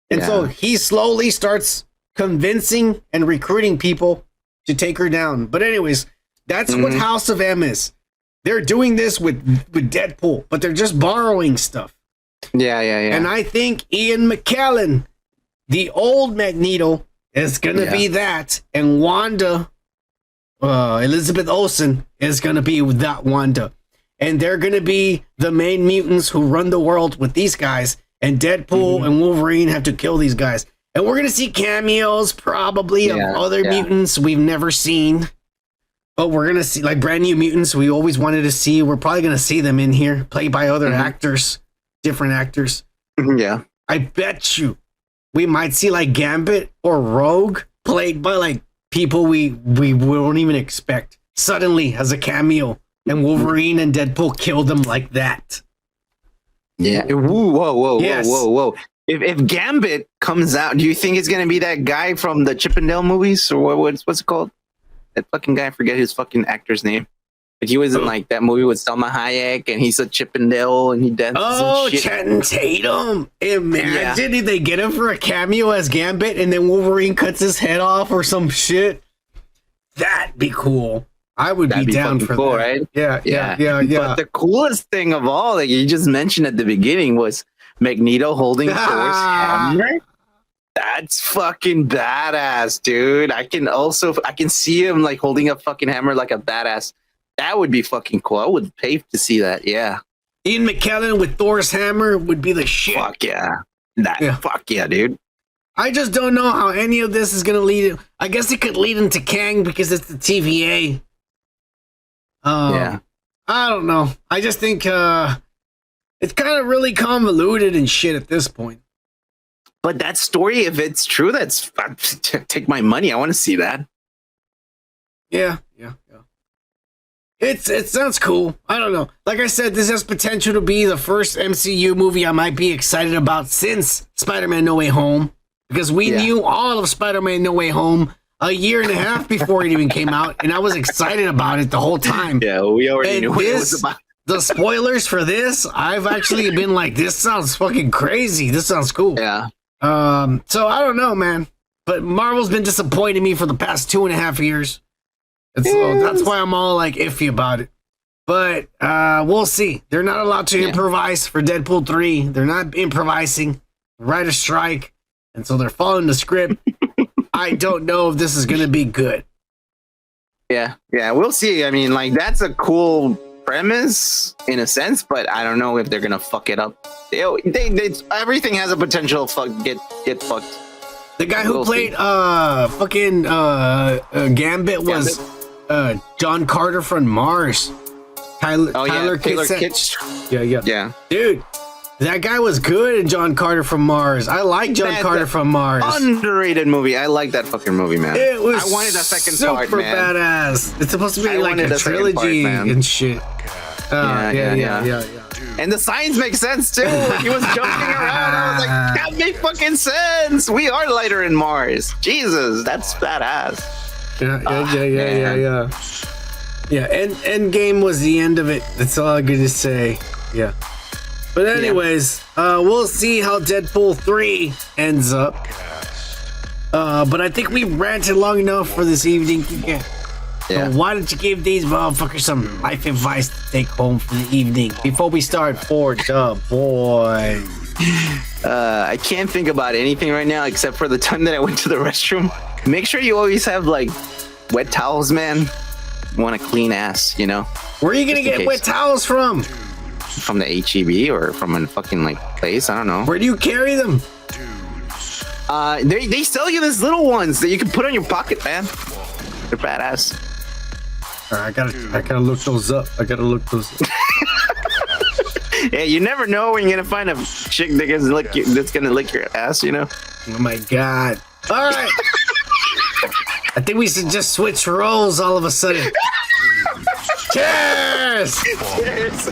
And so he slowly starts convincing and recruiting people to take her down. But anyways, that's what House of M is. They're doing this with Deadpool, but they're just borrowing stuff. Yeah. And I think Ian McKellen, the old Magneto, is going to be that. And Wanda, Elizabeth Olsen, is going to be that Wanda. And they're going to be the main mutants who run the world with these guys. And Deadpool and Wolverine have to kill these guys. And we're going to see cameos probably of other mutants we've never seen. But we're going to see like brand new mutants we always wanted to see. We're probably going to see them in here, played by other actors, different actors. Yeah. I bet you we might see like Gambit or Rogue played by like people we won't even expect suddenly as a cameo. And Wolverine and Deadpool killed them like that. Yeah. Whoa. If Gambit comes out, do you think it's gonna be that guy from the Chippendale movies, or what's it called? That fucking guy, I forget his fucking actor's name. But he was in like that movie with Selma Hayek, and he's a Chippendale, and he dances. Oh, and shit. Channing Tatum! Imagine if they get him for a cameo as Gambit, and then Wolverine cuts his head off or some shit. That'd be cool. I would be down for cool, that. Right? Yeah. But the coolest thing of all, like you just mentioned at the beginning, was Magneto holding Thor's hammer. That's fucking badass, dude. I can see him like holding a fucking hammer like a badass. That would be fucking cool. I would pay to see that. Yeah. Ian McKellen with Thor's hammer would be the shit. Fuck yeah. Fuck yeah, dude. I just don't know how any of this is going to lead. I guess it could lead into Kang because it's the TVA. I don't know. I just think it's kind of really convoluted and shit at this point. But that story, if it's true, take my money. I want to see that. Yeah. It sounds cool. I don't know. Like I said, this has potential to be the first MCU movie I might be excited about since Spider-Man No Way Home. Because we knew all of Spider-Man No Way Home a year and a half before it even came out, and I was excited about it the whole time. Yeah, we already knew what it was about. The spoilers for this, I've actually been like, this sounds fucking crazy. This sounds cool. Yeah. So I don't know, man. But Marvel's been disappointing me for the past 2.5 years. So that's why I'm all like iffy about it. But we'll see. They're not allowed to improvise for Deadpool 3. They're not improvising. Write a strike. And so they're following the script. I don't know if this is going to be good. Yeah, we'll see. I mean, like, that's a cool premise in a sense, but I don't know if they're going to fuck it up. They everything has a potential get fucked. The guy who played Gambit was John Carter from Mars. Tyler Kitsch. Yeah. Dude, that guy was good in John Carter from Mars. I like John Carter from Mars. Underrated movie. I like that fucking movie, man. It was I wanted a second part, super man. badass. It's supposed to be like a trilogy and shit. Yeah. And the signs make sense too. He was jumping around. I was like, that makes fucking sense. We are lighter in Mars. Jesus, that's badass. Yeah. Endgame was the end of it. That's all I'm gonna say. Yeah. But anyways, we'll see how Deadpool 3 ends up. But I think we ranted long enough for this evening. So why don't you give these motherfuckers some life advice to take home for the evening before we start for the boy? I can't think about anything right now except for the time that I went to the restroom. Make sure you always have like wet towels, man. Want a clean ass, you know? Where are you gonna get wet towels from? From the HEB or from a fucking like place? I don't know. Where do you carry them? They sell you these little ones that you can put on your pocket, man. They're badass. I gotta look those up. Yeah, you never know when you're gonna find a chick that's gonna lick your ass, you know? Oh my god. All right. I think we should just switch roles all of a sudden. Cheers! Cheers!